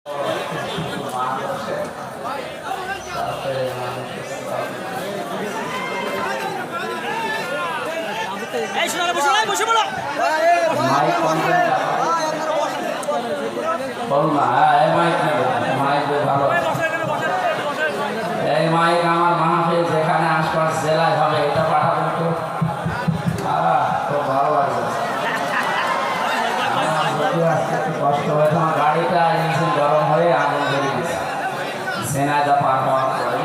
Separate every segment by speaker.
Speaker 1: Mic আমার মাহফিল যেখানে আশপাশ জেলায় হবে এটা পাঠাবেন তো। খুব ভালো লাগছে, একটু কষ্ট হয়েছে। আমার গাড়িটা ইঞ্জিন গরম হয়ে আগুন ধরে গেছে সেনাইদা পার হওয়ার পরে,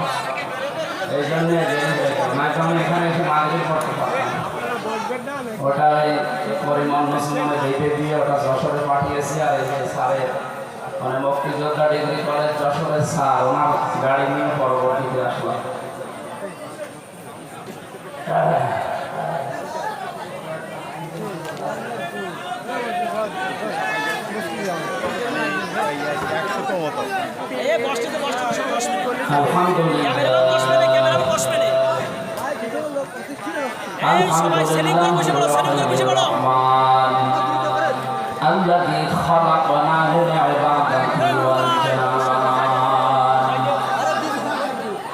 Speaker 1: এই জন্য আমি এখানে এসে মাগরিব করতে পারতাম। ওটা ওই পরিমল মুসলমানের দেখে দিয়ে ওটা যশোরে পাঠিয়েছি। আর এই যে স্যারের মানে মুক্তিযোদ্ধা ডিগ্রি কলেজ যশোরের স্যার, ওনার গাড়ি নিয়ে পরবর্তীতে আসলাম। الذي خلقناه لعبادته والجنان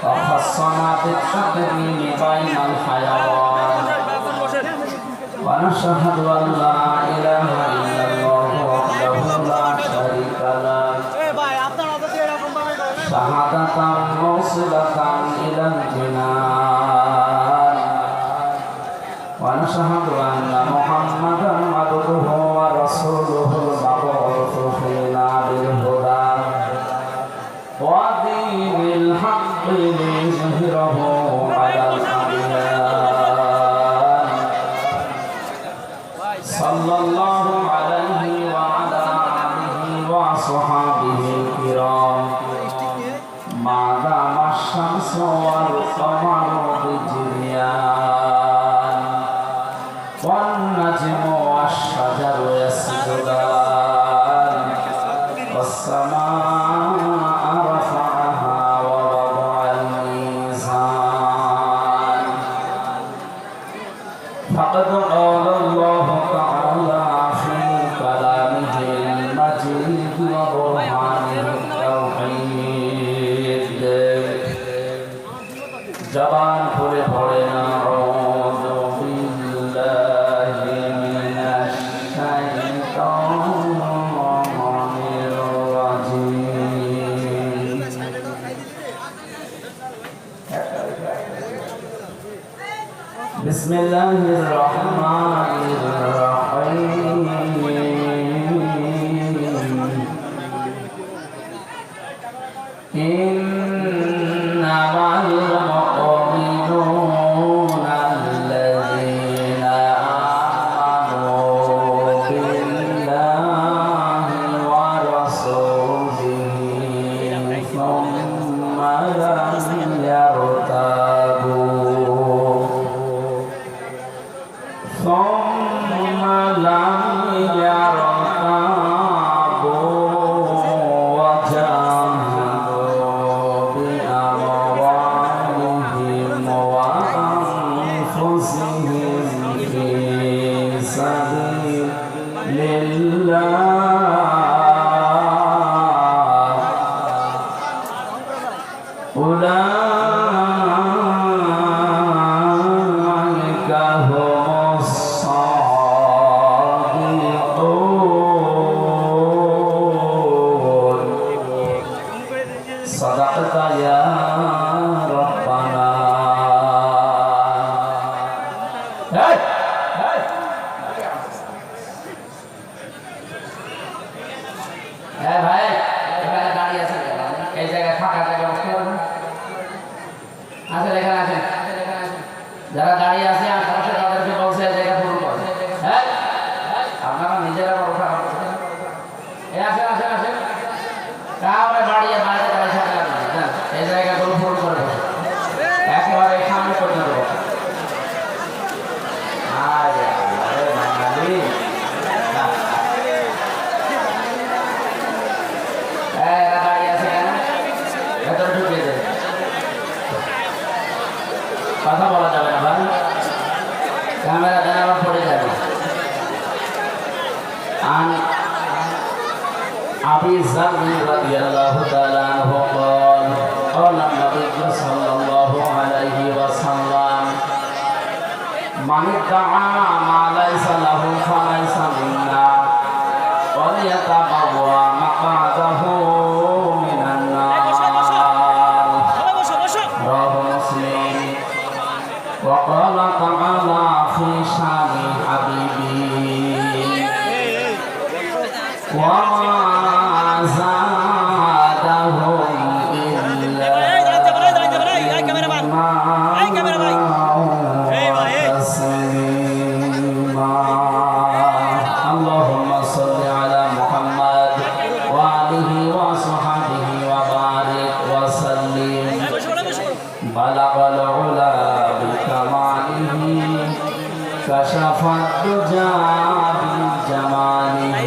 Speaker 1: وخصنا بالتقديم بين الحيوان ونشهد أن لا إله إلا الله وحده لا شريك له شهادة موصلة إلى الجنان ونشهد أن محمدا عبده ورسوله المبعوث فينا بالهدى ودين الحق ليظهره على الأديان صلى الله عليه وعلى آله وصحبه الكرام ما دام الشمس والقمر بجريان والنجم والشجر يسجدان والسماء رفعها ووضع الميزان فقد قال الله تعالى في كلامه المجيد وبرهانه التوحيد জবান খুলে পড়ে না بسم الله الرحمن الرحيم إنما المؤمنون الذين آمنوا بالله ورسوله ثم لم يرتابوا وجاهدوا بأموالهم وأنفسهم في سبيل الله أولئك هم الصادقون صدقت يا ربنا ভাই এখানে দাঁড়িয়ে আছেন, এই জায়গায় ফাঁকা জায়গা বসতে পারবেন? আসেন এখানে আসেন, যারা দাঁড়িয়ে আছে আশেপাশে তাদেরকে বলছে এই জায়গা পূরণ করে। হ্যাঁ আপনারা নিজেরা বড় খারাপ করছেন। আসেন আসেন আসেন, তাহলে বাড়িয়ে বাইরে দাঁড়িয়ে থাকতে লাগবে। এই জায়গাগুলো পূরণ করে বসে একেবারে সামনে পর্যন্ত বসে। কথা বলা যাবে না ভাই, ক্যামেরা দেন আবার পড়ে যাবে। أبي ذر رضي الله تعالى عنه قال قال النبي صلى الله عليه وسلم من ادعى ما ليس له فليس منا وليتبوأ مقعده من النار رواه مسلم وقال تعالى في شان حبيبي وما زادهم إلا تسليما اللهم صل على محمد وآله وصحبه وبارك وسلم بلغ العلا بكماله كشف الدجى بجماله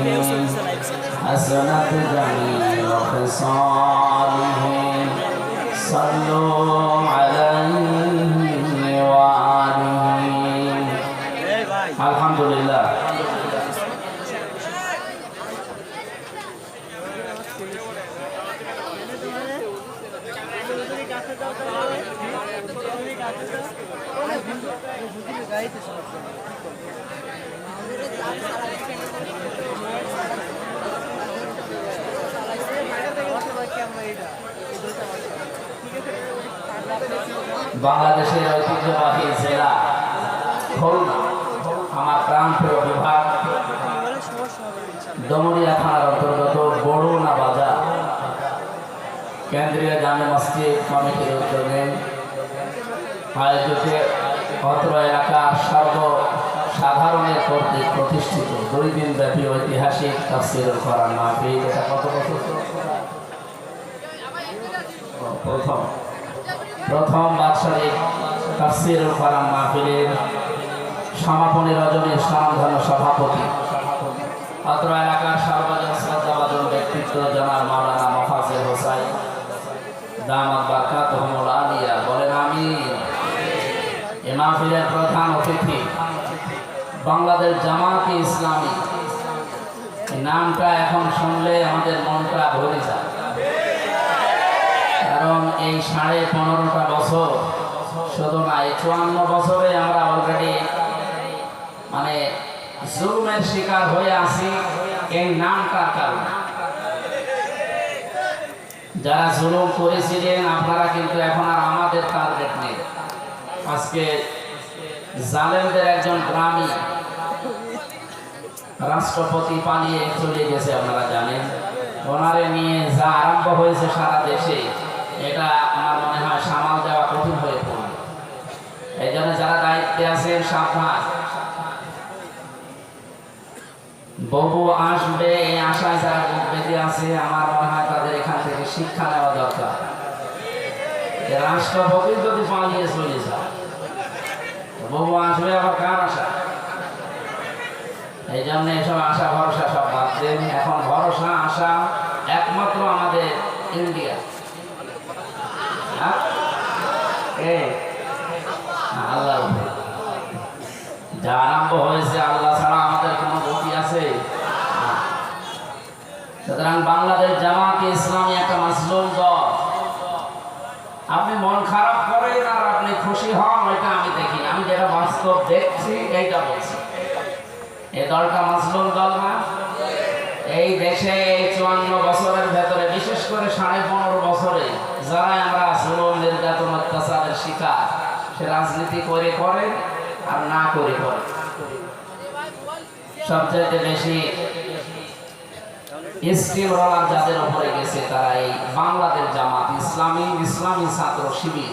Speaker 1: حسنت جميع خصاله صلوا عليه وآله الحمد لله বাংলাদেশের ঐতিহ্যবাহী জেলা খুলনা আমার প্রাণপ্রিয় বিভাগ ডুমুরিয়া থানার অন্তর্গত বড়ুনা বাজার কেন্দ্রীয় জামে মসজিদ কমিটির উদ্যোগে আয়োজিত অত্র এলাকার সর্বসাধারণের কর্তৃক প্রতিষ্ঠিত 2 দিন ব্যাপী ঐতিহাসিক তাফসীরুল কোরআন মাহফিল। এটা কত বছর? প্রথম বাৎসরিক তাফসীরুল কোরআন মাহফিলের সমাপনী রজনীর স্বনামধন্য সভাপতি অত্র এলাকার সর্বজন শ্রদ্ধাভাজন ব্যক্তিত্ব জনাব মাওলানা মোফাজ্জেল হোসাইন দামাত বারকাতুহুল আলিয়া বলেন আমিন। এ মাহফিলের প্রধান অতিথি বাংলাদেশ জামাত ইসলামী। নামটা এখন শুনলে আমাদের মনটা ভরে যায়, কারণ এই 15.5টা বছর শুধু না, এই 54 বছরে আমরা অলরেডি মানে জুলুমের শিকার হয়ে আছি এই নামটার কারণে। যারা জুলুম করেছিলেন আপনারা কিন্তু এখন আর আমাদের টার্গেট নেই। আজকে জালেমদের একজন গ্রামী রাষ্ট্রপতি পালিয়ে চলে গেছে, আপনারা জানেন। ওনারে নিয়ে যা আরম্ভ হয়েছে সারা দেশে, এটা আমার মনে হয় সামাল দেওয়া কঠিন হয়ে পড়বে। এই জন্য যারা দায়িত্বে আছেন সাবধান। বহু আসবে এই আশায় যারা বুক বেঁধে আছে, আমার মনে হয় তাদের এখান থেকে শিক্ষা নেওয়া দরকার। রাষ্ট্রপতি যদি পালিয়ে চলে যায়, বহু আসবে আবার কার আশা? এই জন্য এসব আশা ভরসা সব বাদ দেন। এখন ভরসা আশা একমাত্র আমাদের ইন্ডিয়া। আল্লাহ যা আরম্ভ হয়েছে, আল্লাহ ছাড়া আমাদের কোনো গতি আছে? সুতরাং বাংলাদেশ জামাত ইসলামী একটা মাসলুম দল। আপনি মন খারাপ করেন আর আপনি খুশি হন, ওইটা আমি দেখি। আমি যেটা বাস্তব দেখছি এইটা বলছি। এই দলটা মাসলুম দল না। এই দেশে এই 54 বছরের ভেতরে, বিশেষ করে 15.5 বছরে যারা আমরা জুলুম নির্যাতন অত্যাচারের শিকার, সে রাজনীতি করে আর না করে। সবচেয়ে বেশি স্টিম রোলার যাদের উপরে গেছে তারা এই বাংলাদেশ জামাত ইসলামী, ইসলামী ছাত্র শিবির।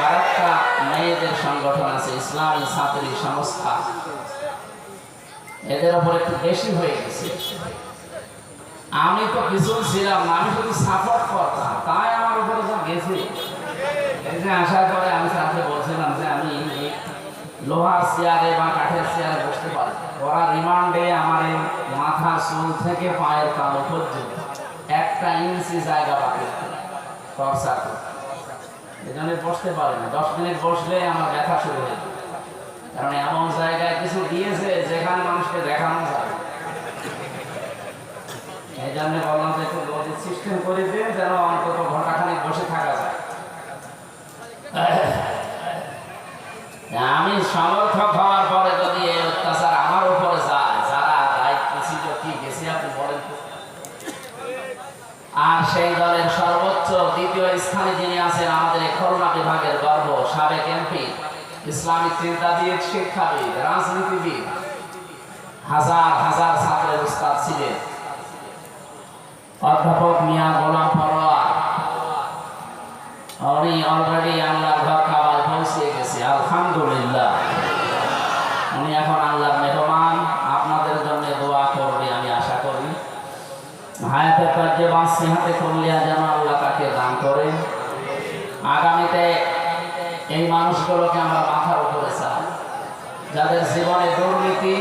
Speaker 1: আর একটা মেয়েদের সংগঠন আছে ইসলামী ছাত্রী সংস্থা, এদের উপর একটু বেশি হয়ে গেছে। আমি তো কিছু ছিলাম না, আমি শুধু সাপোর্ট করতাম, তাই আমার উপরে যা গেছে। আসার পরে আমি স্যারকে বলছিলাম যে আমি লোহার চেয়ারে বা কাঠের চেয়ারে বসতে পারি। ওরা রিমান্ডে আমার মাথা চুল থেকে পায়ের কালো পর্যন্ত 1 ইঞ্চি জায়গা বাকি টর্চার করে, এই জন্য বসতে পারি না। 10 মিনিট বসলে আমার ব্যথা শুরু হয়ে যায়, কারণ এমন জায়গায় কিছু দিয়েছে যেখানে মানুষকে দেখানো যায়। এই জন্য বললাম যে একটু গতির সিস্টেম করে দিন, যেন অন্তত ঘন্টাখানিক বসে থাকা যায়। আমি সমর্থক হওয়ার পরে যদি এই অত্যাচার আমার উপরে যায়, যারা দায়িত্ব ছিল কি গেছি আপনি বলেন। আর সেই দলের সর্বোচ্চ দ্বিতীয় স্থানে যিনি আছেন আমাদের খুলনা বিভাগের গর্ব, সাবেক এমপি, ইসলামিক চিন্তাবিদ, শিক্ষাবিদ, রাজনীতিবিদ, হাজার হাজার ছাত্রের উস্তাদ ছিলেন অধ্যাপক মিয়া গোলাম পরোয়ার। উনি অলরেডি আল্লাহর ঘর কাবায় পৌঁছে গেছে, আলহামদুলিল্লাহ। উনি এখন আল্লাহর মেহমান, আপনাদের জন্য দোয়া করবে আমি আশা করি। হায়াতে তাজ্জেবা সিহাতে কুল্লিয়া যেন আল্লাহ তাকে দান করেন। আগামীতে এই মানুষগুলোকে আমরা মাথার উপরে চাই, যাদের জীবনে দুর্নীতি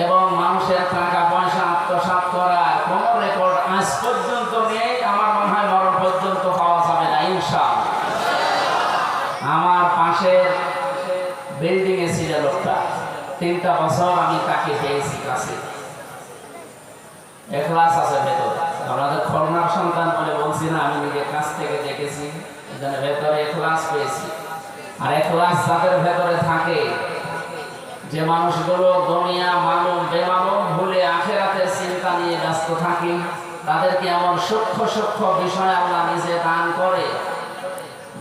Speaker 1: এবং মানুষের টাকা পয়সা আত্মসাৎ করার কোন রেকর্ড আজ পর্যন্ত নেই। আমার মনে হয় মরণ পর্যন্ত পাওয়া যাবে না ইনশাআল্লাহ। আমার পাশের বিল্ডিং এ ছিল লোকটা, 3টা বছর আমি তাকে পেয়েছি কাছে। এখলাস আছে ভেতরে, আমাদের খুলনার সন্তান বলে বলছি না, আমি নিজের কাছ থেকে দেখেছি। এখানে ভেতরে এখলাস পেয়েছি। আর এখলাস যাদের ভেতরে থাকে, যে মানুষগুলো দুনিয়া মালুম বেমালুম ভুলে আখিরাতের চিন্তা নিয়ে ব্যস্ত থাকে, তাদেরকে এমন সূক্ষ্ম সূক্ষ্ম বিষয় আল্লাহ নিজে দান করে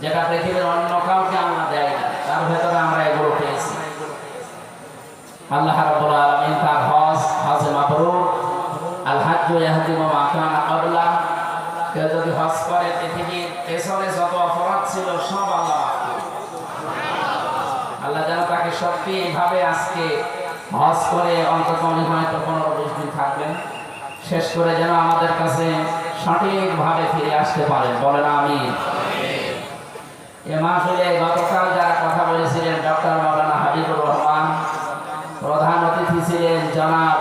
Speaker 1: যেটা পৃথিবীর অন্য কাউকে আমরা দেয় না। তার ভেতরে আমরা এগুলো পেয়েছি। আল্লাহ রাব্বুল আলামিন তার হজ মাবরুর, আল হাজ্জু ইয়াহদিমু মা কানা ক্বাবলা। কেউ যদি হজ করে, পৃথিবীর পেছনে যত অপরাধ ছিল সব আল্লাহ মাফ করে। আল্লাহ যেন তাকে সত্যি এইভাবে আজকে হজ করে অন্তত হয়তো 15-20 দিন থাকবেন, শেষ করে যেন আমাদের কাছে সঠিকভাবে ফিরে আসতে পারেন। বলেন আমিন। এ মাহফিলে গতকাল যারা কথা বলেছিলেন, ডক্টর মাওলানা হাবিবুর রহমান, প্রধান অতিথি ছিলেন জনাব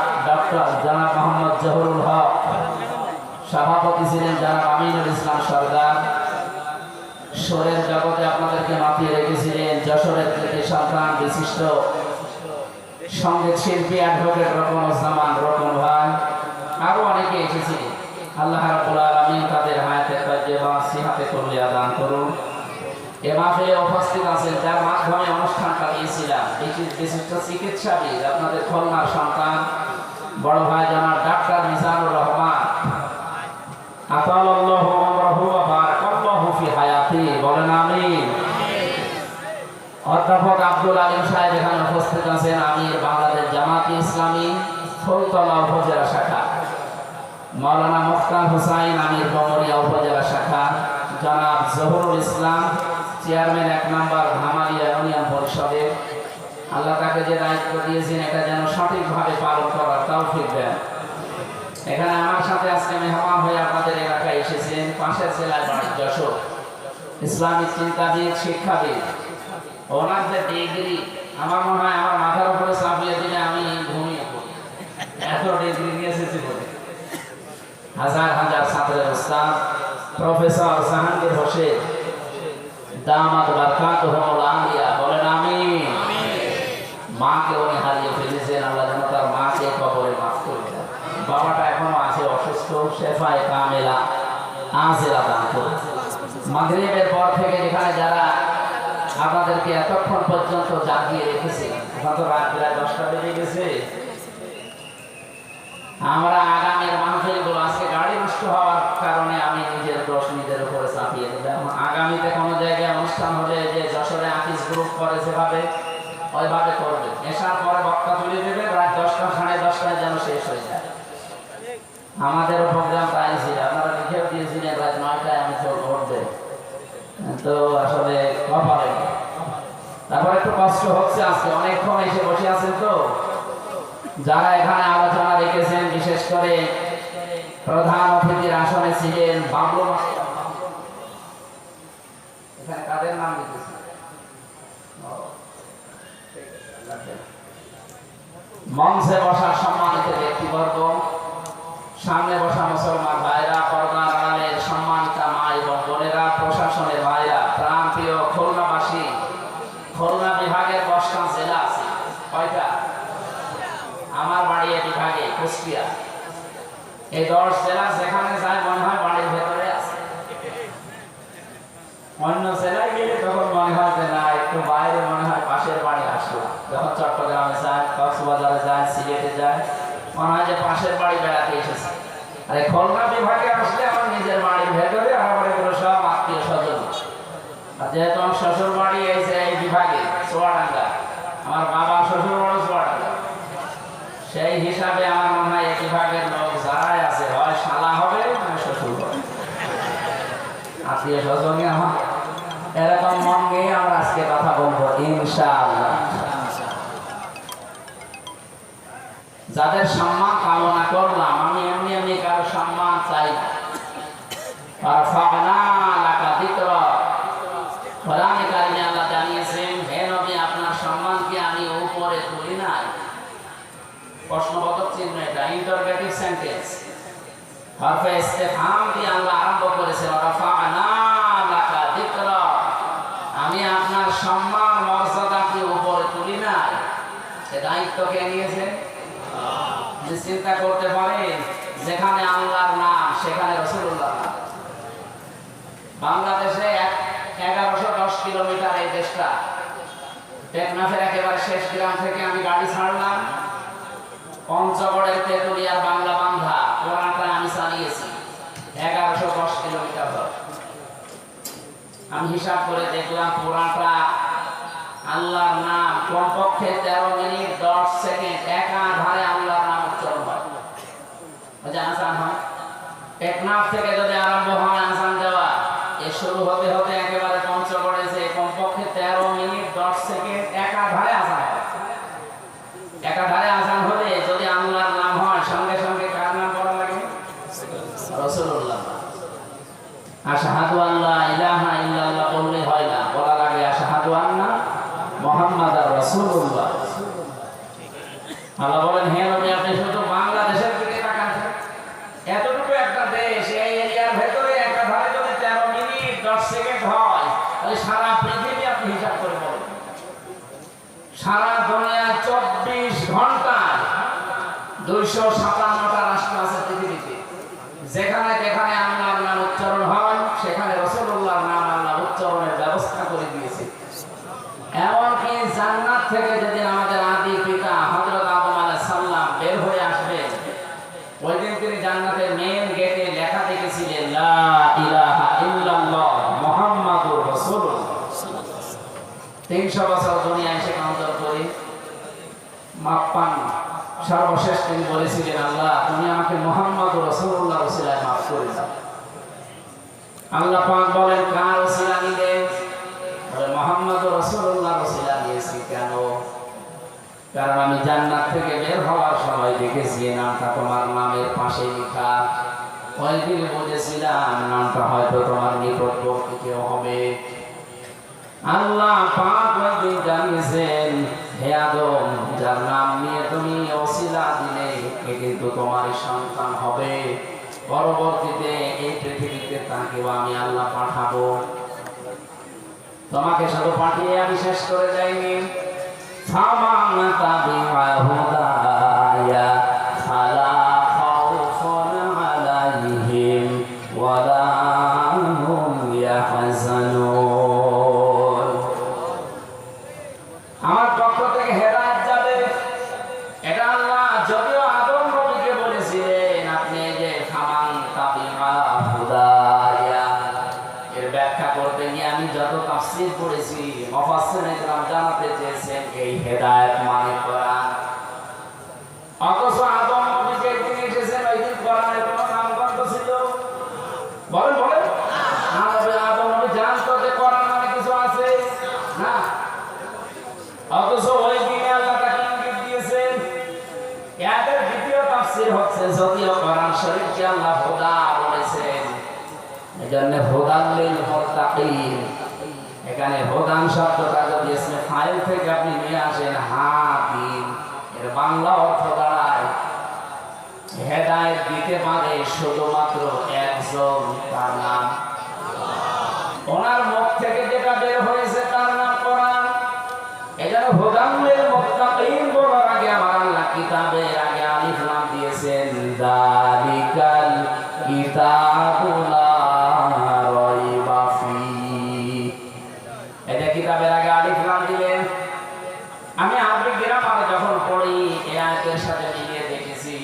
Speaker 1: মোহাম্মদ জহুরুল হক, সভাপতি ছিলেন জনাব আমিনুল ইসলাম সরদার, সুরের জগতে আপনাদেরকে মাতিয়ে রেখেছিলেন যশোরের কৃতি সন্তান বিশিষ্ট সঙ্গীত শিল্পী অ্যাডভোকেট রকনুজ্জামান রকন ভাই, আরো অনেকে এসেছিলেন। আল্লাহ রাব্বুল আলামিন তাদের হায়াতে তাজ্জেবা সিহাতে কুল্লিয়া দান করুন। এ মাহফিলে উপস্থিত আছেন, যার মাধ্যমে অনুষ্ঠানটা দিয়েছিলাম, বিশিষ্ট চিকিৎসাবিদ, আপনাদের খুলনার সন্তান বড় ভাই জনাব ডাক্তার মিজানুর রহমান, আতালাল্লাহু আমরাহু ওয়া বারাকাল্লাহু ফি হায়াতি। বলেন আমিন। অধ্যাপক আব্দুল আলিম সাহেব এখানে উপস্থিত আছেন, আমির বাংলাদেশ জামাতে ইসলামী ফুলতলা উপজেলা শাখা। মাওলানা মুখতার হুসাইন, আমির ডমরিয়া উপজেলা শাখা। জনাব জহুরুল ইসলাম, চেয়ারম্যান 1 নম্বর ধামালিয়া ইউনিয়ন পরিষদের। আল্লাহ তাকে যে দায়িত্ব দিয়েছেন এটা যেন সঠিকভাবে পালন করার তৌফিক দেন। এখানে আমার সাথে আজকে মেহমান হয়ে আপনাদের এলাকায় এসেছেন পাশের জেলায় বাড়ি যশোর, ইসলামিক চিন্তাবিদ, শিক্ষাবিদ। ওনার যে ডিগ্রি, আমার মনে হয় আমার মাথার উপরে চাপিয়ে দিলে আমি ঘুমিয়ে পড়ি, এত ডিগ্রি নিয়ে এসেছি বলে। হাজার হাজার ছাত্রের উস্তাদ প্রফেসর জাহাঙ্গীর হোসেন দামাত বারকাতুহুল আলিয়া। বলেন আমিন। মাকে উনি হারিয়ে ফেলেছেন, আল্লাহ যেন তার মাকে কবরে মাফ করে দেন। বাবাটা এখনো আছে অসুস্থ, শেফায়ে কামেলা আজিলা দান করুন। মাগরিবের পর থেকে যেখানে যারা আপনাদেরকে এতক্ষণ পর্যন্ত জাগিয়ে রেখেছে, এখন তো রাত প্রায় 10টা বেজে গেছে। আমরা আগামীর মাহফিলগুলো, আজকে গাড়ি নষ্ট হওয়ার কারণে আমি নিজের দোষ নিজের উপরে চাপিয়ে দিলাম। আগামীতে কোনো জায়গায় অনুষ্ঠান হলে যে যশোরে আকিস গ্রুপ করে যেভাবে, ওইভাবে করবে। এসার পরে বক্তা তুলে দেবে, রাত 10টা 10:30টায় যেন শেষ হয়ে যায়। আমাদেরও প্রোগ্রাম তাই ছিল, আপনারা লিখেও দিয়েছিলেন রাত 9টায় আমি তো ভোট দেব, তো আসলে কপালে। তারপর একটু কষ্ট হচ্ছে, আজকে অনেকক্ষণ এসে বসে আছেন। তো যারা এখানে আলোচনা রেখেছেন, বিশেষ করে প্রধান অতিথির আসনে ছিলেন বাবলু, এখানে কাদের নাম লিখেছে? মঞ্চে বসা সম্মানিত ব্যক্তিবর্গ, সামনে বসা মুসলমান ভাইরা, পর্দার আড়ালের সম্মানিতা মা এবং বোনেরা, প্রশাসনের ভাইরা, প্রাণপ্রিয় খুলনাবাসী। খুলনা বিভাগের 10টা জেলা আছে। কয়টা? আমার বাড়ি এই বিভাগে কুষ্টিয়া। এই 10 জেলা আসলে আমার নিজের বাড়ির ভেতরে আর আমার এগুলো সব আত্মীয় স্বজন। আর যেহেতু আমার শ্বশুর বাড়ি এই বিভাগে চুয়াডাঙ্গা, আমার বাবা শ্বশুর বাড়ি চুয়াডাঙ্গা, সেই হিসাবে আমার মনে হয় এই বিভাগের লোক যারাই আছে হয় শালা হবে না শ্বশুর হবে, আত্মীয় স্বজনই আমার। এরকম মন নিয়ে আমরা আজকে কথা বলবো ইনশাআল্লাহ। যাদের সম্মান কামনা করলাম, আমি এমনি এমনি কারো সম্মান চাই না। কোরআনে কারিমে আল্লাহ জানিয়েছেন, হে নবী আপনার সম্মানকে আমি উপরে তুলি নাই। প্রশ্নবোধক চিহ্ন, এটা ইন্টারোগেটিভ সেন্টেন্স, হরফে ইস্তেফহাম দিয়ে আল্লাহ আরম্ভ করেছেন, রাফা'না লাকা যিকরা, আমি আপনার সম্মান মর্যাদাকে উপরে তুলি নাই। সে দায়িত্ব কে নিয়েছেন? চিন্তা করতে পারেন, যেখানে আল্লাহর নাম সেখানে রাসূলুল্লাহ নাম। বাংলাদেশে 1110 কিলোমিটার এই দেশটা, টেকনাফের একেবারে শেষ গ্রাম থেকে আমি গাড়ি ছাড়লাম, পঞ্চগড়ের তেতুলিয়ার বাংলা বান্ধা পুরাটা আমি চালিয়েছি 1110 কিলোমিটার। আমি হিসাব করে দেখলাম পুরাটা আল্লাহর নাম কমপক্ষে 13 মিনিট 10 সেকেন্ড একাধারে আল্লাহর নাম উচ্চারণ হয়। আসান হয় টেকনাফ থেকে যদি আরম্ভ হয় আসান দেওয়া, এ শুরু হতে হতে একেবারে পঞ্চগড়ে যে কমপক্ষে 13 মিনিট 10 সেকেন্ড একাধারে আসান হয়। একাধারে আসান হলে যদি আল্লাহর নাম হয়, সঙ্গে সঙ্গে কার নাম বলা লাগে? রাসূলুল্লাহ। আশহাদু আল্লা ইলাহা ইল্লাল্লাহ বললে হয় না, বলা লাগে আশহাদু আন্না মুহাম্মাদার রাসূলুল্লাহ। আল্লাহ বলেন, হে নবী আপনি শুধু বাংলাদেশের দিকে তাকান, এতটুকু একটা দেশ, এই এরিয়ার ভেতরে একাধারে যদি 13 মিনিট 10 সেকেন্ড হয়, তাহলে সারা পৃথিবী আপনি হিসাব করে বলেন, সারা দুনিয়া 24 ঘন্টায় 257টা রাষ্ট্র আছে পৃথিবীতে, যেখানে যেখানে আল্লাহর নাম উচ্চারণ হয় সেখানে রাসূলুল্লাহর নাম আল্লাহ উচ্চারণের ব্যবস্থা করে দিয়েছে। এমনকি জান্নাত থেকে যেদিন আমাদের আদি পিতা হযরত আদম আলাইহিস সালাম বের হয়ে আসবেন, ওই দিন তিনি জান্নাতের মেইন গেটে লেখা দেখেছিলেন, লা ইলাহা ইল্লাল্লাহ মুহাম্মাদুর রাসূলুল্লাহ। 300 বছর দুনিয়ায় এসে কাউন্টার করে মাপ পান, সর্বশেষ তিনি বলেছিলেন, আল্লাহ তুমি আমাকে মুহাম্মাদুর রাসূলুল্লাহ ওসিলায় মাফ করে দাও। আল্লাহ পাক বলেন, কার ওসিলা নিলে? বলে মুহাম্মাদুর রাসূলুল্লাহ ওসিলা নিয়েছি। কেন? কারণ আমি জান্নাত থেকে বের হওয়ার সময় দেখেছি নামটা তোমার নামের পাশে লেখা। ওই দিন বুঝেছিলাম নামটা হয়তো তোমার নিকটবর্তী কেউ হবে। আল্লাহ পাক ওই দিন জানিয়েছেন, হে আদম যার নাম নিয়ে তুমি ওসিলা দিলে এ কিন্তু তোমার সন্তান হবে, পরবর্তীতে এই পৃথিবীতে তাকেও আমি আল্লাহ পাঠাবো। তোমাকে শুধু পাঠিয়ে আমি শেষ করে যাইনি। ফামান তাবিআ হুদায়া ফালা খাউফুন আলাইহিম ওয়ালা হুম ইয়াহজানুন। আমার পক্ষ থেকে হেদায়েত যাবে, এটা আল্লাহ যদিও আদম নবীকে বলেছিলেন, আপনি যে ফামান তাবিআ হুদায়া এর ব্যাখ্যা করতে গিয়ে আমি যত তাফসীর পড়েছি, মুফাসসিরিন ইকরাম জানাতে চেয়েছেন এই হেদায়েত মানে কোরআন। অথচ আদম নবী যে দিন এসেছেন ওই দিন কোরআনের কোনো নামগন্ধ ছিল? বলেন বলেন। আদম নবী জানতো যে কোরআন নামে কিছু আছে না, অথচ ওই দিনে আল্লাহ তাকে ইঙ্গিত দিয়েছেন। এর দ্বিতীয় তাফসীর হচ্ছে, যদিও কোরআন শরীফকে আল্লাহ হুদা বলেছেন, এজন্য হুদাল লিল মুত্তাকিন, এখানে হুদান শব্দটা যদি ইসমে ফাইল থেকে আপনি নিয়ে আসেন হাদিন, এর বাংলা অর্থ দাঁড়ায় হেদায়েত দিতে পারে শুধুমাত্র একজন, তার নাম ওনার মুখ থেকে যেটা বের হয়েছে তার নাম কোরআন। এজন্য হুদাল লিল মুত্তাকিন বলার আগে আমার আল্লাহ কিতাবের আগে আলিফ লাম দিয়েছেন, যালিকাল কিতাবুল কিতাবের আগে আলিফ লাম দিলেন। আমি আরবি গ্রামার যখন পড়ি এই আয়াতের সাথে মিলিয়ে দেখেছি,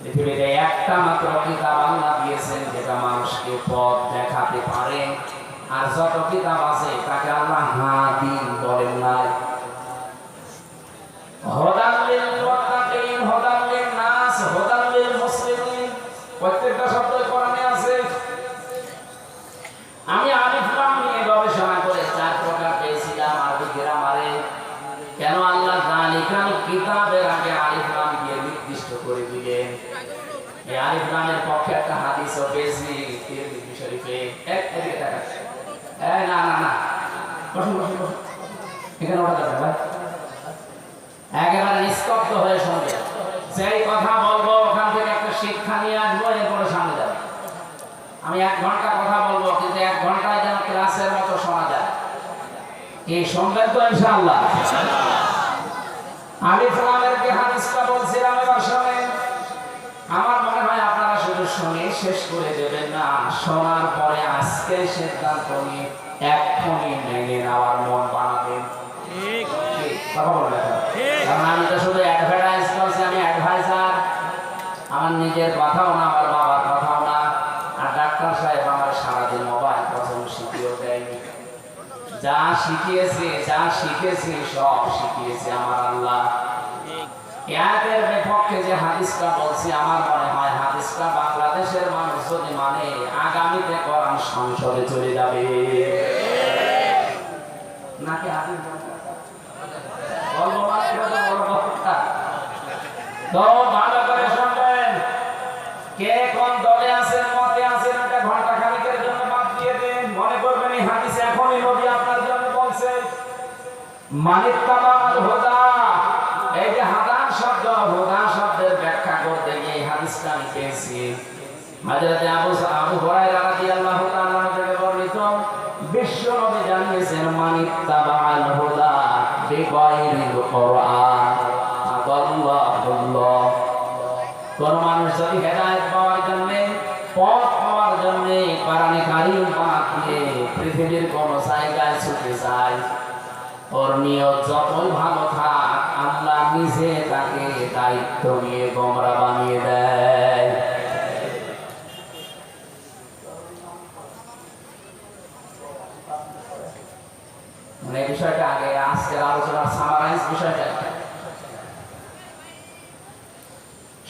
Speaker 1: পৃথিবীতে একটা মাত্র কিতাব আল্লাহ দিয়ে দিয়েছেন যেটা মানুষকে পথ দেখাতে পারে, আর যত কিতাব আছে তাকে আল্লাহ হাদি বলেন নাই। হুদাল লিল মুত্তাকিন, হুদাল লিন নাস, হুদাল লিল মুসলিমিন, প্রত্যেকটা শব্দ কোরআনে আছে। আমি আলিফ লাম নিয়ে গবেষণা করে 4 প্রকার পেয়েছিলাম আরবি গ্রামারে। কেন আল্লাহ যালিকাল কিতাবের আগে আলিফ লাম দিয়ে নির্দিষ্ট করে দিলেন? এই আলিফ লামের পক্ষে একটা হাদিসও পেয়েছি তিরমিজি শরীফে। এদিকে তাকান। না না না, বসুন বসুন বসুন, এখানে ওঠা যাবে ভাই। একেবারে নিস্তব্ধ হয়ে শুনবে, যেই কথা বলবো ওখান থেকে একটা শিক্ষা নিয়ে আসবো, এরপরে সামনে যাবে। আমি 1 ঘন্টা কথা বলবো, কিন্তু 1 ঘন্টায় যেন ক্লাসের মতো শোনা যায়। কি শুনবেন তো ইনশাআল্লাহ? আলিফ লামের যে হাদিসটা বলছিলাম এবার শুনেন। আমার মনে হয় আপনারা শুধু শুনে শেষ করে দেবেন না, শোনার পরে আজকে সিদ্ধান্ত নিয়ে এক্ষুনি মেনে নেওয়ার মন বানাবেন। ঠিক কথা বলবেন? কারণ আমি তো শুধু অ্যাডভার্টাইজ করছি, আমি অ্যাডভাইজার। আমার নিজের কথাও না, আমার বাবার কথাও না। আর ডাক্তার সাহেব আমার সারাদিন মোবাইল পছন্দ শিখিয়েও দেয়নি। যা শিখিয়েছে, যা শিখেছি সব শিখিয়েছে আমার আল্লাহ। এর বিপক্ষে যে হাদিসটা বলছি, আমার মনে হয় হাদিসটা বাংলাদেশের মানুষ যদি মানে, আগামীতে কোরআন সংসদে চলে যাবে। নাকি হাদিস বলবো মানে এটা তো বড় কথা। তো ভালো করে শুনবেন, কে কোন দলে আছেন, মতে আছেন, এটা ঘন্টা খানিকের জন্য বাদ দিয়ে দেন। মনে করবেন এই হাদিস এখনই নবী আপনার জন্য বলছে। মানিত্তাবাল হুদা, এই যে হাদান শব্দ, হুদা শব্দের ব্যাখ্যা করতে গিয়ে এই হাদিসটা আমি পেয়েছি। হযরত আবু হুরায়রা রাদিয়াল্লাহু তাআলা থেকে বর্ণিত, বিশ্ব নবী জানিয়েছেন মানিত্তাবাল হুদা বিগাইরিল কুরআন আদাল্লাহুল্লাহ। কোন মানুষ যদি হেদায়েত পাওয়ার জন্য, পথ পাওয়ার জন্য কোরআনে কারীম বাদ দিয়ে পৃথিবীর কোন জায়গায় ছুটে যায়, ওর নিয়ত যতই ভালো থাক, আল্লাহ নিজে তাকে দায়িত্ব নিয়ে গোমরা বানিয়ে দেয়। মানে এই বিষয়টা আগে আজকের আলোচনার সামারাইজ বিষয়টা,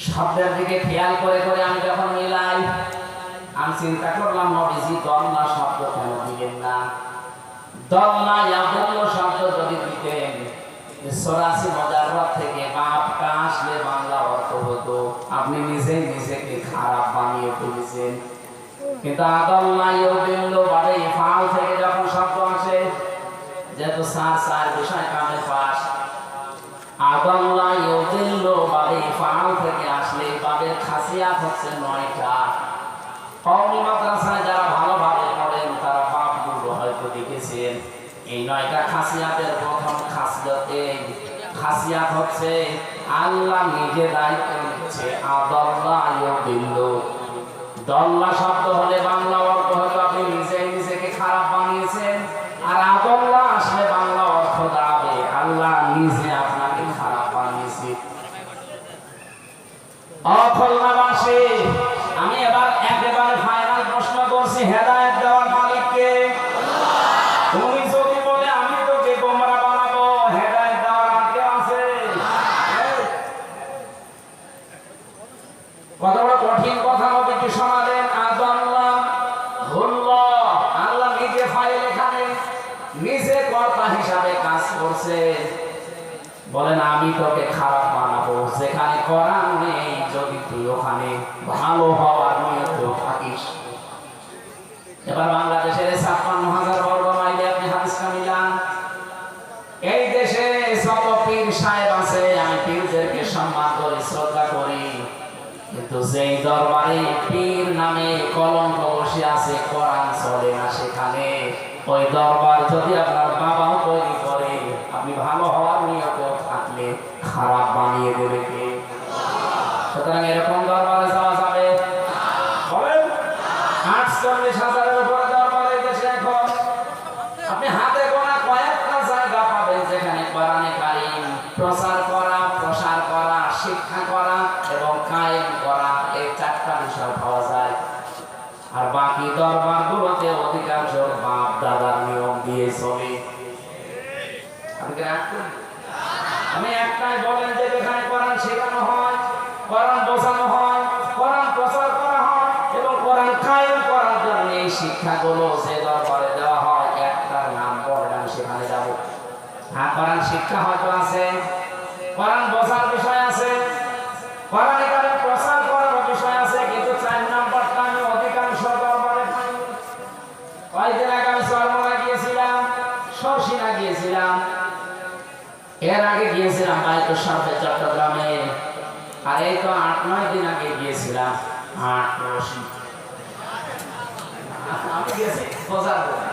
Speaker 1: শব্দের দিকে খেয়াল করে করে আমি যখন মিলাই, আমি চিন্তা করলাম নবীজি দল্লা শব্দ কেন দিলেন না? দল্লা ইয়াদুল্ল শব্দ যদি দিতেন, 84 মুজাররদ থেকে বাপটা আসলে বাংলা অর্থ হতো আপনি নিজেই নিজেকে খারাপ বানিয়ে ফেলেছেন। কিন্তু আদাল্লা ইয়াদুল্ল বাদে ফাল থেকে যখন শব্দ আসে, যেহেতু সার বিষয় কামে পাস, আদাল্লা ইয়াদুল্ল বাদে ফাল থেকে আসলে বাবের খাসিয়াত হচ্ছে 9টা। কওমি মাদ্রাসায় যারা ভালোভাবে পড়েন তারা বাপগুলো হয়তো দেখেছেন। এই 9টা খাসিয়াতের প্রথম খাসিয়াত হচ্ছে আল্লাহ নিজে দায়িত্ব নিচ্ছে। আদাল্লা ইয়াদুল্লু, দল্লা শব্দ হলে বাংলা অর্থ হয়তো আপনি নিজেই নিজেকে খারাপ বানিয়েছেন, আর আদাল্লা আসলে বাংলা অর্থ দাঁড়াবে আল্লাহ নিজে আপনাকে খারাপ বানিয়েছে। অখলনাবাসী, আমি এবার একেবারে ফাইনাল প্রশ্ন করছি, হেদায়েত দেওয়ার মালিক কে? তুমি যদি বলে আমি তোকে গোমরা বানাবো, হেদায়েত দেওয়ার আর কে আছে? কত বড় কঠিন কথা নবীজি শোনালেন। আদাল্লাহ হুল্লাহ, আল্লাহ নিজে ফাইল এখানে নিজে কর্তা হিসাবে কাজ করছে। বলেন আমি তোকে খারাপ বানাবো, যেখানে কোরআন নেই, যদি তুই ওখানে ভালো হওয়ার নিয়ত থাকিস। এবার বাংলাদেশের 56,000 বর্গ মাইলে আপনি হাদিসটা মিলান। এই দেশে যত পীর সাহেব আছে, আমি পীরদেরকে সম্মান করি, শ্রদ্ধা করি, কিন্তু যেই দরবারে পীর নামে কলঙ্ক বসে আছে, কোরআন চলে না সেখানে, ওই দরবার যদি আপনার বাবাও তৈরি করে, আপনি ভালো হওয়ার নিয়ত থাকলে খারাপ বানিয়ে দেবে কে? সুতরাং এরকম দরবারে যাওয়া যাবে? বলেন 48,000-এর উপরে দরবার এই দেশে এখন। আপনি হাতে গোনা কয়েকটা জায়গা পাবেন যেখানে কোরআনে কারীম প্রচার করা, প্রসার করা, শিক্ষা করা এবং কায়েম করা, এই 4টা বিষয় পাওয়া যায়। আর বাকি দরবারগুলোতে অধিকাংশ বাপ দাদার নিয়ম দিয়ে চলে। আমি একটাই বলেন যে যেখানে কোরআন শেখানো হয়, কোরআন বোঝানো হয়, কোরআন প্রচার করা হয় এবং কোরআন কায়েম করার জন্য এই শিক্ষাগুলো যে দরবারে দেওয়া হয়, একটার নাম বলেন আমি সেখানে যাব। হ্যাঁ, কোরআন শিক্ষা হয়তো আছে, কোরআন বোঝার বিষয় আছে, কোরআন এখানে প্রচার করার বিষয় আছে, কিন্তু 4 নাম্বারটা আমি অধিকাংশ দরবারে পাই। কয়েকদিন আগে আমি চরমোনা গিয়েছিলাম, শর্ষিনা গিয়েছিলাম, এর আগে গিয়েছিলাম বাইতুল সামনে চট্টগ্রামে, আর এই তো 8-9 দিন আগে গিয়েছিলাম আমি গেছি প্রচার করে।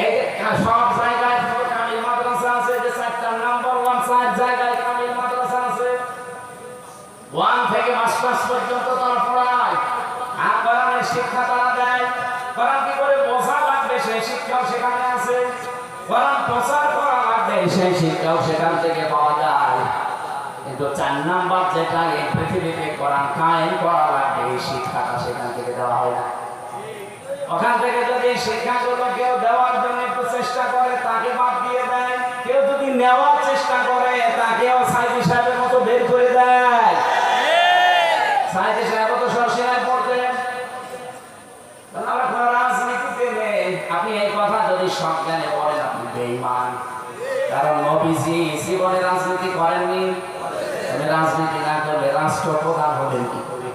Speaker 1: এই যে সব জায়গায় কামিল মাদ্রাসা আছে, যে 4টা নাম্বার 1 4 জায়গায় কামিল মাদ্রাসা আছে, 1 থেকে মাস্টার্স পর্যন্ত তারা পড়ায়, আর কোরআনের শিক্ষা তারা দেয়। কোরআন কি করে বোঝা লাগবে সেই শিক্ষাও সেখানে আছে, কোরআন প্রচার করা লাগবে সেই শিক্ষাও সেখান থেকে পাওয়া যায়। কিন্তু 4 নাম্বার যেটা এই পৃথিবীতে কোরআন কায়েম করা লাগবে, এই শিক্ষাটা সেখান থেকে দেওয়া হয় না। ওখান থেকে যদি শিক্ষাগুলো কেউ দেওয়ার জন্য একটু চেষ্টা করে, তাকে বাদ দিয়ে দেয়। কেউ যদি নেওয়ার চেষ্টা করে, তাকেও সাইদি সাহেবের মতো বের করে দেয়। সাইদি সাহেব তো সরসিনায় পড়তেন, আমরা কোনো রাজনীতিতে নেই। আপনি এই কথা যদি সজ্ঞানে বলেন, আপনি বেঈমান। কারণ নবীজি জীবনে রাজনীতি করেননি। আপনি রাজনীতি না করলে রাষ্ট্রপ্রধান হবেন কি করে?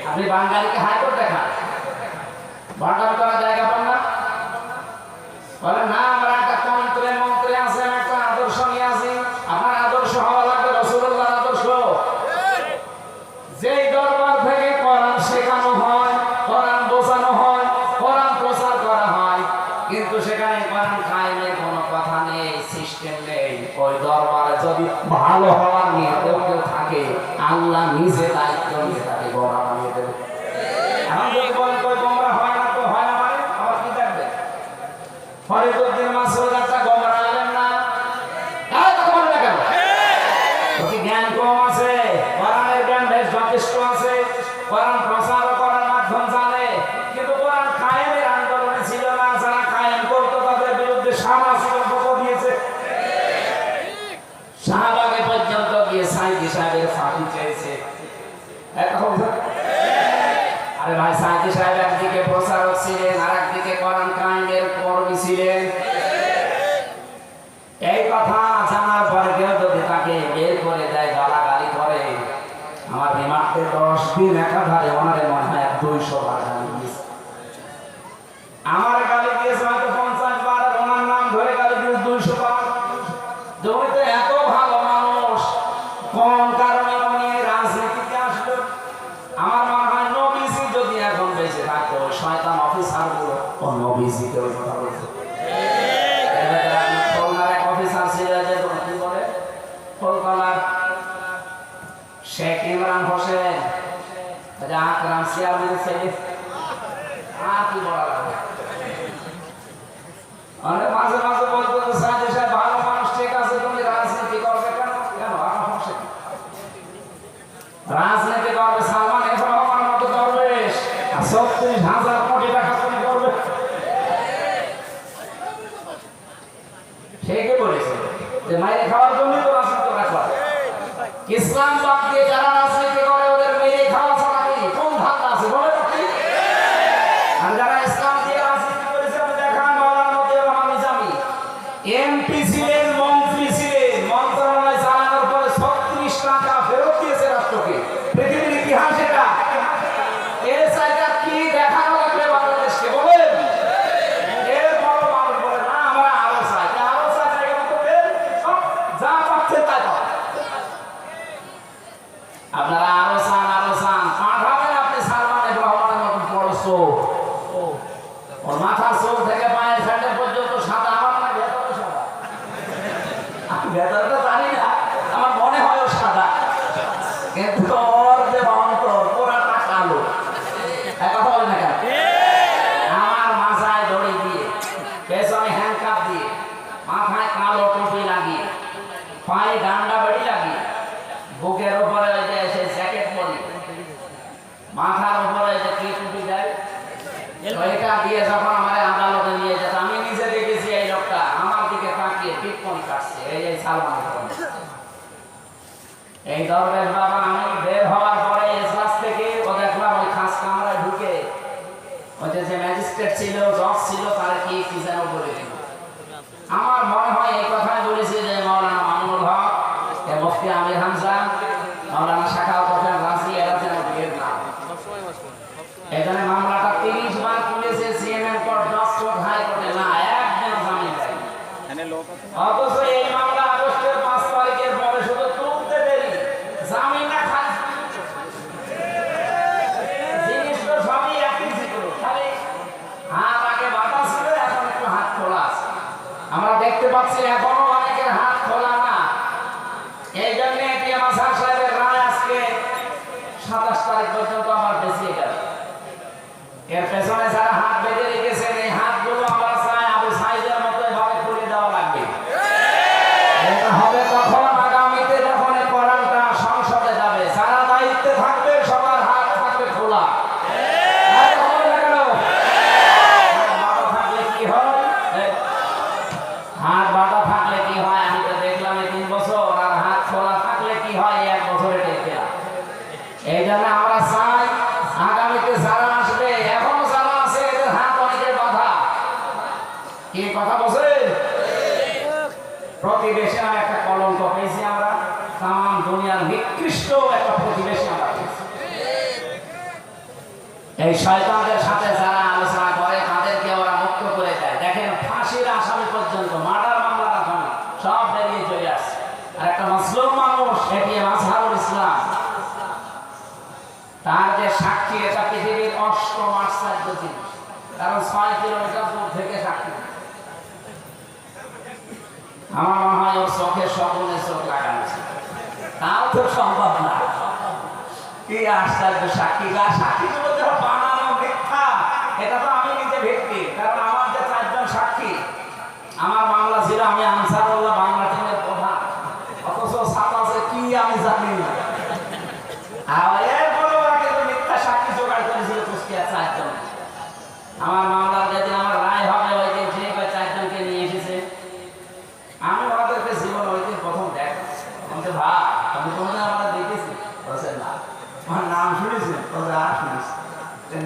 Speaker 1: আপনি বাঙালিকে হাইকোর্ট দেখান, বাঙালি করার জায়গা পান না, বলে না আমরা একটা মন্ত্রী আছে, একটা আদর্শ নিয়ে আসি। আপনার আদর্শ হওয়া লাগবে রাসূলুল্লাহর আদর্শ। যেই দরবার থেকে কোরআন শেখানো হয়, কোরআন বোঝানো হয়, কোরআন প্রচার করা হয়, কিন্তু সেখানে কোরআন কায়েমের কোনো কথা নেই, সিস্টেম নেই, ওই দরবারে যদি ভালো হওয়ার নিয়ে কেউ থাকে, আল্লাহ নিজে দায়িত্ব নিয়ে তাকে গোমরা বানিয়ে দেবে। এখন যদি বলেন কই গোমরা হয় না, তো হয় না মানে আবার কি দেখবে? ফরিদউদ্দিন মাসউদ একটা গোমরা আলেম না? তাই তো বলেন না কেন? ওকে জ্ঞান কম আছে, কোরআনের জ্ঞান বেশ যথেষ্ট আছে, কোরআন প্রচার করার মাধ্যম জানে, কিন্তু কোরআন কায়েমের আন্দোলনে ছিল না। যারা কায়েম করতো তাদের বিরুদ্ধে সামাজিক পক্ষ দিয়েছে। শাহবাগে পর্যন্ত গিয়ে সাইদি সাহেবের ফাঁকি চেয়েছে। আরে ভাই, সাইদি সাহেব একদিকে প্রচারক ছিলেন, আর একদিকে কোরআন কায়েমের কর্মী ছিলেন। এই কথা জানার পরে কেউ যদি তাকে বের করে দেয়, গালাগালি করে, আমার রিমান্ডে 10 দিন একাধারে ওনারে মনে হয় 200 বার গালি দিয়েছে। আমার গালি দিয়েছে হয়তো 50 বার, আর ওনার নাম ধরে গালি দিয়েছে 200 বার। জমিতে এত ভালো মানুষ, কোন কারণে উনি রাজনীতিতে আসলো? আমার মনে হয় নবীজি যদি এখন বেঁচে থাকতো, শয়তান অফিসার গুলো ও নবীজিকে ওই কথা বলতো। খুলনার এক অফিসার ছিল, যে কি বলে খুলনার শেখ ইমরান হোসেন, আকরাম চেয়ারম্যানের ছেলে, আর কি বলা লাগে, মাঝে মাঝে বলতো সাইদি সাহেব ভালো মানুষ, ঠিক আছে, তুমি রাজনীতি করবে কেন? রাজনীতি করবে সালমান এফ রহমান মতো দরবেশ, আর 36,000 কোটি টাকা তুমি করবে। ঠিকই বলেছে যে মাইরে খাওয়ার জন্যই তো রাজনীতি রাখা। ইসলাম বাদ দিয়ে যারা রাজনীতি করে, ওদের মেরে খাওয়া ছাড়া কোন ধান্দা আছে বলে? আর যারা ইসলাম দিয়ে রাজনীতি করেছে, আমি দেখান মাওলানা মতিউর রহমান নিজামী এমপি ছিলেন, মন্ত্রী ছিলেন, মন্ত্রণালয় চালানোর পরে 36 টাকা ফেরত দিয়েছে রাষ্ট্রকে। পৃথিবীর ইতিহাস এটা। এর জায়গা কি দেখানো লাগবে বাংলাদেশকে বলেন? এর বড় মানুষ বলে না আমরা আরো চাই, আরো চাই, জায়গা মতো দেন, সব যা পাচ্ছে তাই পান। আপনারা আরো চান, আরো চান, পাঠাবেন আপনি সালমান এফ রহমানের মতন পড়ছো, ওর মাথার চোখ থেকে পায়ের ফ্যান্ডেল পর্যন্ত সাদা। আমার না ভেতরে সাদা, আমি ভেতরটা জানি না, আমার মনে হয় ও সাদা, কিন্তু ওর যে অন্তর পুরাটা কালো। কথা বলে না কেন? আমার মাথায় দড়ি দিয়ে, পেছনে হ্যান্ডকাপ দিয়ে, মাথায় কালো টুপি লাগিয়ে, পায়ে ডান্ডা বাড়ি লাগিয়ে, বুকের উপরে ওই যে জ্যাকেট পরি, মাথার উপরে যে কি টুপি এটা দিয়ে যখন আমার আদালতে নিয়ে যেত আমি নিজে দেখেছি এই লোকটা আমার দিকে তাকিয়ে টিপ্পনি কাটছে এই সালমান খান এই দরবেশ বাবা আমি বের হওয়ার পরে এসলাস থেকে ও দেখলাম ওই খাস কামরায় ঢুকে ওই যে ম্যাজিস্ট্রেট ছিল জজ ছিল তারা কি যেন বলে দিল আমার মনে হয় এই কথাই বলেছে যে মাওলানা মামুনুল হক মুফতি আমির হামজা মাওলানা শাখাওয়াত হোসেন রাজি এরা যেন বিয়ের নাম এখানে মামলাটা 30 বার পুলিশে সিএমএম কোর্ট জজ কোর্ট হাই কোর্টে না একদিন জামিন দেয় অথচ এই মামলা আগস্টের 5 তারিখের পরে শুধু তুলতে দেরি জামিন না খালি জিনিস তো সবই একই ছিল খালি হাত আগে বাঁধা ছিল এখন একটু হাত খোলা আছে আমরা দেখতে পাচ্ছি এখনো অনেকের হাত খোলা না এই জন্য এটিএম আসার সাহেবের রায় আজকে 27 তারিখ পর্যন্ত আবার বেঁচিয়ে গেল এর পেছনে যারা হাত বেঁধে রেখেছেন এই হাতগুলো আমরা চাই আবু সাইদের মতো এভাবে খুলে দেওয়া লাগবে এটা হবে তখন আগামীতে যখন এই কোরআনটা সংসদে যাবে যারা দায়িত্বে থাকবে সবার হাত থাকবে খোলা হাত বাঁধা থাকলে কি হয় আমি তো দেখলাম 3 বছর আর হাত খোলা থাকলে কি হয় 1 বছরে টেকে এই জন্য আমরা চাই আগামীতে যারা আসবে এখনো যারা আছে এদের হাত অনেকের বাঁধা কি কথা বলছে প্রতিবেশী নামে একটা কলঙ্ক পেয়েছি আমরা তাম দুনিয়ার নিকৃষ্ট একটা প্রতিবেশী আমরা পেয়েছি এই শয়তানদের সাথে যারা আলোচনা করে তাদেরকে ওরা মুক্ত করে দেয় দেখেন ফাঁসির আসামি পর্যন্ত মার্ডার মামলার আসামি সব বেরিয়ে চলে আসছে আর একটা মুসলিম মানুষ এটিএম আজহারুল ইসলাম তার যে সাক্ষী এটা পৃথিবীর অষ্টম আশ্চর্য জিনিস কারণ 6 কিলোমিটার দূর থেকে সাক্ষী আমার মনে হয় ওর চোখের স্বপ্নে চোখ লাগানো তাও তো সম্ভব না কি আশ্চর্য সাক্ষী গা সাক্ষীগুলো যারা বানানো মিথ্যা এটা তো আমি নিজে ভিত্তি কারণ আমার যে 4 জন সাক্ষী আমার মামলা ছিল আমি আনসারুল্লাহ বাংলা টিমের প্রধান অথচ সাথে আছে কি আমি জানি না আর সাক্ষী জোগাড় করেছিল কুষ্টিয়া 4 জন আমার মামলার যেদিন আমার রায় হবে ওই দিন যে 4 জনকে নিয়ে এসেছে আমি ওদেরকে জীবন ওই দিন প্রথম দেখা বলতে ভাই আমি তোমাদের আমরা দেখেছি বলছে না আমার নাম শুনেছেন বলছে আর শুনেছি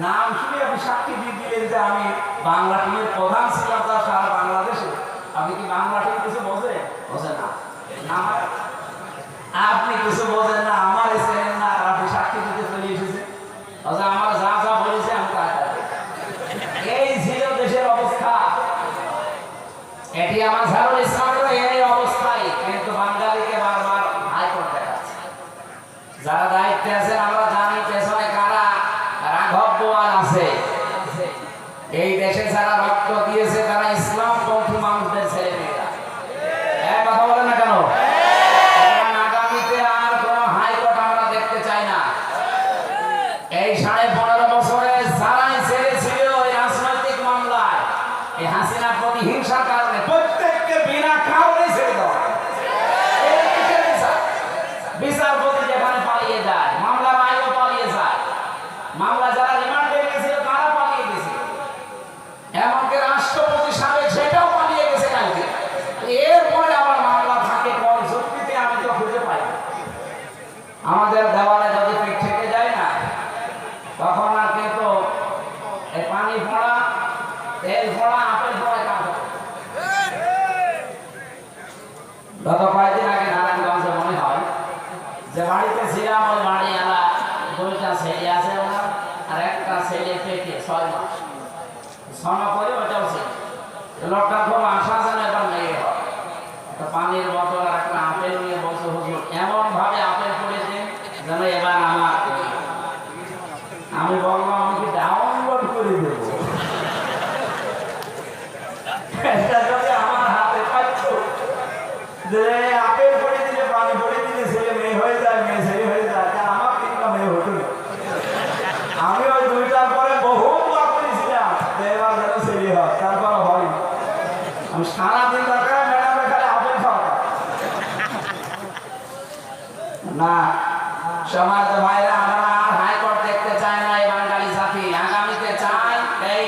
Speaker 1: নাম শুনে আপনি সাক্ষী দিয়ে দিলেন যে আমি বাংলা টিমের প্রধান ছিলাম তার সারা বাংলাদেশে আপনি কি বাংলা টিম কিছু বোঝে বলছে না আমার আপনি কিছু বোঝেন না আমার চেনেন না আর আপনি সাক্ষী দিতে চলে এসেছেন আমার যা যা বলেছে আমি তাই এই ছিল দেশের অবস্থা এটি আমার ঝাড়ুল ইসলামের এই অবস্থায় কিন্তু বাঙালিকে বারবার হাইকোর্ট দেখাচ্ছে যারা দায়িত্বে আছেন আমরা জানি পেছনে কারা রাঘব বোয়াল আছে এই দেশে যারা রক্ত দিয়েছে তারা ইসলাম পন্থী মানুষদের ছেলে মেয়েরা কথা বলে না কেন আগামীতে আর কোন হাইকোর্ট আমরা দেখতে চাই না এই 15.5 বছরে যারাই ছেড়েছিল ওই রাজনৈতিক মামলায় এই হাসিনা প্রতিহিংসার কারণে প্রত্যেককে বিনা কারণে ছেড়ে দেওয়া বিচারপতি যেখানে পালিয়ে যায় মামলা রায়ও পালিয়ে যায় মামলা যারা রিমান্ডে গেছিল তারা পালিয়ে গেছে এমনকি রাষ্ট্রপতি সাবেক সেটাও পালিয়ে গেছে কালকে এরপরে আমার মামলা থাকে কোন যুক্তিতে আমি তো খুঁজে পাই আমাদের দেওয়ালে যদি পিঠ থেকে যায় না তখন আর কিন্তু এই পানি ফোড়া তেল ফোড়া আপেল ফোড়া কাজ গত কয়েকদিন আগে নারায়ণগঞ্জে মনে হয় যে বাড়িতে ছিলাম ওই বাড়ি আলা 2টা ছেলে আছে ওনার আর একটা ছেলে পেটে 6 মাস 6 মাস পরে ওটাও ছিল লোকটা খুব আশা যেন এবার মেয়ে হয় একটা পানির বোতল আর একটা আপেল নিয়ে বসে হুজুর এমন ভাবে আপেল পড়েছে যেন এবার আমার আমি বললাম আমি কি ডাউনলোড করে দেবো এটা যদি আমার হাতে পাচ্ছ যে আপেল পড়ে দিলে পানি পড়ে দিলে ছেলে মেয়ে হয়ে যায় মেয়ে ছেলে হয়ে যায় তা আমার 3টা মেয়ে হতো না আমি ওই 2টার পরে বহুত বার করেছিলাম এবার যেন ছেলে হয় তারপর হয় আমি সারাদিন দরকার ম্যাডামের খালি আপেল খাওয়া না সমাজ ভাইরা আমরা আর হাইকোর্ট দেখতে চাই না এই বাঙালি জাতি আগামীতে চাই এই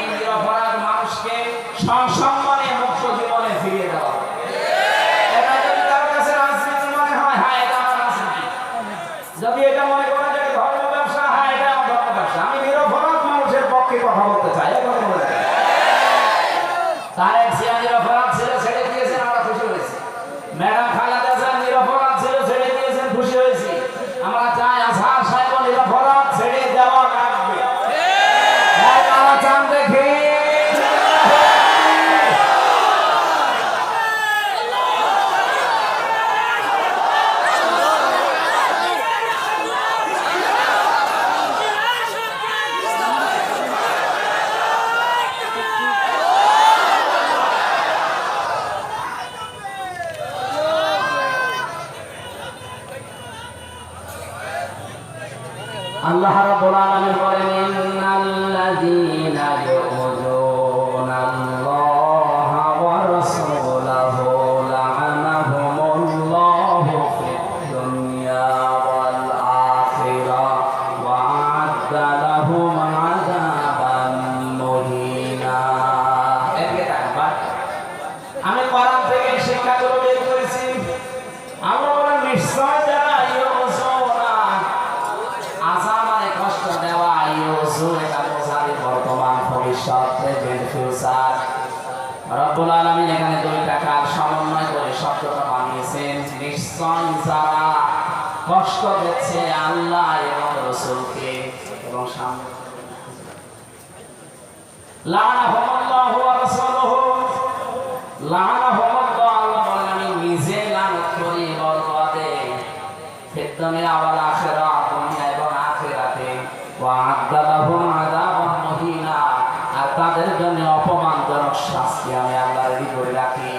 Speaker 1: আল্লাহ রাব্বুল আলামিন বলেন ইন্নাল্লাযীনা ইউযুনাল্লাহা ওয়া রাসূলাহু লা'আনাহুমুল্লাহু ফিদ দুনিয়া ওয়াল আখিরাহ ওয়া আ'আদ্দা লাহুম আযাবান মুহিনা। এদিকে তাকান, আমি কোরআন থেকে শিক্ষাগুলো বের করেছি। আমরা বলেন নিশ্চয় যারা ইউযুনা, আযাব মানে কষ্ট দেওয়া, ইউযু এটা বোঝায় বর্তমান, ভবিষ্যৎ, প্রেজেন্ট, ফিউচার। রব্বুল আলামিন এখানে দুইটা কাজ সমন্বয় করে শব্দটা বানিয়েছেন। নিশ্চয় যারা কষ্ট দিচ্ছে আল্লাহ এবং রাসূলকে এবং সামনে লা'আনাহুমুল্লাহু ওয়া রাসূলুহু, লা'আনাহুমুল্লাহ, আল্লাহ বলেন আমি নিজে লানত করি, বরকত দেই ফিদ দুনিয়া ওয়াল আখিরাহ, দুনিয়া এবং আখিরাতে, ওয়া আ'আদ্দা লাহুম আযাবান মুহিনা, আর তাদের জন্য অপমানজনক শাস্তি আমি আল্লাহ রেডি করে রাখি।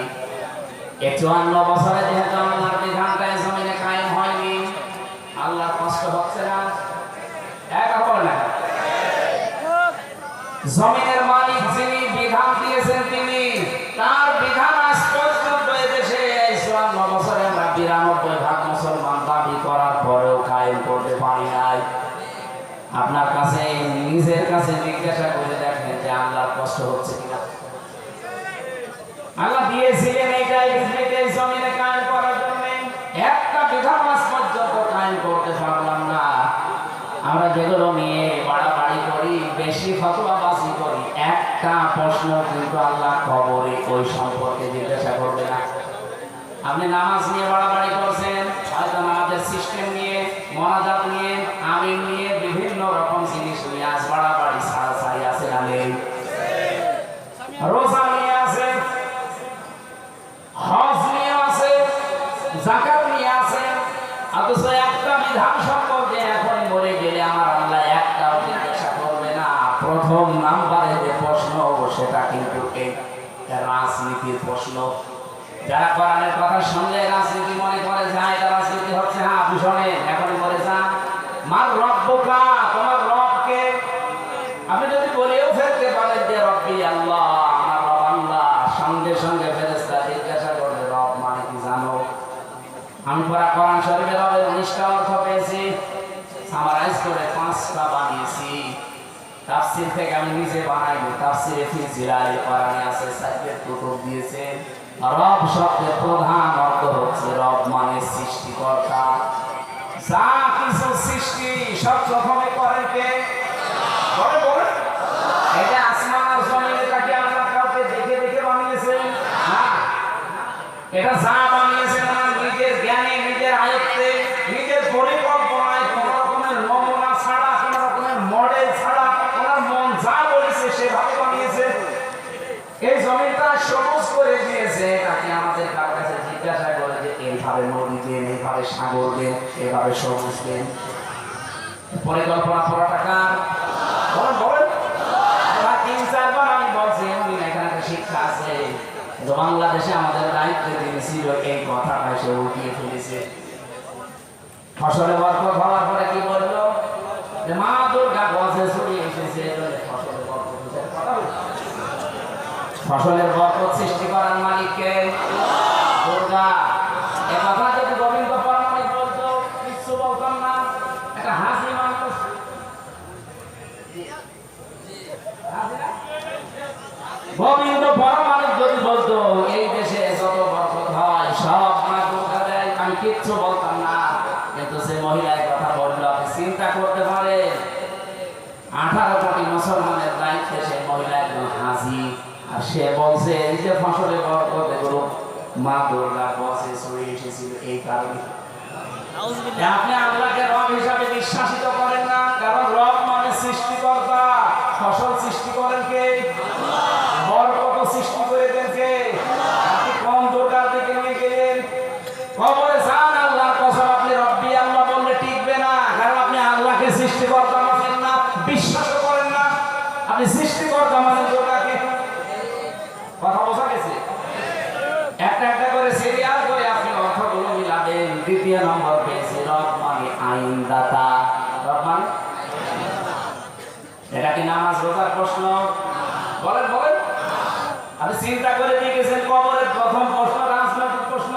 Speaker 1: 54 বছরে যেহেতু আল্লাহর বিধানটা এই জমিনে কায়েম হয়নি, আল্লাহর কষ্ট হচ্ছে না? একা বলে না, জমিনের মালিক যিনি, বিধান দিয়েছেন তিনি, তার বিধান আজ পর্যন্ত এদেশে 54 বছরে আমরা 92% মুসলমান দাবি করার পরেও কায়েম করতে পারি নাই। আপনার কাছে নিজের কাছে জিজ্ঞাসা করে দেখেন যে আল্লাহর কষ্ট হচ্ছে কিনা। আল্লাহ দিয়েছিলেন এইটাই পৃথিবীতে জমিনে কায়েম করার জন্য, একটা বিধান আজ পর্যন্ত কায়েম করতে পারলাম না। আমরা যেগুলো নিয়ে বাড়াবাড়ি করি, বেশি ফতোয়াবাজি করি, একটা প্রশ্ন কিন্তু আল্লাহ কবরে ওই সম্পর্কে জিজ্ঞাসা করবে না। আপনি নামাজ নিয়ে বাড়াবাড়ি করছেন, হয়তো নামাজের সিস্টেম নিয়ে, মোনাজাত নিয়ে, আমিন নিয়ে, বিভিন্ন রকম জিনিস নিয়ে আজ বাড়াবাড়ি ছাড়াছাড়ি আছে না নেই? রোজা নিয়ে আছে, হজ নিয়ে আছে, যাকাত নিয়ে আছে, অথচ একটা বিধান সম্পর্কে এখন মরে গেলে আমার আল্লাহ একটাও জিজ্ঞাসা করবে না। প্রথম নাম্বারে যে প্রশ্ন, সেটা কিন্তু এই রাজনীতির প্রশ্ন। যারা কোরআনের কথা শুনলে রাজনীতি মনে করে যায়, এটা রাজনীতি হচ্ছে, হ্যাঁ আপনি শোনেন, এখন বলে যান মার রব্বুকা, তোমার রবকে। আপনি যদি বলেও ফেলতে পারেন যে রব্বি আল্লাহ, আমার রব আল্লাহ, সঙ্গে সঙ্গে ফেরেশতা জিজ্ঞাসা করবে রব মানে কি জানো? আমি পড়া কোরআন শরীফের রবের 19টা অর্থ পেয়েছি, সামারাইজ করে 5টা বানিয়েছি। তাফসীর থেকে আমি নিজে বানাইনি, তাফসীরে ফি জিলালি কোরআনে আছে, সাইয়েদ কুতুব দিয়েছে। রব শব্দের প্রধান অর্থ হচ্ছে রব মানে সৃষ্টিকর্তা। যা কিছু সৃষ্টি সব প্রথমে করেন কে? বলে এটা আসমান আর জমিন, এটাকে আল্লাহ কাউকে দেখে দেখে বানিয়েছেন না। এটা যা বানিয়েছেন না, নিজের জ্ঞানে, নিজের আয়ত্তে, নিজের পরিকল্পনায়, কোন রকমের নমুনা ছাড়া, কোন রকমের মডেল ছাড়া, ওনার মন যা বলেছে সেভাবে বানিয়েছে। এই জমিটা সবুজ করে দিয়েছে, এটাকে আমাদের কাছে জিজ্ঞাসা করে যে এইভাবে নদী দেন, এইভাবে সাগর দেন, এইভাবে সবুজ দেন। পরিকল্পনা পুরোটা কার? বলেন। 3-4 আমি বলছি, এখানে একটা শিক্ষা আছে। বাংলাদেশে আমাদের দায়িত্ব দিয়েছিল, এই কথাটা সে উঠিয়ে ফেলেছে। ফসলে বরকত হওয়ার পরে কি বললো? যে মা দুর্গা গজে ছড়িয়ে এসেছে, ফসলের বরকত। ফসলের বরকত সৃষ্টি করার মালিককে দুর্গা। এ কথা যদি গোবিন্দ পরমাণিক বলতো, কিছু বলতাম না। একটা হাসি মানুষ, গোবিন্দ পরমাণিক যদি বলতো এই দেশে যত বরকত হয় সব মা দুর্গা দেয়, আমি কিচ্ছু বলতাম না। কিন্তু সে মহিলার কথা বললো, আপনি চিন্তা করতে পারেন 18 কোটি মুসলমানের দায়িত্বে সেই মহিলা একজন হাজি, আর সে বলছে এই যে ফসলের বরকত এগুলো মা দুর্গা বসে ছড়িয়ে এসেছিল এই কারণে। আপনি আল্লাহকে রব হিসাবে বিশ্বাসিত করেন না, কারণ রব মানে সৃষ্টিকর্তা। ফসল সৃষ্টি করেন কে? বরকত সৃষ্টি করে দেন কে? আপনি কোন দুর্গার দিকে নিয়ে গেলেন? কবরে যান, আল্লাহর কসম আপনি রব্বি আল্লাহ বললে টিকবে না, কারণ আপনি আল্লাহকে সৃষ্টিকর্তা মানেন না, বিশ্বাস করেন না। আপনি সৃষ্টিকর্তা মানেন দুর্গাকে। কথা বোঝা গেছে? একটা একটা করে সিরিয়াল করে আপনি অর্থগুলো মিলাবেন। দ্বিতীয় নম্বর পেয়েছি রব মানে আইনদাতা। রব মানে সোজা প্রশ্ন বলেন বলেন। আপনি চিন্তা করে দেখেছেন কবরের প্রথম প্রশ্ন রাজনৈতিক প্রশ্ন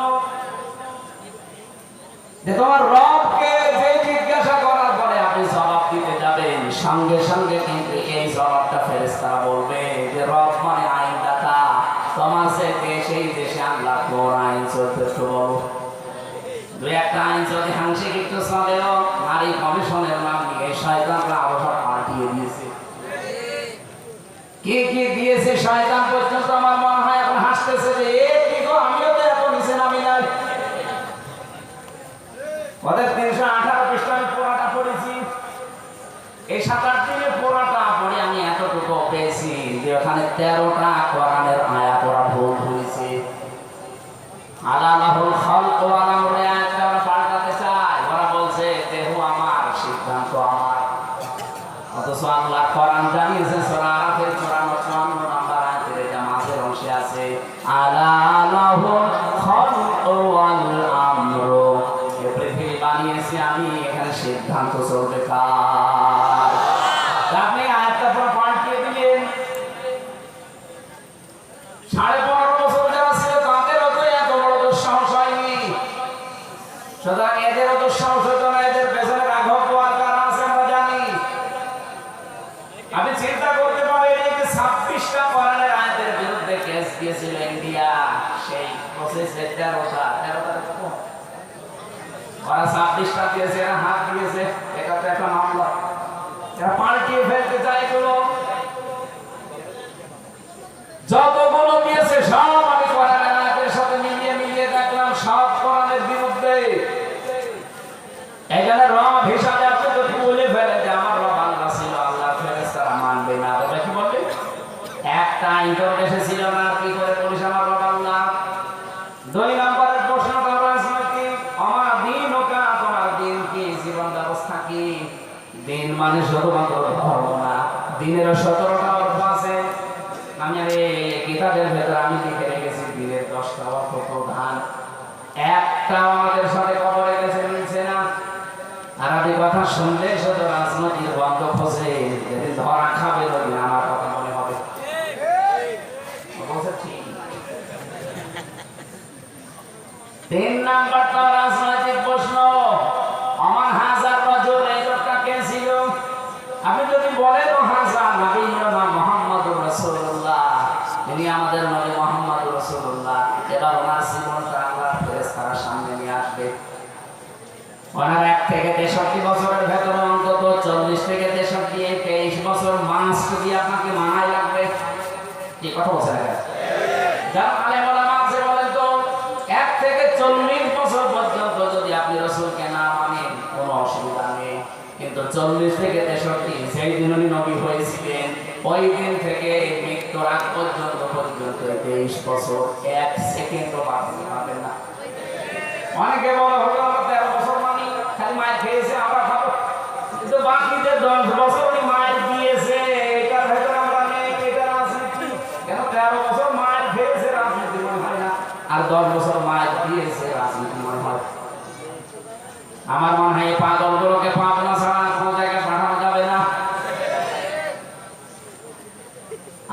Speaker 1: যে তোমার রবকে যে জিজ্ঞাসা করার পরে আপনি জবাব দিতে যাবেন, সঙ্গে সঙ্গে কিন্তু এই জবাবটা ফেরেশতারা বলবে যে রব মানে আইনদাতা, তোমার সে দেশে আল্লাহ কোন আইন চলতে তো বলো। দুই একটা আইন যদি হাংসিক একটু চলেও নারী কমিশনের নাম নিয়ে শয়তানরা অবসর পাল্টিয়ে দিয়েছে। কি কি দিয়েছে শয়তান পর্যন্ত আমার মনে হয় এখন হাসতেছে যে কি গো, আমিও তো এত নিচে নামি নাই। ওদের 318 পৃষ্ঠা আমি পুরাটা পড়েছি। এই 7-8 দিনে পুরাটা পড়ে আমি এতটুকু পেয়েছি যে ওখানে 13টা কোরআনের আয়াত ওরা ভুল হয়েছে। আল্লাহুল খালক ওয়া আমরুল আয়াতটা ওরা পাল্টাতে চায়। ওরা বলছে দেহ আমার, সিদ্ধান্ত আমার। অথচ আল্লাহ কোরআন জানিয়েছে সূরা আরাফের 54 নম্বর আয়াতের এটা মাঝের অংশে আছে আল্লাহুল খালক ওয়াল আমরু। এই পৃথিবী বানিয়েছি আমি, এখানে সিদ্ধান্ত চলবে কার। আপনি আয়াতটা পুরো পাল্টিয়ে দিলেন। 15.5 বছর যারা ছিল তাদেরও তো এত বড় দুঃসাহস হয়নি। সুতরাং এদেরও দুঃসাহস হতো না, এদের পেছনে রাঘব আর কারা আছে আমরা জানি। আপনি চিন্তা করতে পারেন এই যে 26টা কোরআনের আয়াতের বিরুদ্ধে কেস দিয়েছিল ইন্ডিয়া, সেই প্রসেসে 13টা কত ওরা 26টা দিয়েছে, এরা হাত দিয়েছে, এটা তো একটা মামলা। এরা পাল্টিয়ে ফেলতে চায় এগুলো। যতগুলো দিয়েছে সব আমি কোরআনের আয়াতের সাথে মিলিয়ে মিলিয়ে দেখলাম, সব কোরআনের বিরুদ্ধে। এখানে রব হিসাবে আপনি যদি বলে ফেলেন যে আমার রব আল্লাহ ছিল, আল্লাহ ফেরেশতারা মানবে না, ওটা কি বলবে? একটা আইন তো দেশে ছিল না, কি করে বলিস আমার রব আল্লাহ? 2 নম্বরের প্রশ্নটা রাজনৈতিক। আমার দিন ওকা, তোমার দিন কি, জীবন ব্যবস্থা কি? দিন মানে শুধুমাত্র ধর্ম না, দিনেরও 17টা অর্থ আছে। আমি কিতাবের ভেতরে আমি লিখে রেখেছি দিনের 10টা অর্থ প্রধান। একটা আমাদের সাথে কবরে গেছে মিলছে না। আরবি কথা শুনলে শুধু রাজনৈতিক বন্ধ খোঁজে, যেদিন ধরা খাবে ওদিন আমার কথা মনে হবে। ঠিক 3 নাম্বারটা রাজনৈতিক প্রশ্ন। আমার হাজার রাজুল এই লোকটা কে ছিল? আপনি যদি বলেন হাজার নবী নাম মুহাম্মদুর রাসূলুল্লাহ, তিনি আমাদের নবী মুহাম্মদুর রাসূলুল্লাহ, এবার ওনার জীবনটা আল্লাহ ফেরেশতারা সামনে নিয়ে আসবে। ওনার 1 থেকে 63 বছরের ভেতরে অন্তত 40 থেকে 63 23 বছর মাস্ট দিয়ে আপনাকে মানাই লাগবে। কি কথা বলছেন? যারা আলেম ওলামা আছে বলেন তো 1 থেকে 40 বছর পর্যন্ত যদি আপনি রাসূলকে না মানেন কোনো অসুবিধা নেই, কিন্তু 40 থেকে 63 যেই দিন উনি নবী হয়েছিলেন ওই দিন থেকে মৃত্যুর আগ পর্যন্ত 23 বছর 1 সেকেন্ডও পাবেন না। অনেকে বলে হলো আমরা 13 বছর মানি, খালি মায়ের খেয়েছে আমরা খাবো, কিন্তু বাকি যে 10 বছর উনি মায়ের দিয়েছে এটার ভেতরে আমরা নেই, এটা রাজনীতি। কেন 13 বছর মায়ের খেয়েছে রাজনীতি মনে হয় না, আর 10 বছর মায়ের দিয়েছে রাজনীতি মনে হয়। আমার মনে হয় পাগলগুলোকে পাবনা ছাড়া কোনো জায়গায় পাঠানো যাবে না।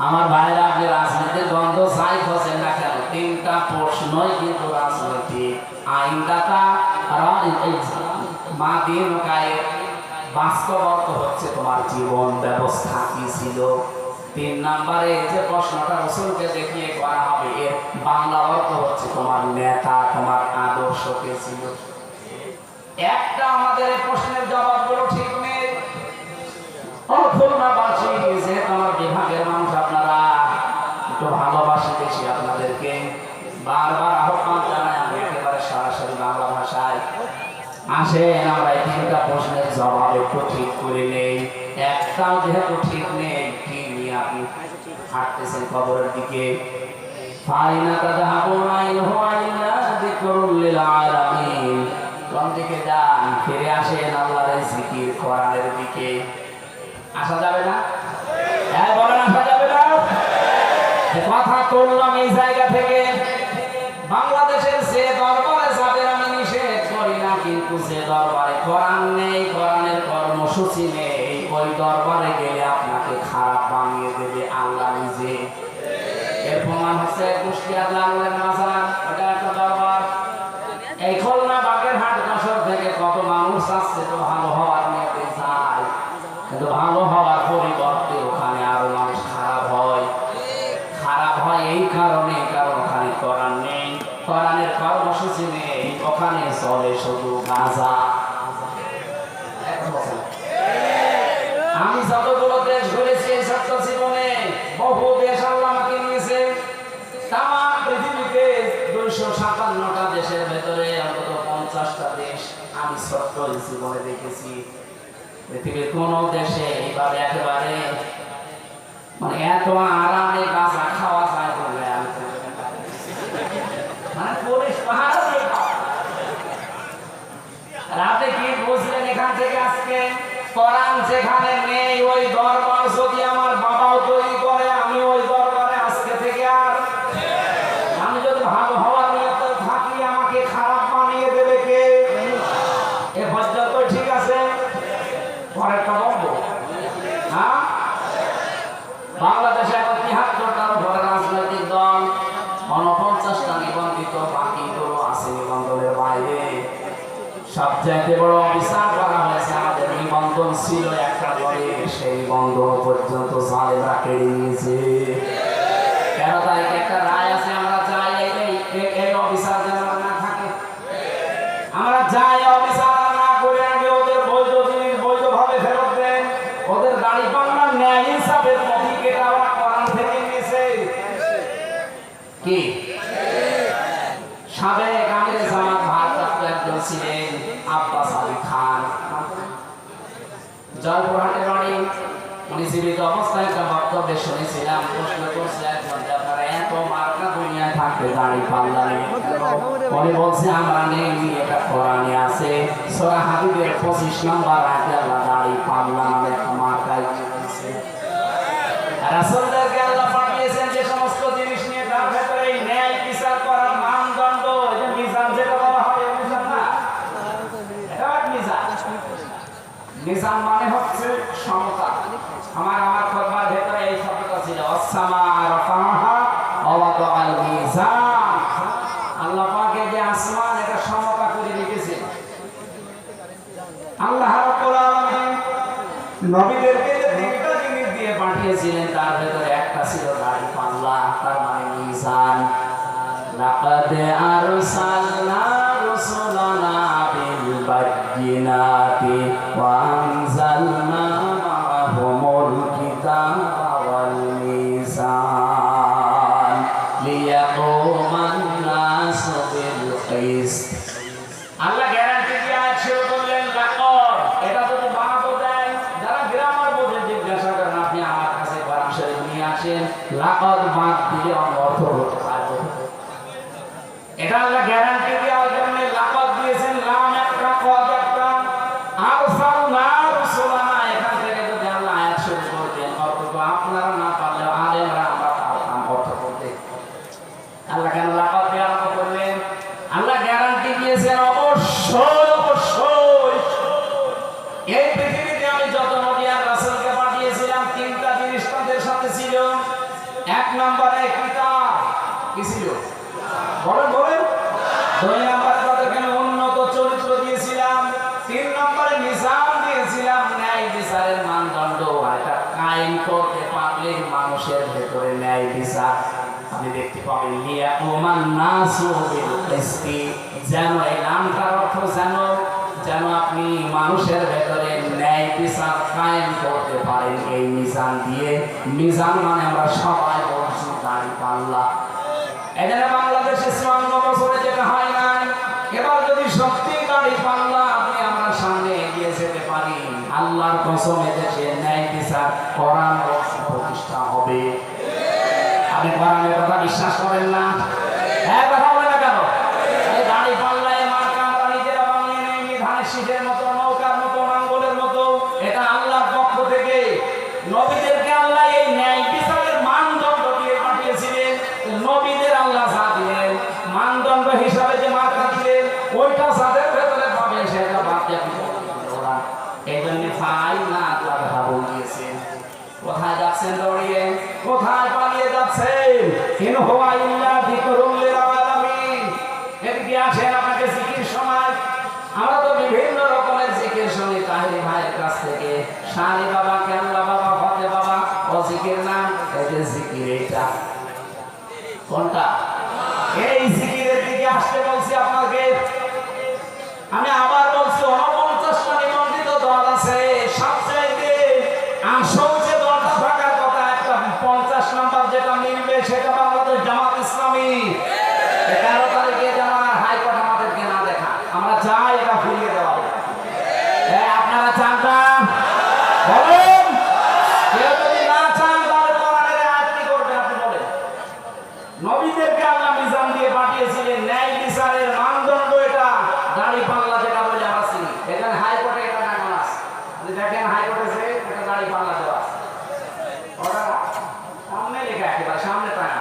Speaker 1: আমার ভাইরা আপনি রাজনীতির গন্ধ চাই খোঁজেন না কেন, 3টা প্রশ্নই কিন্তু রাজনৈতিক। আইনদাতা মা দিন কায়ে বাস্তব অর্থ হচ্ছে তোমার জীবন ব্যবস্থা কি ছিল। 3 নম্বরে যে প্রশ্নটা রাসূলকে দেখিয়ে করা হবে এর বাংলা অর্থ হচ্ছে তোমার নেতা, তোমার আদর্শ কে ছিল। একটা আমাদের এই প্রশ্নের জবাবগুলো ঠিক নেই। খুলনাবাসী যে তোমার বিভাগের মানুষ আপনারা একটু ভালোবাসি বেশি, আপনাদেরকে বারবার আহ্বান জানাই আমি একেবারে সরাসরি বাংলা ভাষায় আসেন আমরা এই 3টা প্রশ্নের জবাব একটু ঠিক করে নেই। একটাও যেহেতু ঠিক নেই, কি নিয়ে আপনি হাঁটতেছেন কবরের দিকে? ফাইনা তাযহাবুনা ইন হুয়া ইল্লা যিকরুল লিল আলামিন। কোন দিকে যান? ফিরে আসেন আল্লাহর জিকির কোরআনের দিকে। আসা যাবে না? হ্যাঁ বলেন, আসা যাবে না? কথা তুললাম এই জায়গা থেকে। বাংলাদেশের যে দরবারে যাবেন আমি নিষেধ করি না, কিন্তু যে দরবারে কোরআন নেই, কোরআনের কর্মসূচি নেই, ওই দরবারে গেলে আপনাকে খারাপ বানিয়ে দেবে আল্লাহ নিজে। এর প্রমাণ হচ্ছে কুষ্টিয়ার লাঙ্গলের মাজার, ওটা একটা দরবার। এই খুলনা বাগেরহাট যশোর থেকে কত মানুষ আসছে তো ভালো হওয়ার নিয়তে যায়, কিন্তু ভালো হওয়ার পরিবর্তে ওখানে আরো মানুষ খারাপ হয়। খারাপ হয় এই কারণে, কারণ ওখানে কোরআন নেই, কোরআনের কর্মসূচি নেই, ওখানে চলে শুধু গাঁজা। আমি যতগুলো দেশ ঘুরেছি এই সত্য জীবনে, বহু দেশ আল্লাহ আমাকে নিয়েছে। তামাম পৃথিবীতে 257টা দেশের ভেতরে অন্তত 50টা দেশ আমি সত্য জীবনে দেখেছি। পৃথিবীর কোন দেশে এইভাবে একেবারে মানে এত আরামে গাঁজা খাওয়া যায় বলে আমি মানে পুলিশ পাহাড় রাতে কি বুঝলেন এখান থেকে আজকে কোরআন যেখানে নেই ওই দরবার যদি আমার বাবাও তৈরি করে, আমি ওই দরবারে আজকে থেকে আর আমি যদি ভালো হওয়ার নিয়তে থাকি আমাকে খারাপ বানিয়ে দেবে কে? এ পর্যন্ত ঠিক আছে, পরেরটা বলবো। হ্যাঁ, বাংলাদেশে এখন 73টার উপরে রাজনৈতিক দল, 49টা নিবন্ধিত, বাকিগুলো আছে নিবন্ধনের বাইরে। সবচাইতে বড় অভিশাপ করা হয়েছে আমাদের নিবন্ধন ছিল একটা দলে, সেই নিবন্ধন পর্যন্ত জালেমরা কেড়ে নিয়েছে। 13 তারিখে একটা রায় আছে, আমরা চাই এই অভিশাপ যেন না থাকে। আমরা চাই অভিশাপ না করে আগে ওদের বৈধ জিনিস বৈধভাবে ফেরত দেন। ওদের গাড়ি পাল্লার ন্যায় হিসাবের প্রতীক এটা ওরা কোরআন থেকে নিয়েছে। কি সাবেক আমিরে জামাত ভারপ্রাপ্ত একজন ছিলেন আব্বাস আলী খান, জয়পুরহাটে বাড়ি। উনি জীবিত অবস্থায় একটা বক্তব্য শুনেছিলাম, প্রশ্ন করছে একজন যে আপনারা এত মার্কা দুনিয়ায় থাকতে দাড়ি পাল্লা নেই, উনি বলছে আমরা নেই, এটা কোরআনে আছে। সূরা হাদীদের 25 নম্বর আয়াতে আল্লাহ দাড়ি পাল্লা নামে একটা মার্কাই দিয়েছে। রাসূলদেরকে আল্লাহ পাঠিয়েছেন যে সমস্ত জিনিস নিয়ে, তার ভেতরে এই ন্যায় বিচার করার মানদণ্ড, যে মিজান যেটা বলা হয়, মিজান না, এটা মিজান। মিজান মানে হচ্ছে সমতা। আমার খতবার ভেতরে এই শব্দটা ছিল, আসসামা রাফাহা ওয়া ওয়াদাআল মিজান। আল্লাহ পাকে যে আসমান এটা সমতা করে রেখেছে। আল্লাহ রাব্বুল আলামিন নবীদেরকে যে তিনটা জিনিস দিয়ে পাঠিয়েছিলেন তার ভেতরে একটা ছিল দাড়ি পাল্লা, তার মানে মিজান। লাকাদ আরসালনা রুসুলানা বিল বায়িনাতি ওয়া আনজালনা মা'আহুমুল কিতাবা ওয়াল মিজান লিয়াকুমান নাসু বিল কিসত। আল্লাহ গ্যারান্টি দিয়ে আছে, বললেন লাকাদ, এটা যদি বানাতে দেয়, যারা গ্রামার বোঝে জিজ্ঞাসা করেন আপনি আমার কাছে কোরআন শরীফ নিয়ে আসেন, লাকাদ বাদ দিয়ে অর্থ হতে পারবে। এটা আল্লাহ গ্যারান্টি দেওয়ার জন্য লাকাদ দিয়েছেন, লাম একটা কদ একটা, আরসালনা রুসুলানা। এখান থেকে যদি আল্লাহ আয়াত শুরু করতেন, অর্থ তো আপনারা না পারলেও আলেমরা আমরা পারতাম অর্থ করতে। আল্লাহ কেন লাকাদ দিয়ে আরম্ভ করলেন? আল্লাহ গ্যারান্টি দিয়েছেন অবশ্যই অবশ্যই এই পৃথিবীতে আমি যত নবী আর রাসূলকে পাঠিয়েছিলাম তিনটা জিনিস তাদের সাথে ছিল। এক নম্বরে কিতাব, কি ছিল? বলেন বলেন। 2 নম্বরে তাদেরকে উন্নত চরিত্র দিয়েছিলাম। 3 নম্বরে মিজান দিয়েছিলাম, ন্যায় বিচারের মানদণ্ড। এটা কায়েম করতে পারলে মানুষের ভেতরে ন্যায় বিচার আপনি দেখতে পাবেন। লিয়াকুমান নাসু বিল কিসতি, যেন এই নামটার অর্থ যেন আপনি মানুষের ভেতরে ন্যায় বিচার কায়েম করতে পারেন এই মিজান দিয়ে। মিজান মানে আমরা সবাই বলছি দাড়ি পাল্লা। এখানে বাংলাদেশে 54 বছরে যেটা হয় নাই, এবার যদি সত্যি দাড়ি পাল্লা আপনি আমার সামনে এগিয়ে যেতে পারি, আল্লাহর কসম এদেশে ন্যায় বিচার কোরআন প্রতিষ্ঠা হবে। আপনি কোরআনের কথা বিশ্বাস করেন না? হ্যাঁ, কথা বলে না কেন? এই দাড়ি পাল্লায় মার্কা আমরা নিজেরা বানিয়ে নেই, ধানের শীষের মতো, নৌকার মতো, আঙ্গুলের মতো। এটা আল্লাহর পক্ষ থেকে নবীদেরকে আল্লাহ এই ন্যায় বিচারের মানদণ্ড দিয়ে পাঠিয়েছিলেন। নবীদের আল্লাহ যা দিলেন মানদণ্ড হিসাবে যে মার্কা দিলেন, ওইটা যাদের ভেতরে পাবেন সেটা বাদ দিয়ে এই জন্য ফাইল না আল্লাহ দিয়েছেন। কোথায় যাচ্ছেন? ছড়িয়ে কোথায় পালিয়ে যাচ্ছেন? ইন হুয়া ইল্লা যিকরুল লিল আলামিন। এদিকে আসেন, আপনাকে জিকির শোনাই। আমরা তো বিভিন্ন রকমের জিকির শুনি তাহিরি ভাইয়ের কাছ থেকে। শানি বাবা, কেল্লা বাবা, ফতে বাবা ও জিকির নাম। এই যে জিকির, এটা কোনটা? এই জিকিরের দিকে আসতে বলছি আপনাকে। আমি আবার বলছি, 49টা নিবন্ধিত দল আছে। সবচাইতে আসল যে দলটা থাকার কথা, একটা 50 নাম্বার যেটা মিলবে, সেটা বাংলাদেশ জামাত ইসলামী। 13 তারিখে যারা হাইকোর্ট আমাদেরকে না দেখা, আমরা চাই এটা ফিরিয়ে দেওয়া। আপনারা চান না? বলেন। কেউ যদি না চান, তাহলে কোরআনের আয়াত কি করবে? আপনি বলেন। নবীদেরকে আল্লাহ মিজান দিয়ে পাঠিয়েছিলেন, ন্যায় বিচারের মানদণ্ড এটা। দাড়ি পাল্লা যেটা বলে আমরা চিনি, এখানে হাইকোর্টে এটা নাম আছে। আপনি দেখেন হাইকোর্টে যে এটা দাড়ি পাল্লা দেওয়া আছে, ওটা সামনে লেখা, একেবারে সামনে টাকা।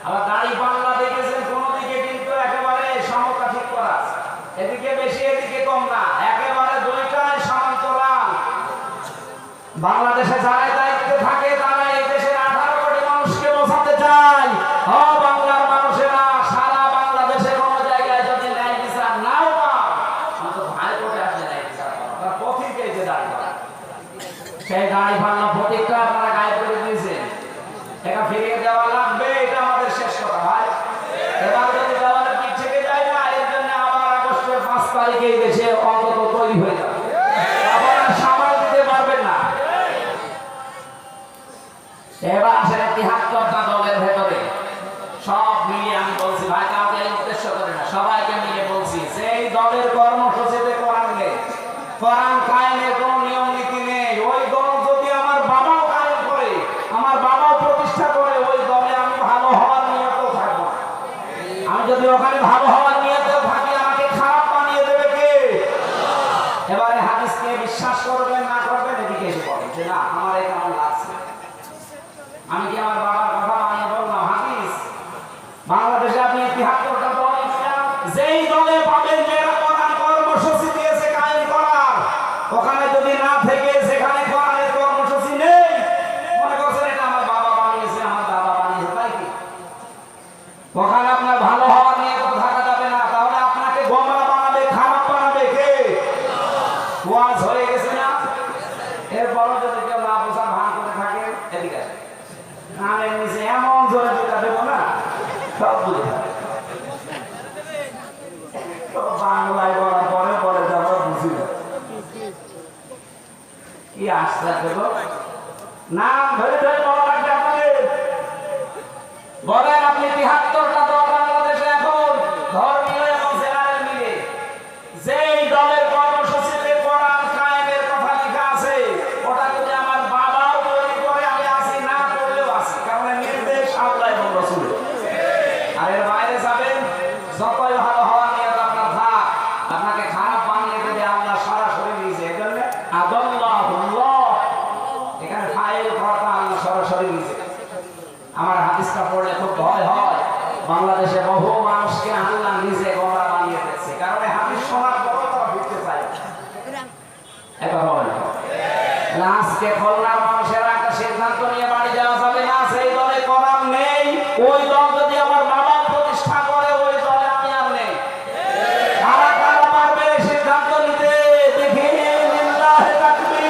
Speaker 1: আবার দাড়ি পাল্লা দেখেছেন কোন দিকে কিন্তু একেবারে সমতা ঠিক করা আছে, এদিকে বেশি এদিকে কম না, একেবারে দুইটাই সমান্তরাল। বাংলাদেশে যারা দায়িত্বে থাকে তারা এই দেশের 18 কোটি মানুষকে বোঝাতে চায়, ও বাংলার মানুষেরা, সারা বাংলাদেশে কোনো জায়গায় যদি ন্যায় বিচার নাও পাও, অন্তত হাইকোর্টে আসলে ন্যায় বিচার পাও। তার পথিক এই যে দাড়ি পাল্লা, সেই দাড়ি পাল্লা প্রতীকটা আপনারা গায়েব করে দিয়েছেন। এটা ফিরিয়ে দেওয়া লাগবে, এটা আমাদের শেষ কথা ভাই। এবার যদি দেওয়ালের পিঠ থেকে যায় না, এর জন্য আবার আগস্টের 5 তারিখে এই দেশে অন্তত তৈরি হয়ে যাবে, আবার সামাল দিতে পারবেন না। এবার আসেন 73টা দলের ভেতরে সব মিলিয়ে আমি বলছি ভাই, কাউকে উদ্দেশ্য করে না, সবাইকে মিলে বলছি, সেই দলের কর্মসূচিতে কোরআন নেই, কোরআন কায়েমের কোনো নিয়ম নীতি নেই। ওই দল যদি আমার বাবাও কায়েম করে, আমার বাবাও প্রতিষ্ঠা করে, ওই দলে আমি ভালো হওয়ার নিয়তেও থাকবো। আমি যদি ওখানে ভালো হওয়ার নিয়তেও থাকি, আমাকে খারাপ বানিয়ে দেবে কে? এবারে হাদিসকে বিশ্বাস করবেন না করবেন, এদিকে এসে বলেন যে না আমার এই কেমন লাগছে। আমি কি আমার বাবার কথা মানিয়ে বললাম? হাদিস বাংলাদেশে আপনি 73টা দল, যেই দলে পাবেন যারা কোরআন কর্মসূচি দিয়েছে কায়েম করার, ওখানে যদি না থেকে সেখানে কোরআনের কর্মসূচি নেই, মনে করছেন এটা আমার বাবা বানিয়েছে, আমার দাদা বানিয়েছে, তাই কি? ওখানে আপনার ভালো হওয়ার নিয়ে তো থাকা যাবে না, তাহলে আপনাকে গোমরা বানাবে, খারাপ বানাবে কে? ওয়াজ হয়ে গেছে না? এরপরও যদি কেউ না বোঝার ভান করে থাকে, এদিকে আসে, কানের নিচে এমন জোরে যেটা দেবো না, সব বুঝে যাবে। বাংলায় বলার পরে পরে যাবো বুঝি না কি আশ্রা দেব। নাম ধরে ধরে বলা লাগবে আপনাদের। বলেন আপনি 73টা দল বাংলাদেশে এখন ধর্মীয় এবং জেনারেল মিলে যেই দলের কর্মসূচিতে কোরআন কায়েমের কথা লেখা আছে, ওটা যদি আমার বাবাও তৈরি করে, আমি আসি, না করলেও আসি, কারণ নির্দেশ আল্লাহ এবং রাসূলের। আর এর বাইরে যাবেন, যতই ভালো হওয়ার নিয়ত আপনার থাক, আপনাকে খারাপ বানিয়ে দেবে আল্লাহ সরাসরি নিজে। এই জন্য আদাল্লাহুল্লাহ, এখানে ফাইল কথা আল্লাহ সরাসরি নিজে। আমার হাদিসটা পড়লে খুব ভয় হয়, বাংলাদেশে বহু মানুষকে আল্লাহ নিজে গোমরা বানিয়ে দিচ্ছে, কারণ হাদিস শোনার পরও তারা বুঝতে চায় এটা হয় না। আজকে খুলনার মানুষেরা একটা সিদ্ধান্ত নিয়ে বাড়ি যাওয়া যাবে না, সেই দলে কোরআন নেই, ওই দল যদি আমার বাবা প্রতিষ্ঠা করে, ওই দলে আমি আর নেই। কারা কারা পারবে সিদ্ধান্ত নিতে? দেখি লিল্লাহি তাকবীর।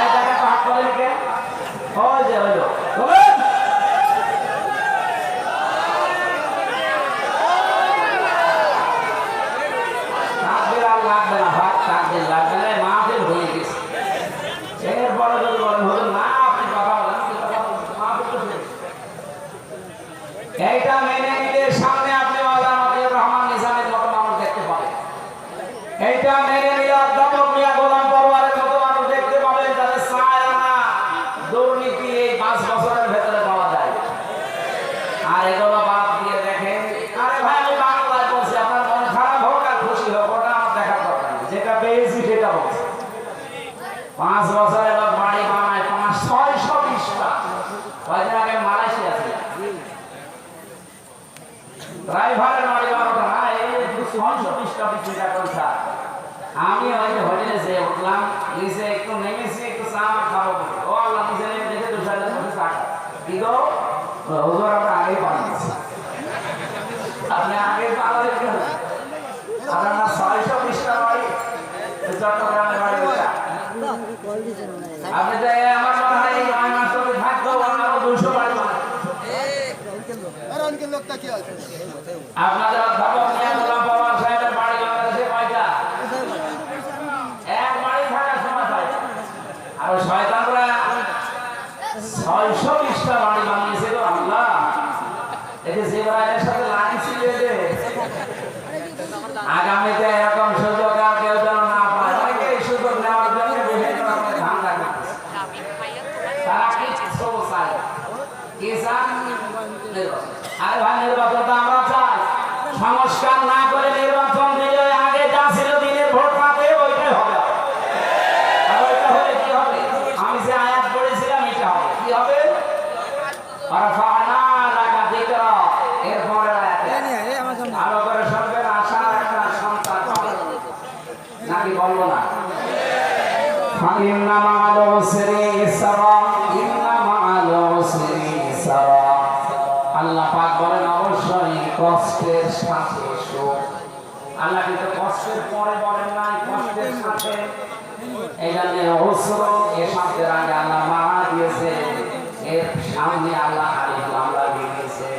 Speaker 1: এই জায়গা তো হাত করে লিখে, ওই যে হইলো বলেন। তাকবীর আর লাগবে না ভাই, তাকবীর লাগবে না, মাহফিল হয়ে গেছে। এরপরে যদি বলেন হলো না আপনি কথা বলেন, এইটা মেনে নিলে সামনে আপনি মতিউর রহমান নিজামের মতো মানুষ দেখতে পাবেন। এইটা মেনে নিলে অধ্যাপক মিয়া গোলাম পরওয়ারের মতো মানুষ দেখতে পাবেন, যাদের ছায়া না দুর্নীতি এই 5 বছরের ভেতরে পাওয়া যায়। আর এগুলো বাদ দিয়ে দেখেন, আরে ভাই আমি বাংলায় বলছি, আপনার মন খারাপ হোক আর খুশি হোক, ওটা আমার দেখার দরকার নেই, যেটা পেয়েছি সেটা বলছি। 5 বছরে লোক বাড়ি বানায় 620টা। কয়েকদিন আগে মালয়েশিয়া ছিল, ড্রাইভারের বাড়ি বানাতো না, এই 620টা বিক্রিটা করছে। আমি ওই যে হোটেলে যেয়ে উঠলাম, নিচে একটু নেমেছি, একটু চা খাবো বলে, ও আল্লাহ নিচে হুজুর আমরা আগে বানিয়েছি, আপনি আগে বানালেন কেন? আপনার না 600 পৃষ্ঠা বাড়ি, চট্টগ্রামের বাড়ি ওটা। আপনি যে আমার মনে হয় এই 9 মাস যদি থাকতো আরো 200 বাড়ি বানাতেন। আপনাদের অধ্যাপক নিয়ামুল্লাহ পরোয়ার সাহেবের বাড়ি বাংলাদেশে কয়টা? এক বাড়ি থাকার সময় পাই। আর শয়তানরা 600 পৃষ্ঠা বাড়ি বানিয়েছিল। আল্লাহ, এতে জিবরাইলের সাথে লাইন ছিল যে আগামীতে এরকম সুযোগ আর কেউ যেন না পায়। অনেকে এই সুযোগ নেওয়ার জন্য বিভিন্ন রকমের ধান্দা করতেছে। তারা কি চায়? কি চান? নির্বাচন। আরে ভাই, নির্বাচন তো আমরা চাই। সংস্কার না করে নির্বাচন দিলে আগে যা ছিল দিনের ভোট পাবে ওইটাই হবে। আর ওইটা হলে কি হবে? আমি যে আয়াত পড়েছিলাম এটা হবে। কি হবে? আরাফানা লাকা যিকরা, এরপরে আয়াতে আরো করে শুনবেন, আশার একটা সন্তান হবে। নাকি বলবো না? ইন্না মা'আল উসরি ইসরা, ইন্না মা'আল উসরি ইসরা। আল্লাহ পাক বলেন অবশ্যই কষ্টের সাথে সুখ। আল্লাহ কিন্তু কষ্টের পরে বলেন নাই, কষ্টের সাথে। এই জন্য উসর এর শব্দের আগে আল্লাহ মা দিয়েছে, এর সামনে আল্লাহ আলিফ লাম লাগিয়ে দিয়েছে।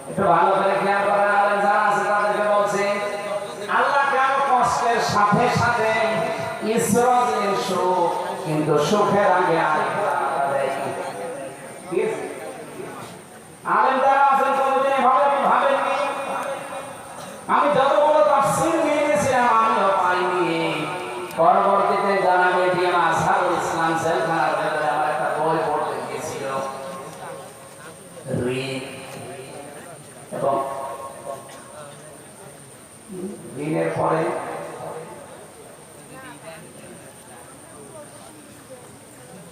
Speaker 1: একটু ভালো করে খেয়াল করেন, আলেম যারা আছে তাদেরকে বলছে আল্লাহ কেন কষ্টের সাথে সাথে ইসরাতের সুখ, কিন্তু সুখের আগে আলিফ লাম লাগায়। আলেম যারা আছেন কোনদিন ভাবেননি? আমি যতগুলো তাফসীর নিয়েছিলাম আমিও পাইনি। পরবর্তীতে জানাবে ডিএম আজহারুল ইসলাম জেলখানার ভেতরে আমার একটা বই পড়তে গিয়েছিল, এবং ঋণের পরে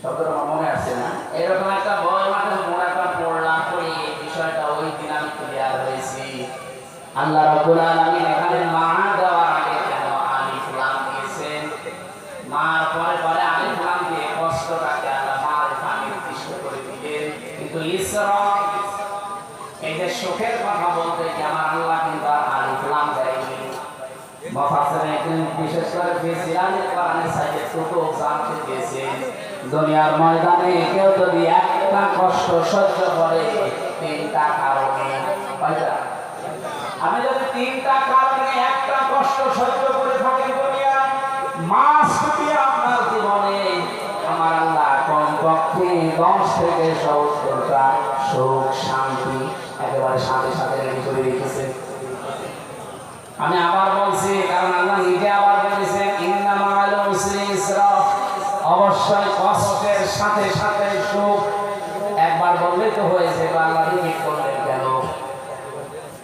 Speaker 1: শব্দটা আমার মনে আসছে না, এরকম একটা বই মাঠে মোড়াটা পড়লাম, পড়ে এই বিষয়টা ওই দিন আমি ক্লিয়ার হয়েছি। আল্লাহ রাব্বুল আলামিন এখানে মা দেওয়ার আগে কেন আলিফ লাম দিয়েছেন? মার পরে পরে আলিফ লাম দিয়ে কষ্টটাকে আল্লাহ মারিফা নির্দিষ্ট করে দিলেন। কিন্তু ইসরা, এই যে সুখের কথা বলতে কি আমার আল্লাহ কিন্তু আর আলিফ লাম দেয়নি। মুফাসসিরিন বিশেষ করে ফিজিলানি কোরআনের সাইডে কুতুব জানতে দিয়েছেন, দুনিয়ার ময়দানে কেউ যদি একটা কষ্ট সহ্য করে 3টা কারণে, আমি যদি 3টা কারণে একটা কষ্ট সহ্য করে থাকি দুনিয়ায়, মাস দিয়ে আপনার জীবনে আমার আল্লাহ কমপক্ষে 10 থেকে 70টা সুখ শান্তি একেবারে সাথে সাথে রেডি করে রেখেছে। আমি আবার বলছি, কারণ আল্লাহ নিজে আবার বলেছেন ইন্না মা'আল উসরি ইসরা, অবশ্যই কষ্টের সাথে সাথে সুখ। একবার বললে তো হয়েছে, আল্লাহ রিপিট করলেন কেন?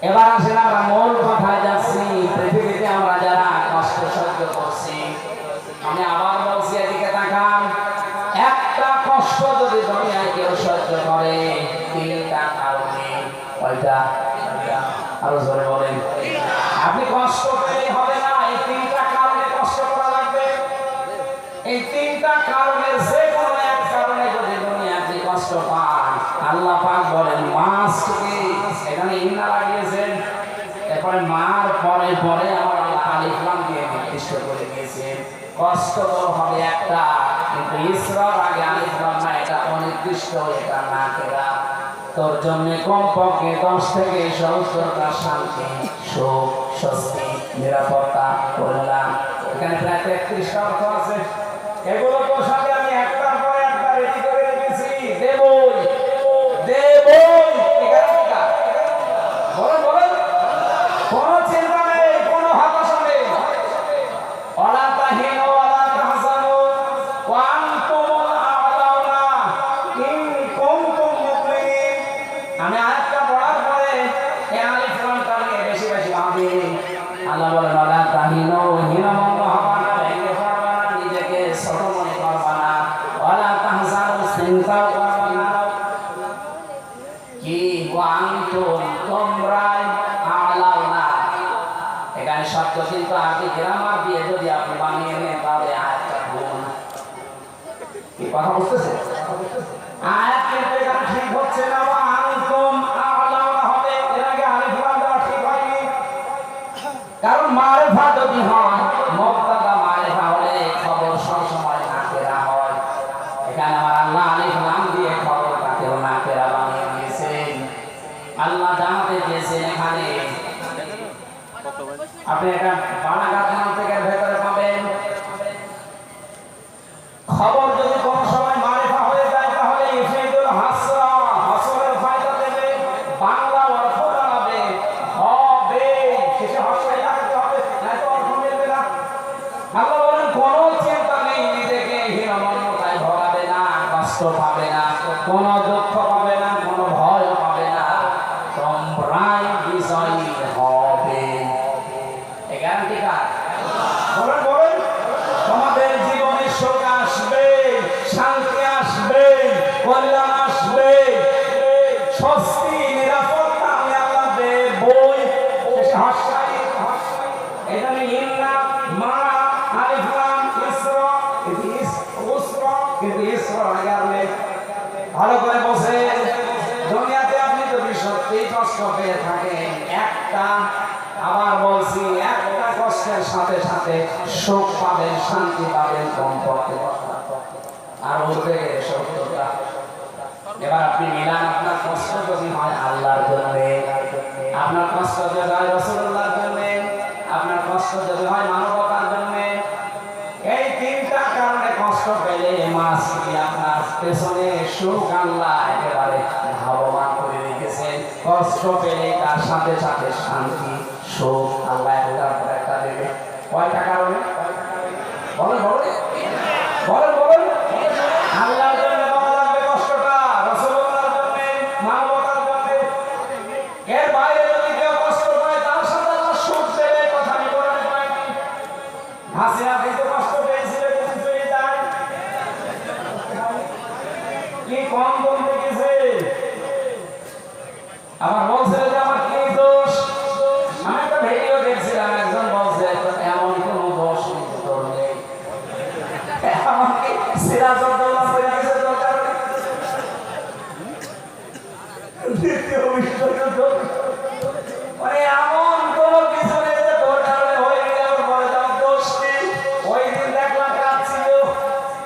Speaker 1: এবার আসেন আমরা মূল কথায় যাচ্ছি। পৃথিবীতে আমরা যারা কষ্ট সহ্য করছি, আমি আবার বলছি এদিকে তাকান, একটা কষ্ট যদি দুনিয়ায় কেউ সহ্য করে 3টা কারণে, কয়টা? আরো জোরে বলেন। আপনি কষ্ট পেলে হবে না, এই 3টা কারণে কষ্ট করা লাগবে। এই 3টা কারণের যে কোনো এক কারণে যদি দুনিয়াতে কষ্ট পান, আল্লাহ পাক বলেন মাসকে, এখানে ইন্না লাগিয়েছেন, এরপরে মার পরে পরে আমার আল্লাহ আলিফ লাম দিয়ে নির্দিষ্ট করে দিয়েছেন। কষ্ট তো হবে একটা, কিন্তু ইসরার আগে আলিফ লাম না, এটা অনির্দিষ্ট, এটা না কেরা। তোর জন্য কমপক্ষে 10 থেকে 70টা শান্তি, সুখ, স্বস্তি, নিরাপত্তা, কল্যাণ। এখানে প্রায় 33টা অর্থ আছে। এগুলো তোর সাথে আমি একটার পর একটা রেডি করে রেখেছি। দেবই দেবই, বলেন বলেন, কোনো চিন্তা নেই, কোনো হতাশা নেই। ওয়ালা তাহিনু ওয়ালা তাহজানু ওয়া আনতুমুল আ'লাউনা ইন কুনতুম মুমিনিন। আমি আয়াতটা পড়ার পরে এই আলিফ লামটা নিয়ে বেশি বেশি ভাবি। আল্লাহ বলেন ওয়ালা তাহিনু, হীনমন্য হবা না, ভেঙে পড়বা না, নিজেকে ছোট মনে করবা না। ওয়ালা তাহজানু, চিন্তাও করবা না। কি ওয়া আনতুম, তোমরাই আ'লাউনা, এখানে শব্দ কিন্তু আরবি গ্রামার দিয়ে যদি আপনি বানিয়ে নেন তাহলে আয়াতটা ভুল। কি কথা বুঝতেছে? আয়াত কিন্তু এখানে ঠিক হচ্ছে না। ওয়া আনতুম আপনি এটা বানাঘাট থেকে ভেতরে পাবেন। খবর যদি কোন সময় মারিফা হয়ে যায় তাহলে ইফিদুল হাসরা হাসরের ফায়দা দেবে, বাংলা অর্থ দাঁড়াবে হবে, শেষে হাসরে লাগাতে হবে, না তো অর্থ মিলবে না। আল্লাহ বলেন কোনো চিন্তা নেই, নিজেকে হীনমন্যতায় ভরাবে না, কষ্ট পাবে না, কোনো দুঃখ পাবে না, কোনো ভয় পাবে না, তোমরাই বিজয়ী হবে। এই গ্যারান্টি কার? বলেন বলেন। তোমাদের জীবনে সুখ আসবে, শান্তি আসবে, কল্যাণ আসবে, স্বস্তি নিরাপত্তা আমি আল্লাহ দেবই। শেষে হাসি এখানে ইন্না মা আলিফ লাম ইসরা উসরা, কিন্তু ইসরা আগে আর নেই। ভালো করে বসে, দুনিয়াতে আপনি যদি সত্যি কষ্ট পেয়ে থাকেন, একটা, আবার বলছি, একটা কষ্টের সাথে সাথে সুখ পাবেন, শান্তি পাবেন কমপক্ষে। আর বলতে গেলে সত্যটা এবার আপনি মিলান, আপনার কষ্ট যদি হয় আল্লাহর জন্য, আপনার কষ্ট যদি হয় রাসূলুল্লাহর জন্য, আপনার কষ্ট যদি হয় মানবতার জন্য, এই তিনটা কারণে কষ্ট পেলে মাসি আপনার পেছনে সুখ আল্লাহ একেবারে ভাবমান করে রেখেছেন। কষ্ট পেলে তার সাথে সাথে শান্তি, সুখ আল্লাহ একটার পর একটা দেবে। কয়টা কারণে? বলেন বলেন বলেন বলেন। আল্লাহর জন্য করা লাগবে কষ্টটা, রাসূলুল্লাহর জন্য, মানবতার জন্য। এর বাইরে যদি কেউ কষ্ট পায় তার সাথে আল্লাহ সুখ দেবে, কথা আমি কোরআনে পাইনি। হাসিনা কিন্তু কষ্ট পেয়েছিল, কিছু চলে যায় কি কম বলতে গেছে, আবার বলছিল যে আমার কি দোষ। আমি একটা ভিডিও দেখছিলাম, একজন বলছে এমন কোন দোষ তোর নেই, এমনকি সিরাজউদ্দৌলা বলে গেছে তোর কারণে। দ্বিতীয় বিশ্বযুদ্ধ মানে এমন কোন কিছু নেই যে তোর কারণে হয়ে গেল, বলে যাওয়ার দোষ নেই। ওই দিন দেখলাম কাঁদছিল,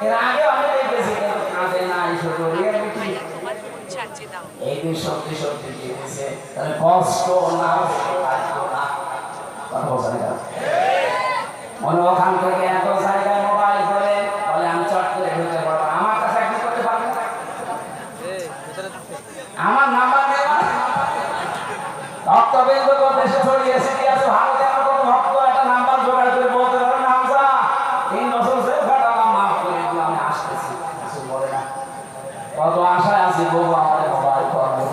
Speaker 1: এর আগে আমি দেখেছি কিন্তু কাঁদে নাই, শুধু রিয়েলিটি। এই দিন সত্যি সত্যি দিয়েছে, তাহলে কষ্ট না কথা বলছেন না। মনে ওখান থেকে এত জায়গায় মোবাইল করে বলে আমি চট করে ঢুকতে পারবো, আমার কাছে একদম করতে পারবো না, আমার নাম্বার নেই। ভক্তবৃন্দ দেশে ছড়িয়েছে কি আছে, ভারতে আমার কোনো ভক্ত একটা নাম্বার জোগাড় করে বলতে পারে না, হামজা 3 বছর সে ফাটালাম, মাফ করে দিলাম, আমি আসতেছি, কিছু বলে না। কত আশায় আছি বলবো আমাদের মোবাইল করবো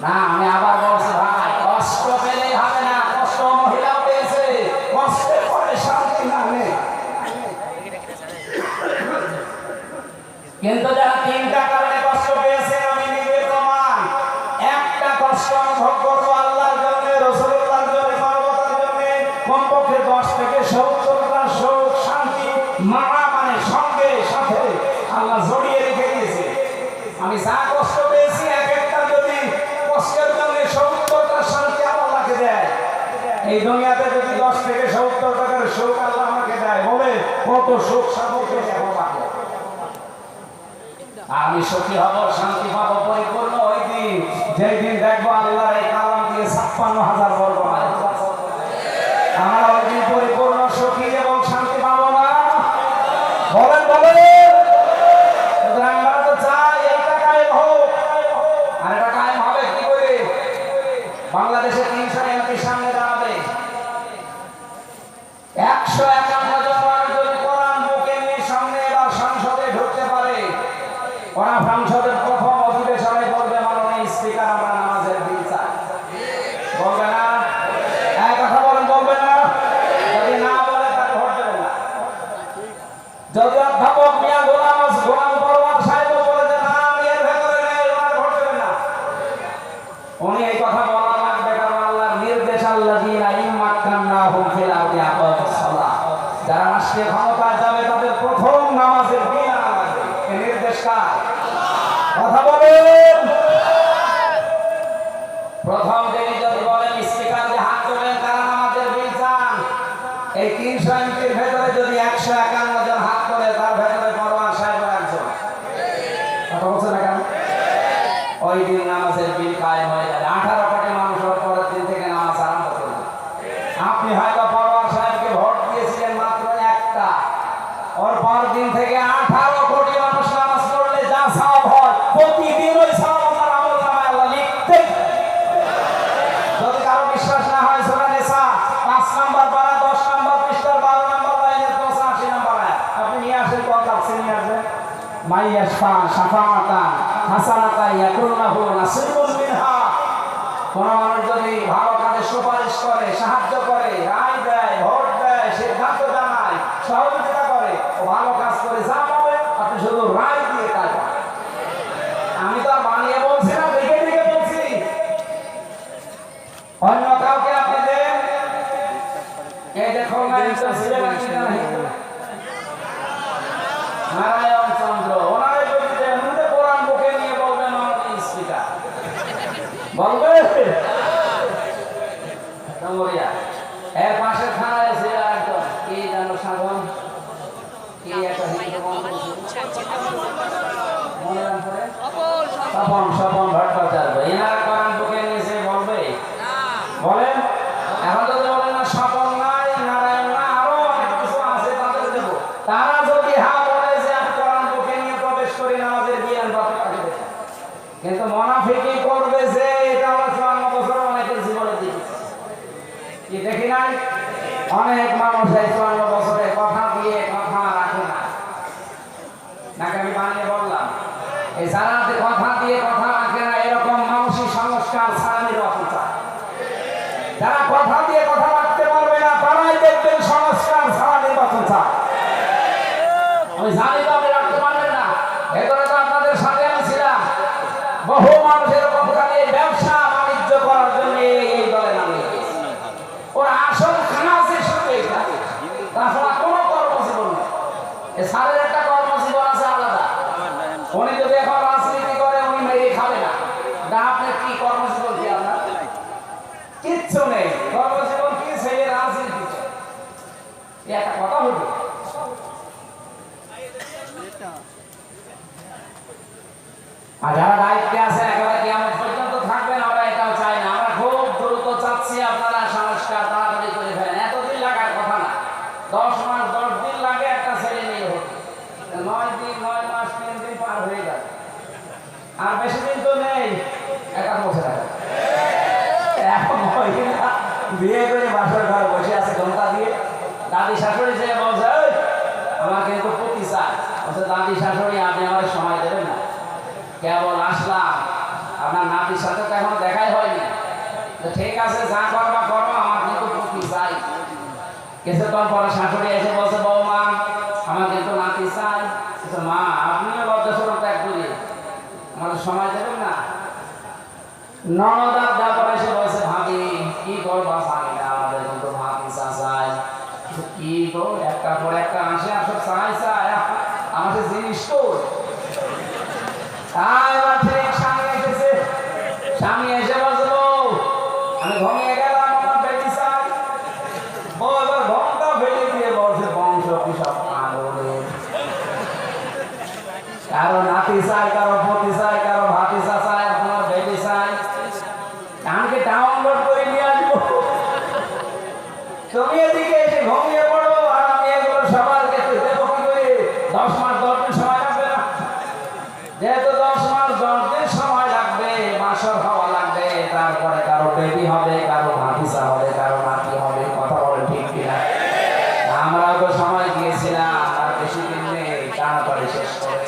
Speaker 1: না। আমি আবার বলছি ভাই, কষ্ট পেলেই হবে না, কষ্ট মহিলাও পেয়েছে, কষ্টের পরে শান্তি নামে। কিন্তু যারা তিনটা কারণে কষ্ট পেয়েছে আমি নিজে প্রমাণ। একটা কষ্ট অনুভব করবো আল্লাহর জন্য, রাসূলুল্লাহর জন্য, মানবতার জন্য, কমপক্ষে 10 থেকে 70টা সুখ শান্তি মারা মানে সঙ্গে সাথে আল্লাহ জড়িয়ে রেখে দিয়েছে। আমি যা কষ্ট পেয়েছি এক একটা যদি কষ্টের জন্য 70টা শান্তি আল্লাহকে দেয়, এই দুনিয়াতে যদি 10 থেকে 70 টাকার সুখ আল্লাহ আমাকে দেয়, বলে কত সুখ শান্তি পাবো, আমি সুখী হব, শান্তি পাবো পরিপূর্ণ ওই দিন, যেই দিন দেখবো আল্লাহর এই কালাম দিয়ে 56,000 বর্গ মাইল। আমরা ওই দিন পরিপূর্ণ সুখী এবং শান্তি পাবো না, বলেন বলেন। আমরা তো চাই এইটা কায়েম হোক, আর এটা কায়েম হবে কি করে? বাংলাদেশে 300 এমপি সামনে দাঁড়াবে, 151 জন মানুষ যদি কোরআন বুকে নিয়ে সামনে এবার সংসদে ঢুকতে পারে, ওরা সংসদের প্রথম অধিবেশনে বলবে মাননীয় স্পিকার আমরা নামাজের বিল চাই, বলবে না? এক কথা বলেন, বলবে না? যদি না বলে তাকে ভোট দেবেন না। যদি অধ্যাপক মিয়া গোলাম পরওয়ার সাহেব বলে যে না আমি এর ভেতরে নেই, ওরা ভোট দেবেন না। উনি এই কথা বলা লাগবে, কারণ আল্লাহর নির্দেশ, আল্লাযীনা ইম্মাক্কান্নাহুম ফিল আরদি আকামুস সালাহ, যারা রাষ্ট্রীয় ক্ষমতায় যাবে তাদের প্রথম নামাজের বিল আনা লাগবে। এই নির্দেশ কার? কথা বলেন। প্রথম দিনই যদি বলেন স্পিকার যে হাত তোলেন তারা নামাজের বিল চান, এই 300 এমপির ভেতরে যদি 151 জন হাত তোলে, তার ভেতরে পরওয়ার সাহেব একজন, কথা বলছে না কেন? ওই দিন নামাজের বিল কায়েম হয়ে যাবে। 18 কোটি মানুষ পরের দিন থেকে নামাজ আরম্ভ করবে। ইশফাআন শাফাআতান হাসানাতান ইয়াকুন লাহু নাসিবুন মিনহা। কোন মানুষ যদি ভালো কাজে সুপারিশ করে, সাহায্য করে, রায় দেয়, ভোট দেয়, সিদ্ধান্ত জানায়, সহযোগিতা করে, ও ভালো কাজ করে যা পাবে আপনি শুধু রায় দিয়ে কাজ পাবেন। আমি তো আর বানিয়ে বলছি না, দেখে দেখে বলছি। অন্য কাউকে আপনি দেন, এই দেখুন নারায়ণ চন্দ্র, ওনারে যদি দেন উনি কোরআন বুকে নিয়ে বলবেন আমাদের স্পিকার বলবে। এর পাশে খানা আছে একদম কি জানো সাধন কি একটা মনে নাম পড়ে স্বপন স্বপন ভট্টাচার্য, এনারা কোরআন বুকে নিয়েছে বলবে বলেন। এখন যদি বলেন না স্বপন নাই নারায়ণ না আরো অনেক কিছু আছে তাদের দেব, তারা যদি হ্যাঁ বলে যে আমি কোরআন বুকে নিয়ে প্রবেশ করি নামাজের জ্ঞান বাপে কাকে দেব, কিন্তু মুনাফিকি করবে যে এটা আমরা 54 বছর অনেকের জীবনে দেখেছি কি দেখি নাই। অনেক মানুষ এই 54 বছরে কথা দিয়ে কথা রাখে না, নাকি আমি বানিয়ে বললাম? এই যারা কথা দিয়ে কথা রাখে না এরকম মানসিক সংস্কার ছাড়া নির্বাচন চায়। যারা কথা দিয়ে কথা রাখতে পারবে না তারাই দেখবেন সংস্কার ছাড়া নির্বাচন চায়। আমি জানি তো আপনি রাখতে পারবেন না, ভেতরে তো আপনাদের সাথে আমি ছিলাম। বহু মানুষ এরকম কাজে ব্যবসা বাণিজ্য করার জন্য এই দলে নামে ওর আসল খানা আছে শুধু এটা, তাছাড়া কোনো কর্মজীবন নেই। এ সারের একটা কর্মজীবন আছে আলাদা। উনি যদি এখন রাজনীতি করে উনি মেরে খাবে না, আপনার কি কর্মজীবন কি? আপনার কিচ্ছু নেই, কর্মজীবন কি সেই রাজনীতি। একটা কথা হলো আর যারা দায়িত্বে আছে একেবারে কিয়ামত পর্যন্ত থাকবেন আমরা এটাও চাই না। আমরা খুব দ্রুত চাচ্ছি আপনারা সংস্কার তাড়াতাড়ি করে ফেলেন। এতদিন লাগার কথা না, 10 মাস 10 দিন লাগে একটা ছেলে নিয়ে হতো, 9 দিন 9 মাস 3 দিন পার হয়ে গেল, আর বেশি দিন তো নেই, 1 বছর আগে এখন বিয়ে করে বাসর ঘর বসে আছে ঘন্টা দিয়ে। দাদি শাশুড়ি যে বলছে আমাকে তো প্রতি চায়, বলছে দাদি শাশুড়ি আপনি আমার সময় দেবেন না, কেবল আসলাম, আপনার নাতির সাথে তো এখন দেখাই হয়নি, ঠিক আছে যা করবা করো, আমার কিন্তু প্রতি চাই। কিছুক্ষণ পরে শাশুড়ি এসে বলছে বৌমা আমার কিন্তু নাতি চাই। মা আপনিও লজ্জাসরম ত্যাগ করি, আমাদের সময় দেবেন না। ননদার ব্যাপার এসে বলছে ভাবি কি করবা জানি না, আমাদের কিন্তু ভাতি চাই। কি গো একটা পর একটা আসে আর সব চাই চাই, আমাদের জিনিস তো স্বামী এসেছে। স্বামী এসে বলছে বউ আমি ঘুমিয়ে গেলাম, আমার বেটি চাই। বউ এবার ঘুমটা ফেলে দিয়ে বলছে বংশ কি সব আলোরে, কারো নাতি চাই, কারো পতি চাই, কারো ভাতিজা চাই, আপনার বেটি চাই। আমাকে ডাউনলোড করে নিয়ে আসবো, তুমি এদিকে এসে ঘুমিয়ে পড়ো আর আমি এগুলো সবার কাছে দেবো কি করে? 10 মাস 10 দিন সময় লাগবে না? যেহেতু 10 মাস 10 দিন সময় লাগবে, মাসর হওয়া লাগবে, তারপরে কারো বেবি হবে, কারো ভাতিজা হবে, কারো নাতি হবে। কথা বলে ঠিক কিনা? আমরাও তো সময় দিয়েছিলাম, আর বেশি দিন নেই, তাড়াতাড়ি শেষ করে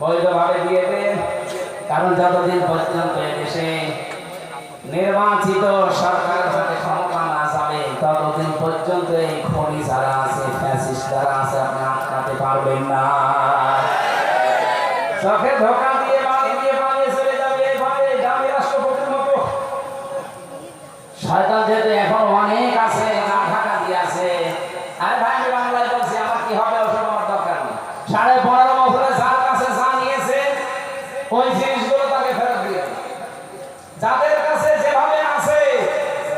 Speaker 1: বৈধভাবে দিয়ে দেন। কারণ যতদিন পর্যন্ত এদেশে নির্বাচিত সরকারের হাতে ক্ষমতা না যাবে ততদিন পর্যন্ত এই খনি যারা আছে, ফ্যাসিস্ট যারা আছে আপনি আটকাতে পারবেন না। চোখে ধোকা দিয়ে পালিয়ে চলে যাবে এভাবে দামি রাষ্ট্রপতির মতো। শয়তান যেহেতু এখন অনেক আছে, না ঢাকা দিয়ে আছে। আরে ভাই আমি বাংলায় বলছি, আমার কি হবে ওসব আমার দরকার নেই। 15.5 বছরে যার কাছে যা নিয়েছে ওই জিনিসগুলো তাকে ফেরত দিয়ে, যাদের কাছে যেভাবে আছে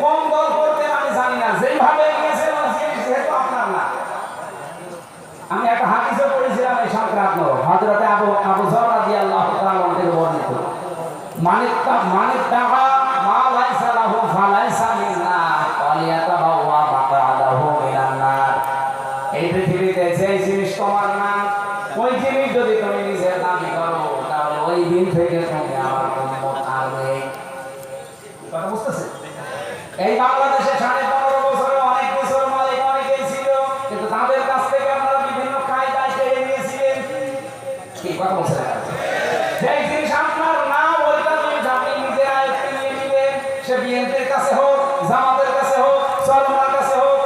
Speaker 1: কোন দল করতেন আমি জানি না, যেভাবে নিয়েছেন ওই জিনিস যেহেতু আপনার না। আমি একটা হাদিসে পড়েছিলাম এই সংক্রান্ত, হযরত আবু যর রাদিয়াল্লাহু তাআলা থেকে বর্ণিত, মানিক তাহা মা লাইসা লাহু ফালাইসা মিন্না ওয়ালিয়াতাবাওয়া মাকআদাহু মিনান নার। এই পৃথিবীতে যে জিনিস তোমার না, ওই জিনিস যদি তুমি নিজের দাবি করো তাহলে ওই দিন থেকে তুমি আমার উম্মত আর নেই। কথা বুঝতেছেন? এই বাংলাদেশে 15.5 বছরে অনেক কিছুর মালিক অনেকেই ছিল, কিন্তু তাদের কাছ থেকে আপনারা বিভিন্ন কায়দায় কেড়ে নিয়েছিলেন। কি কথা বলছেন?
Speaker 2: যেই জিনিস আপনার না ওইটা জিনিস আপনি নিজের আয়ত্তে নিয়ে নিলেন, সে বিএনপির কাছে হোক, জামাতের কাছে হোক, চরমনার কাছে হোক,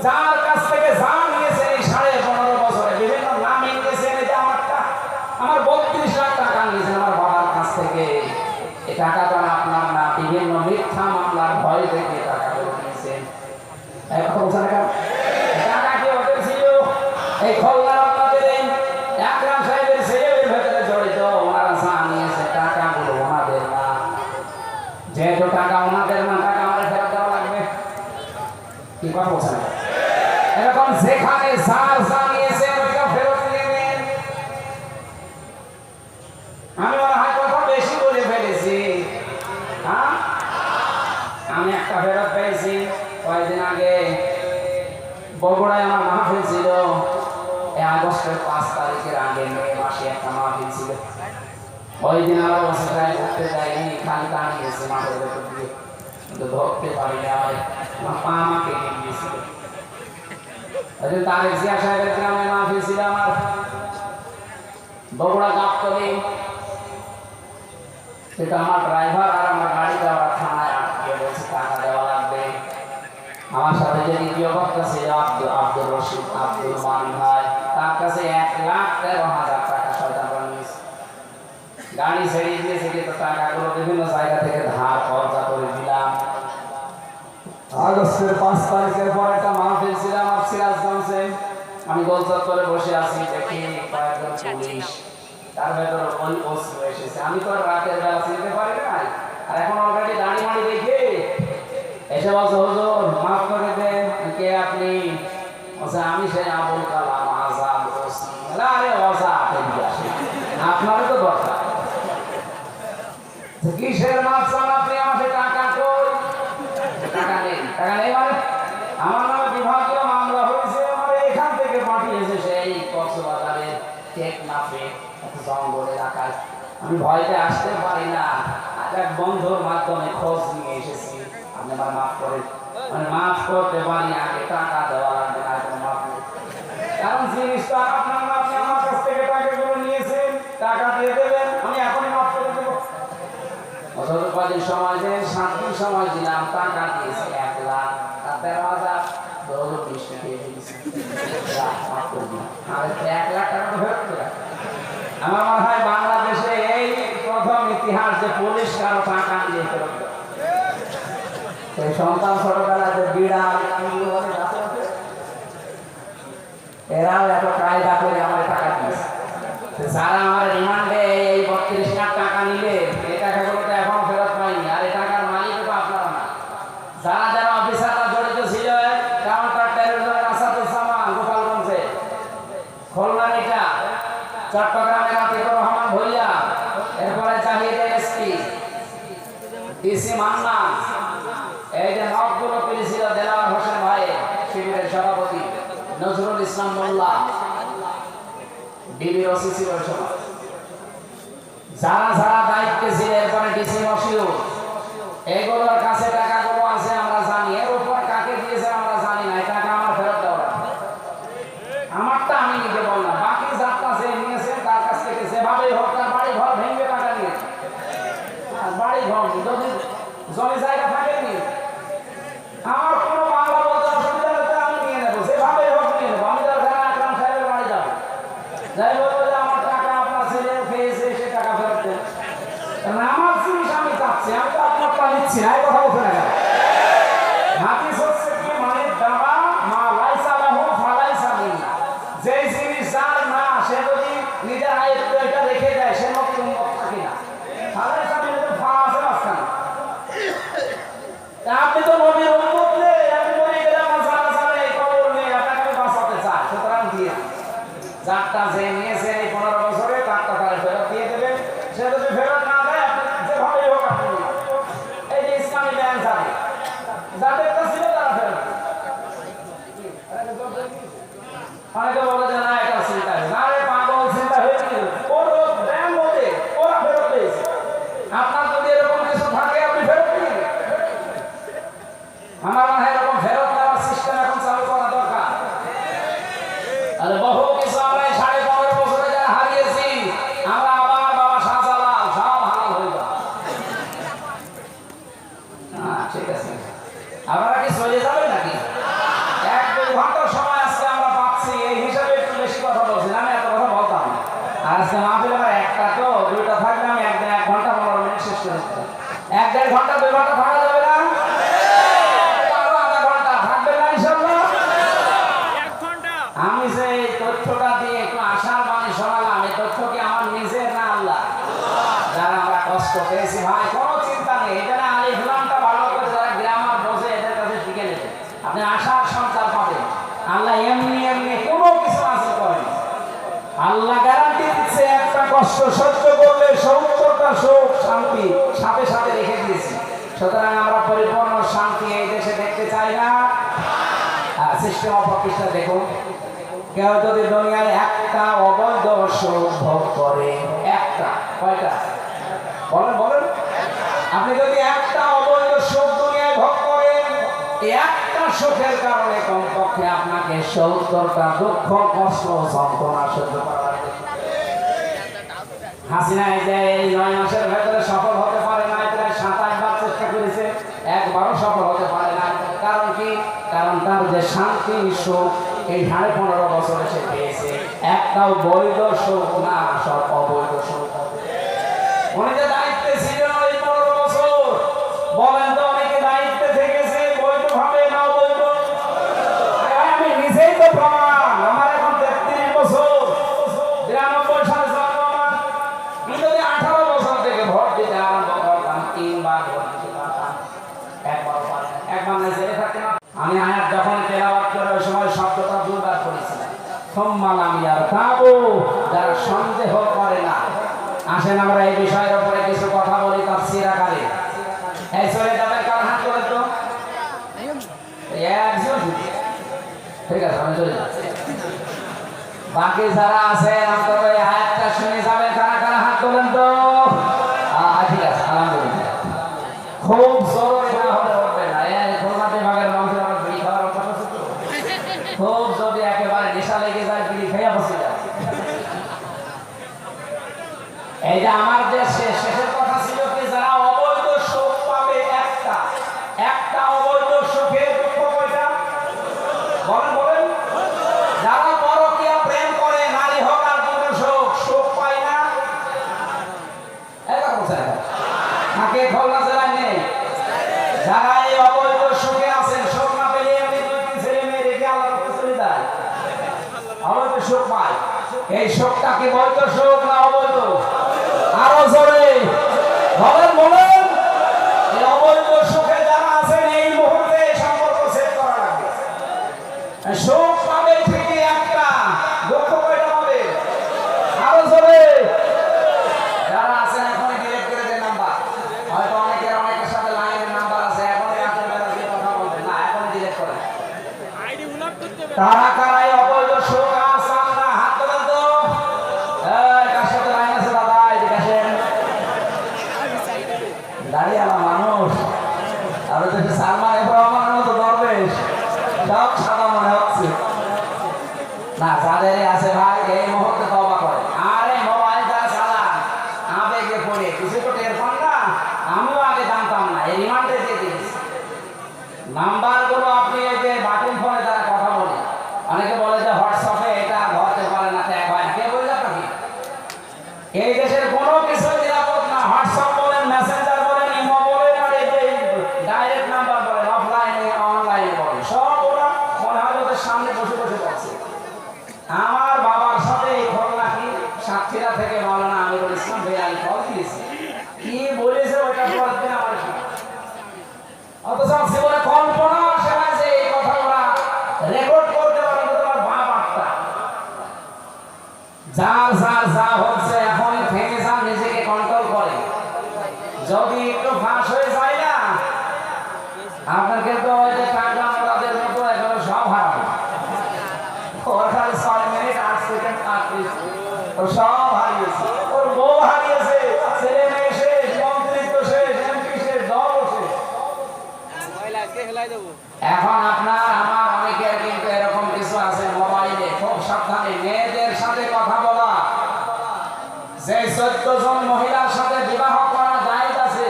Speaker 2: যার কাছ থেকে যা নিয়েছেন এই 15.5 বছরে বিভিন্ন নামে নিয়েছেন। এটা আমারটা, আমার 32 লাখ টাকা নিয়েছেন আমার বাবার কাছ থেকে। এই টাকা তো আপনার না, বিভিন্ন মিথ্যা মামলার ভয় দেখে টাকা করে নিয়েছেন। টাকা কি ওদের ছিল? এই খোলনার আপনাদের এই আকরাম সাহেবের ছেলের ভেতরে জড়িত। ওনারা যা নিয়েছে টাকাগুলো ওনাদের না, যেহেতু টাকা ওনাদের না, টাকা আমাদের ফেরত দেওয়া লাগবে। কি কথা বলছেন? এরকম যেখানে যার যা নিয়েছে ওইটা ফেরত নিয়ে নেন। আমি মনে হয় কথা বেশি বলে ফেলেছি। হ্যাঁ, আমি একটা ফেরত পেয়েছি কয়েকদিন আগে। বগুড়ায় আমার মাহফিল ছিল, এই আগস্টের 5 তারিখের আগে মে মাসে একটা মাহফিল ছিল। ওই দিন আমার বসে ঘুরতে যাইনি, খালি টানি গেছে মাঠের ভেতর দিয়ে, কিন্তু ধরতে পারিনি। আমার পা আমাকে কেটে গিয়েছিল। ওই দিন তারেক জিয়া সাহেবের গ্রামে মাহফিল ছিল আমার, বগুড়া গাবতলী। সেটা আমার ড্রাইভার আর আমার গাড়ি যাওয়ার থানায় আটকে বলছে টাকা দেওয়া লাগবে। আমার সাথে যে দ্বিতীয় বক্তা ছিল আব্দুর রশিদ, আব্দুল মান ভাই, তার কাছে 1,13,000 টাকা শয়তানরা নিয়েছে। গাড়ি ছেড়ে দিয়েছে, কিন্তু টাকাগুলো বিভিন্ন জায়গা থেকে ধার কর্জা করে দিলাম। আগস্টের 5 তারিখের পর একটা মাহফিল ছিল আমার সিরাজগঞ্জে। আমি গোলচত্বর করে বসে আছি, দেখি কয়েকজন পুলিশ, তার ভেতরে ওই ওসি এসেছে। আমি তো রাতের বেলা চিনতে পারি নাই, আর এখন অলরেডি দাড়ি মাড়ি দেখে এসে বলছে, হুজুর মাফ করে দেন, কে আপনি? বলছে আমি সেই আবুল কালাম আজাদ ওসি। আরে ওসা আপনারও তো দরকার। কিসের মাফ চান আপনি? আমাকে টাকা কই? টাকা নেই। টাকা নেই মানে আমার নামে বিভাগীয় মামলা হয়েছে, আমার এখান থেকে পাঠিয়েছে সেই কক্সবাজারের টেকনাফে জঙ্গল এলাকায়। আমি ভয়তে আসতে পারি না, এক বন্ধুর মাধ্যমে খোঁজ নিয়ে এসেছি। আপনি আমার মাফ করে, মানে মাফ করতে পারি, আগে টাকা দেওয়া লাগবে না, মাফ নেই। কারণ জিনিসটা আপনার না, আপনি আমার কাছ থেকে টাকাগুলো নিয়েছেন, টাকা দিয়ে দেবেন, আমি এখনই মাফ করে দেবো। অথচ কদিন সময় দেন, 7 দিন সময় দিলাম, টাকা দিয়েছি 1,13,000, 20 খেয়ে দিয়েছি। আর 1 লাখ টাকা তো ফেরত দেবে। আমার মনে হয় বাংলাদেশে এই প্রথম ইতিহাস যে পুলিশ কারো টাকা দিয়ে ফেরত দেয়। এই সন্তান ছোটবেলায় যে বিড়াল এরাও এত কায়দা করে আমার টাকা দিয়েছে। যারা আমার রিমান্ডে এই 32 লাখ টাকা নিলে, এই টাকাগুলো তো এখনো ফেরত পাইনি। আর এই টাকার মালিক তো আপনারা না, যারা যারা অফিসাররা জড়িত ছিল, কাউন্টার আসাদুজ্জামান গোপালগঞ্জে, খুলনার এটা, চট্টগ্রামের আতিকুর রহমান ভুইয়া, এরপরে জাহিদের এসপি, ডিসি মান্না, এই যে নবগুলো পেয়েছিল দেলাওয়ার হোসেন ভাই, শিবিরের সভাপতি নজরুল ইসলাম মোল্লা, ডিবির ওসি ছিল ওই সময়। যারা যারা দায়িত্বে ছিল, এরপরে ডিসি মশিউর, এগুলোর কাছে টাকাগুলো আছে আমরা জানি। এর উপর কাকে দিয়েছে আমরা জানি না। এই টাকা আমার ফেরত দেওয়া, আমারটা আমি নিজে বললাম। বাকি যাত্রা যে নিয়েছে তার কাছ থেকে যেভাবেই হোক তার বাড়ি ঘর ভেঙে টাকা নিয়েছে। বাড়ি ঘর যদি জমি জায়গা থাকেনি, আমার কোনো বাংলা বলতে অসুবিধা হলে আমি নিয়ে নেবো, যেভাবেই হোক নিয়ে নেবো। আমি দরকার আকরাম সাহেবের বাড়ি যাবো, যাই বলবো যে আমার টাকা আপনার ছেলে খেয়েছে, সে টাকা ফেরত দেন। আমার জিনিস আমি চাচ্ছি, আমি তো আপনারটা নিচ্ছি না। এই কথা বলতে না কেন? হাদিস হচ্ছে কি, মানে দাবা মা লাইসা লাহু ফালাইসা মিন্না। যে জিনিস যার না, সে যদি নিজের আয়ত্তে এটা রেখে দেয়, সে নতুন থাকে না। ফালাইসা মিন্না তো ফা আছে মাঝখানে। আপনি তো নবীর উম্মত নে, আমি বলি গেলাম মাসালা সালে এই কবর নিয়ে আপনাকে বাঁচাতে চাই, সুতরাং দিয়ে যারটা যে নিয়েছে এই 15 বছরে তারটা তারা ফেরত দিয়ে দেবেন। সে যদি ফেরত না দেয়, আপনি যেভাবেই হোক আপনি এই যে ইসলামী ব্যাংক যাবে, যাদের কাছে ছিল তারা ফেরত। অনেকে বলে যে না এটা চিন্তা না রে পাগল, চিন্তা হয়েছে ওর ব্যাংক বলে ওরা ফেরত পেয়েছে। আপনার যদি এরকম কিছু থাকে আপনি ফেরত দিন। মাহফিল আমার একটা তো দুইটা থাকলে আমি একদিন 1 ঘন্টা 15 মিনিট শেষ করে দিতাম। 1-1.5 ঘন্টা 2 ঘন্টা থাকা যাবে না? আরো আধা ঘন্টা থাকবে না ইনশাআল্লাহ? আমি যে এই তথ্যটা দিয়ে একটু আশার বাণী শোনালাম, এই তথ্য কি আমার নিজের না আল্লাহ? যারা আমরা কষ্ট পেয়েছি ভাই কোনো চিন্তা নেই, এখানে আলিফ লামটা ভালো করে যারা গ্রামার বোঝে এদের কাছে শিখে নেবে, আপনি আশার সঞ্চার পাবেন। আল্লাহ এমনি এমনি কোনো কিছু হাসিল করেন। আল্লাহ গ্যারান্টি দিচ্ছে একটা কষ্ট সহ্য করলে 70টা সুখ শান্তি সাথে সাথে রেখে দিয়েছি। সুতরাং আমরা পরিপূর্ণ শান্তি এই দেশে দেখতে চাই না। সিস্টেম অফ অফিসটা দেখুন, কেউ যদি দুনিয়ায় একটা অবৈধ সুখ ভোগ করে, একটা, কয়টা বলেন বলেন, আপনি যদি একটা অবৈধ সুখ দুনিয়ায় ভোগ করেন, একটা সুখের কারণে কমপক্ষে আপনাকে 70টা দুঃখ কষ্ট যন্ত্রণা সহ্য করা লাগবে। হাসিনা এই যে এই 9 মাসের ভেতরে সফল হতে পারে না, প্রায় 27 বার চেষ্টা করেছে, একবারও সফল হতে পারে না। কারণ কি? কারণ তার যে শান্তি সুখ এই 15.5 বছরে সে পেয়েছে, একটাও বৈধ সুখ না, সব অবৈধ সুখ। উনি যে দায়িত্বে ছিলেন ওই 15 বছর, বলেন তো অনেকে দায়িত্বে থেকেছে বৈধভাবে না অবৈধ? আমি নিজেই তো প্রমাণ, আমার এখন 33 বছর, 93 সালে জন্ম আমার। আমি যদি 18 বছর থেকে ভোট দিতে আরম্ভ করতাম, 3 বার ভোট দিতে পারতাম, একবার না জেলে থাকতাম। আমি আয়াত যখন তেলাওয়াত করে ওই সময় শব্দটা 2 বার পড়েছিলাম, সুম্মা লাম ইয়ারতাবু, যারা সন্দেহ করে না। আসেন আমরা এই বিষয়ের উপরে কিছু কথা বলি তাফসীর আকারে। এই চলে যাবেন, কার হাত করে তো একজন, ঠিক আছে আমি চলে যাচ্ছি। বাকি যারা আছে অন্তত এই আয়াতটা শুনে যাবেন, কারা কারা হাত তোলেন তো। ঠিক আছে, আলহামদুলিল্লাহ। খুব জরুরি না হলে উঠবে না, এই খুলনা বিভাগের মানুষের আমার বিড়ি খাওয়ার অভ্যাস আছে তো, খুব যদি একেবারে নেশা লেগে যায় বিড়ি খেয়ে বসে যায়। এই যে আমার দেশে শেষের কথা ছিল কি, যারা অবৈধ সুখ পাবে, একটা অবৈধ সুখের দুঃখ কয়টা বলেন বলেন? যারা পরকীয়া প্রেম করে, নারী হোক আর পুরুষ হোক, সুখ পায় না। এবার বলছেন থাকে খুলনা জেলায় নেই। যারা এই অবৈধ সুখে আছেন, সুখ না পেলে আমি 2-3 ছেলে মেয়ে রেখে আল্লাহর কাছে চলে যায়, অবৈধ সুখ পায়। এই সুখটা কি বৈধ সুখ না অবৈধ? আরো জোরে বলেন বলেন। এই অবৈধ সুখে যারা আছেন এই মুহূর্তে সম্পর্ক সেট করা লাগবে। সুখ পাবে ঠিকই একটা, দুঃখ কয়টা পাবে? আরো জোরে। যারা আছেন এখনই ডিলিট করে দেন নাম্বার, হয়তো অনেকের সাথে লাইনের নাম্বার আছে, এখনই রাতের বেলা দিয়ে কথা বলবেন না, এখনই ডিলিট করেন। কারা কারা এই অবৈধ সুখ আছেন না হাত তোলেন তো। কার সাথে লাইন আছে দাদা, এদিকে আসেন। দাঁড়িয়ে আমার মানুষ, আমি তো সালমান এফ রহমানের মতো দরবেশ, সব সাদা মনে হচ্ছে না। যাদের আছে ভাই এই মুহূর্তে তওবা করে। আরে মোবাইল যা চালান আবেগে পড়ে কিছু তো টের পান না। আমিও আগে জানতাম না, এই রিমান্ডে দিয়ে দিয়েছি নাম্বারগুলো। আপনি এই যে বাটন ফোনে যারা কথা বলে, অনেকে বলে যে হোয়াটসঅ্যাপে এটা ধরতে পারে না, ট্যাগ হয় না, কে বললে আপনাকে? এই দেশের কোনো কিছু নিরাপদ না। হোয়াটসঅ্যাপ বলেন, মেসেঞ্জার বলেন, ইমো বলেন, আর এই যে ডাইরেক্ট নাম্বার বলেন, অফলাইনে অনলাইনে বলেন, সব ওরা মনে হয় ওদের সামনে বসে বসে পড়ছে। আমার বাবার সাথে এই ঘটনা কি সাতক্ষীরা থেকে মাওলানা আমিরুল ইসলাম বেলাল কল দিয়েছে, কি বলেছে ওইটা পরের দিন আমার সাথে। অথচ জীবনে কল্পনা আসে না যে এই কথা ওরা রেকর্ড করতে পারে। তোমার বাপ আটটা যার যার যা হচ্ছে এখন ভেঙে যান, নিজেকে কন্ট্রোল করে। যদি একটু ফাঁস হয়ে যায় না, আপনার কিন্তু ওই যে টাকা মোড়াদের মতো এখন সব হারাবে। ওখানে 6 মিনিট 8 সেকেন্ড 38 ও সব হারিয়েছে, ওর বউ হারিয়েছে, ছেলে মেয়ে শেষ, মন্ত্রিত্ব শেষ, এমপি শেষ, দল শেষ। এখন আপনার আমার অনেকের কিন্তু এরকম কিছু আছে মোবাইলে, খুব সাবধানে মেয়েদের সাথে কথা বলা। যে 14 জন মহিলার সাথে বিবাহ করা জায়েজ আছে,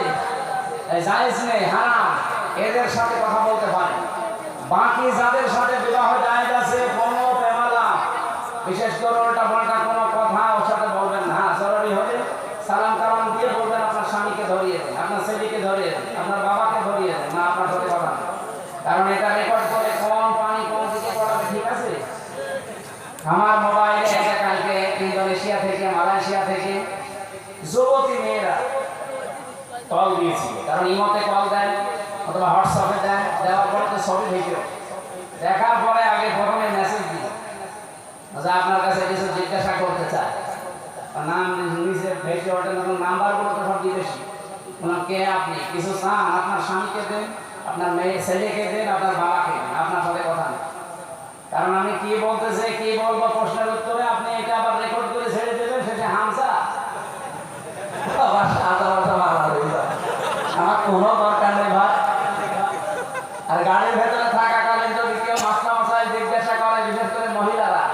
Speaker 2: জায়েজ নেই, হারাম, এদের সাথে কথা বলতে পারে। বাকি যাদের সাথে বিবাহ জায়েজ আছে, কোনো প্রেমালা বিশেষ করে ওটা বলটা কোনো কথা ওর সাথে বলবেন না। যুবতী মেয়েরা কল দিয়েছিল, কারণ ইমতে কল দেন অথবা হোয়াটসঅ্যাপে দেন, দেওয়ার পরে তো ছবি ভিডিও দেখার পরে আগে প্রথমে মেসেজ দিই যে আপনার কাছে কিছু জিজ্ঞাসা করতে চায়, নাম নিচে ভেসে ওঠে, নাম্বারগুলো তো সব বিদেশি। কে আপনি, কিছু চান, আপনার স্বামীকে দেন, আপনার মেয়ে ছেলেকে দেন, আপনার বাবাকে দেন, আপনার সাথে কথা নেই। কারণ আমি কি বলতে চাই, কি বলবো প্রশ্নের উত্তরে আপনি এটা আবার রেকর্ড করে ছেড়ে দেবেন, সেটা হামসা আমার কোনো দরকার নেই ভাই। আর গাড়ির ভেতরে থাকাকালীন যদি কেউ মাস্টার মশাই জিজ্ঞাসা করে, বিশেষ করে মহিলারা,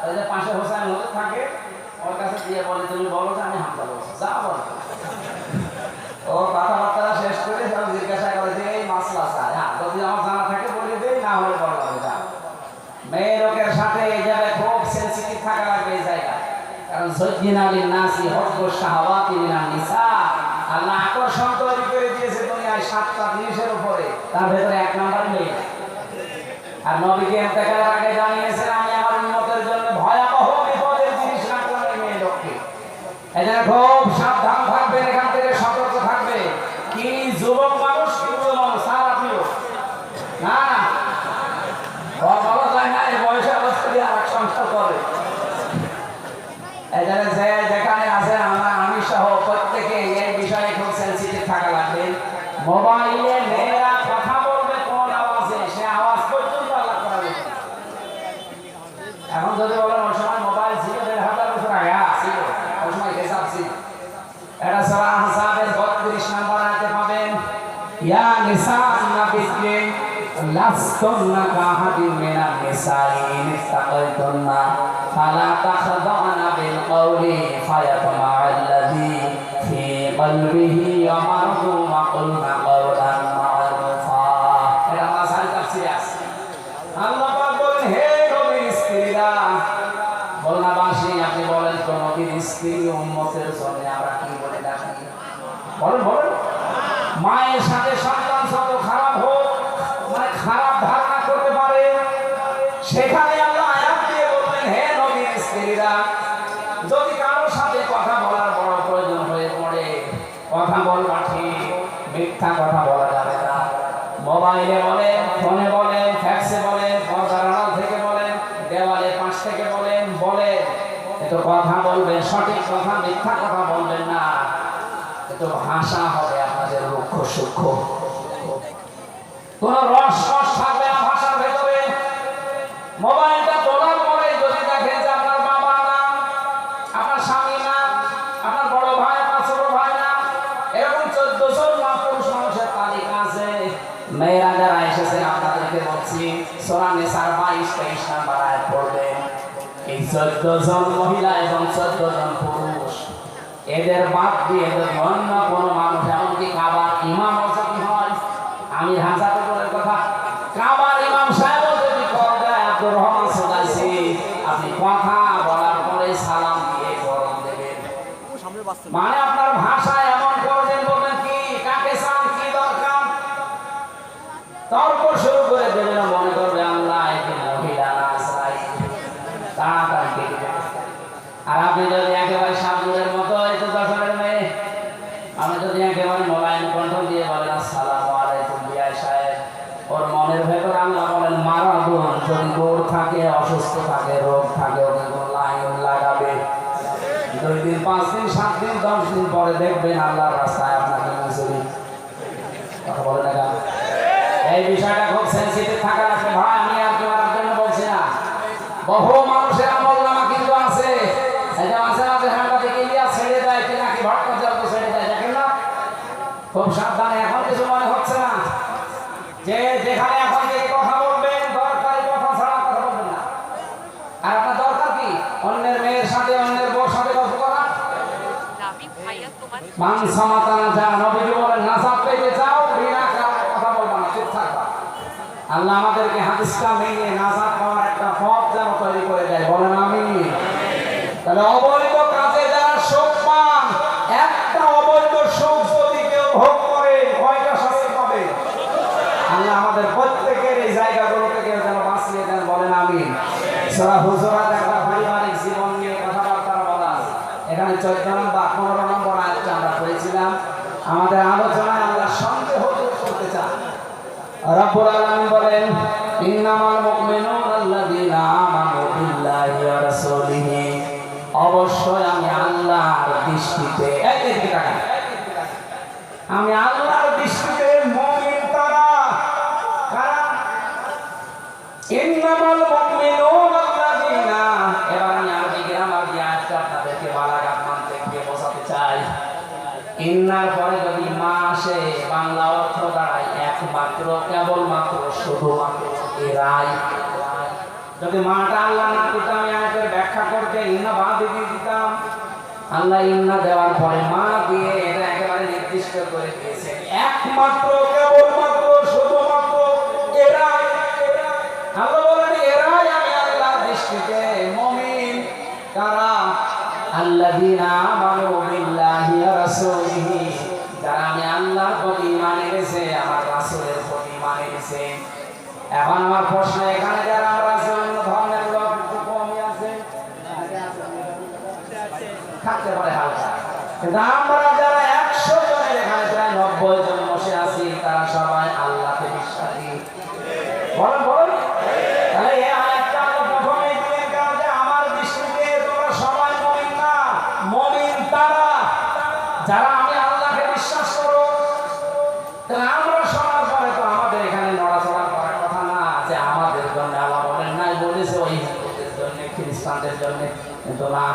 Speaker 2: ওই যে পাশে হোসেন হুজুর থাকে, ওর কাছে দিয়ে বলে তুমি বলো যে আমি হামসা বলছি, যা বলো। ও কথাবার্তা শেষ করে সব জিজ্ঞাসা করে যে এই মাসলা চাই, হ্যাঁ যদি আমার জানা থাকে বলে দেই, না হলে বলা হবে যা। মেয়ে লোকের সাথে এই জায়গায় খুব সেন্সিটিভ থাকা লাগবে এই জায়গায়, কারণ যজ্ঞিন আলী নাসি হজ্জ শাহওয়াতি মিনান নিসা, আল্লাহ আকর্ষণ তৈরি করে দিয়েছে দুনিয়ায় 7টা জিনিসের উপরে, তার ভেতরে এক নাম্বার মেয়ে। আর নবীকে ইন্তেকালের আগে জানিয়েছেন আমি আমার উম্মতের জন্য ভয়াবহ বিপদের জিনিস রাখলাম এই মেয়ে লোককে, এজন্য খুব সাবধান থাকবে, এখান থেকে সতর্ক থাকবে। কি যুবক মানুষ, যুবক মানুষ স্যার আপনিও না বলা যায় না, এই বয়সে অবস্থা দিয়ে আর সংসার করে। এজন্য যে যেখানে আছে আমি সহ প্রত্যেকে এই বিষয়ে খুব সেন্সিটিভ থাকা লাগবে। মোবাইলে মেয়েরা কথা বলবে কোন আওয়াজে, সে আওয়াজ পর্যন্ত আলাদা করা যাবে। এখন যদি বলেন ওই সময় মোবাইল ছিল 1500 বছর আগে, ছিল ওই সময় হিসাব ছিল। এটা সূরা আহজাবের 32 নম্বর আয়াতে পাবেন, ইয়া নিসাআন নাবিয়্যি লাস্তুন্না কাহাদিন মিনান নিসাই ইন ইসতাকাইতুন্না ফালা তাখদা'না বিল কওলি ফায়াতমা'আল্লাযী ফী কলবিহি মারাদু ওয়া কুলনা কাওলান মা'রুফা। এটা আমার সারি তাফসীরে আছে। আল্লাহ পাক বলেন, হে নবীর স্ত্রীরা, বলনাবাসী আপনি বলেন তো নবীর স্ত্রী উম্মতের জন্য আমরা কি বলে ডাকি? বলেন বলেন। মায়ের সাথে সন্তান যত খারাপ হোক, মানে খারাপ ধারণা করতে পারে, সেখানে আল্লাহ আয়াত দিয়ে বলবেন, হে নবীর স্ত্রীরা, যদি কারোর সাথে কথা বলার বড় প্রয়োজন হয়ে পড়ে, কথা বলবা ঠিক, মিথ্যা কথা বলা যাবে না। মোবাইলে বলেন, ফোনে বলেন, ফ্যাক্সে বলেন, পর্দার আড়াল থেকে বলেন, দেওয়ালের পাশ থেকে বলেন, একটু কথা বলবেন, সঠিক কথা, মিথ্যা কথা বলবেন না। একটু ভাষা হবে আপনাদের রুক্ষ সূক্ষ্ম, কোন রস রস থাকবে না ভাষার ভেতরে। মোবাইলটা তোলার পরে যদি দেখেন যে আপনার বাবা না, আপনার স্বামী না, আপনার বড় ভাই, আপনার ছোট ভাই না, এরকম 14 জন পুরুষ মানুষের তালিকা আছে। মেয়েরা যারা এসেছেন আপনাদেরকে বলছি, সূরা নিসার 22-23 নম্বর আয়াত পড়বেন। এই 14 জন মহিলা এবং 14 জন পুরুষ, এদের বাদ দিয়ে যদি অন্য কোনো মানুষ, এমনকি কাবার ইমামও যদি হয়, আমি হাজাতে বলে কথা, কাবার ইমাম সাহেবও যদি কল দেয়, আব্দুর রহমান সুদাইসি, আপনি কথা বলার পরে সালাম দিয়ে গরম দেবেন। মানে আপনার ভাষা এমন করবেন, বলবেন কি, কাকে চান, কি দরকার, তর্ক শুরু করে দেবেন। মনে করবে আল্লাহ একে মহিলা না চাই, তাড়াতাড়ি কেটে দেবে। আর আপনি যদি একেবারে সাবুরের মতো, এই তো 10 মেয়ে, আমি যদি একেবারে মোবাইল কণ্ঠ দিয়ে বলেন আসসালামু আলাইকুম বিআই সাহেব, ওর মনের ভেতর আল্লাহ বলেন মারাদুন, যদি রোগ থাকে, অসুস্থ থাকে, রোগ থাকে, ওকে লাইন লাগাবে। 2 দিন, 5 দিন, 7 দিন, 10 দিন পরে দেখবেন আল্লাহর রাস্তায় আপনাকে মুসলিম। কথা বলে না, এই বিষয়টা খুব সেন্সিটিভ থাকা লাগবে ভাই। আমি আর কেউ আর জন্য বলছি না, বহু মানুষের আমল নামা কিন্তু আছে, এটা আছে না যে হাঁটা থেকে ইলিয়া ছেড়ে দেয়, কি নাকি ভটকা জল ছেড়ে দেয়, দেখেন না? খুব সাবধানে। এখন কিছু মনে হচ্ছে না যে যেখানে এখন থেকে কথা বলবেন, দরকারি কথা ছাড়া কথা বলবেন না। আর আপনার দরকার কি? অন্যের মেয়ের সাথে, অন্যের বউর সাথে গল্প করা। মান সমাতানা যা নবী বলেন, নাসাব পেতে যাও, বিনা কারণে কথা বলবা না, চুপ থাকবা। আল্লাহ আমাদেরকে হাদিসটা মেনে নাজাত পাওয়ার একটা পথ যেন তৈরি করে দেয়, বলেন আমিন। তাহলে অবৈধ কাজে যারা সুখ পান, একটা অবৈধ সুখ যদি কেউ ভোগ করে, কয়টা শাস্তি পাবে? আল্লাহ আমাদের প্রত্যেকের এই জায়গাগুলোকে কেউ যেন বাঁচিয়ে দেন, বলেন আমিন। সূরা হুজুরাত একটা পারিবারিক জীবন নিয়ে কথাবার্তা বলা, এখানে 14 নম্বর 15 নম্বর আমাদের আলোচনায় আল্লাহ সন্দেহ দূর করতে চান। রব্বুল আলামিন বলেন, ইন্নামাল মুমিনুনা আল্লাযীনা আমানু বিল্লাহি ওয়া রাসূলিহি, অবশ্যই আমি আল্লাহর দৃষ্টিতে, এই দিকে তাকান, আমি আল্লাহর দৃষ্টিতে মুমিন তারা কারা? ইন্নামাল মুমিনুনা আল্লাযীনা, এবার আমি আরবি গ্রামার দিয়ে আয়াতটা আপনাদেরকে বালাগাত মানতে গিয়ে বোঝাতে চাই। ইন্নার পরে যদি মা আসে, বাংলা অর্থ দাঁড়ায় একমাত্র, কেবলমাত্র, শুধুমাত্র, এরাই। যদি মাটা আল্লাহ না দিতাম, আয়াতের ব্যাখ্যা করতে ইন্না বাদ দিয়ে দিতাম। আল্লাহ ইন্না দেওয়ার পরে মা দিয়ে এটা একেবারে নির্দিষ্ট করে দিয়েছে, একমাত্র, কেবলমাত্র, শুধুমাত্র, এরাই। আল্লাহ বলেন এরাই আমি আল্লাহর দৃষ্টিতে মুমিন। কারা? আল্লাযীনা আমানু বিল্লাহি ওয়া রাসূলিহি, যারা আমি আল্লাহর প্রতি ঈমান এনেছে, আমার রাসূলের প্রতি ঈমান এনেছে। এখন আমার প্রশ্ন, এখানে যারা আমরা আছি অন্য ধর্মের লোক একটু কমই আছে, থাকতে পারে হালকা, কিন্তু আমরা যারা 100 জনের এখানে প্রায় 90 জন বসে আছি, তারা সবাই আল্লাহকে বিশ্বাসী। বলেন বলেন, তাহলে এই আয়াতটা প্রথমে দিলেন কারণ যে আমার দৃষ্টিতে তোমরা সবাই মুমিন না, মুমিন তারা যারা আমি আল্লাহকে বিশ্বাস করো। তাহলে আমরা শোনার পরে তো আমাদের এখানে নড়াচড়া করার কথা না, যে আমাদের জন্য আল্লাহ বলেন নাই, বলেছে ওই হিন্দুদের জন্য, খ্রিস্টানদের জন্য। কিন্তু না,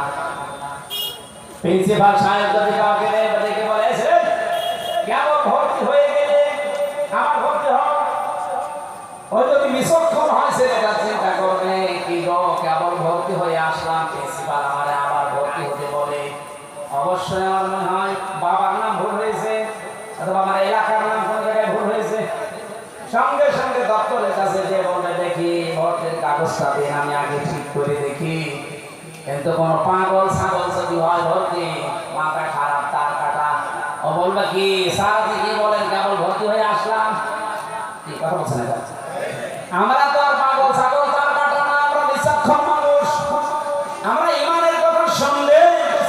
Speaker 2: প্রিন্সিপাল সাহেব যদি কাউকে দেখে বলে কেমন ভর্তি হয়ে গেলে আমার ভর্তি হও, ওই যদি বিচক্ষণ হয় ছেলেটা চিন্তা করবে, কি গো কেবল ভর্তি হয়ে আসলাম, প্রিন্সিপাল আমারে আবার ভর্তি হতে বলে। অবশ্যই আমার মনে হয় বাবার নাম ভুল হয়েছে, অথবা আমার এলাকার নাম কোনো জায়গায় ভুল হয়েছে। সঙ্গে সঙ্গে দপ্তরের কাছে যে বলবে, দেখি ভর্তির কাগজটা দিন, আমি আগে ঠিক করে দেখি। কিন্তু কোনো পাগল ছাগল যদি হয় ভর্তি, মাথা খারাপ, তার কাটা, ও বলবে কি স্যার আপনি কি বলেন, কেবল ভর্তি হয়ে আসলাম। কি কথা বলছেন? আমরা তো আর পাগল ছাগল, তার কাটা না, আমরা বিচক্ষণ মানুষ। আমরা ঈমানের কথা শুনলে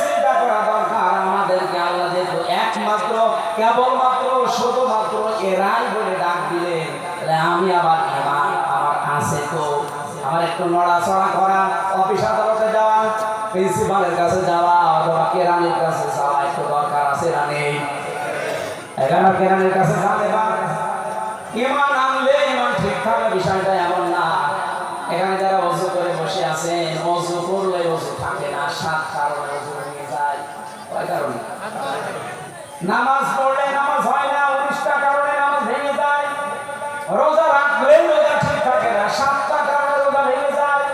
Speaker 2: চিন্তা করা দরকার, আমাদেরকে আল্লাহ যেহেতু একমাত্র, কেবলমাত্র, শুধুমাত্র এরাই বলে ডাক দিলেন, আমি আবার ঈমান আমার আছে তো, আমার একটু নড়াচড়া করা, অফিস আদালতে যাওয়া, প্রিন্সিপালের কাছে যাওয়া, অথবা কেরানির কাছে যাওয়া একটু দরকার আছে না নেই? এখানে কেরানির কাছে যাবে না, ঈমান আনলে ঈমান ঠিক থাকবে, বিষয়টা এমন না। এখানে যারা ওযু করে বসে আছেন, ওযু করলে ওযু থাকে না, 7 কারণে ওযু ভেঙে যায়। কয় কারণে? নামাজ পড়লে নামাজ হয় না, 19টা কারণে নামাজ ভেঙে যায়। রোজা রাখলে রোজা ঠিক থাকে না, 7টা কারণে রোজা ভেঙে যায়।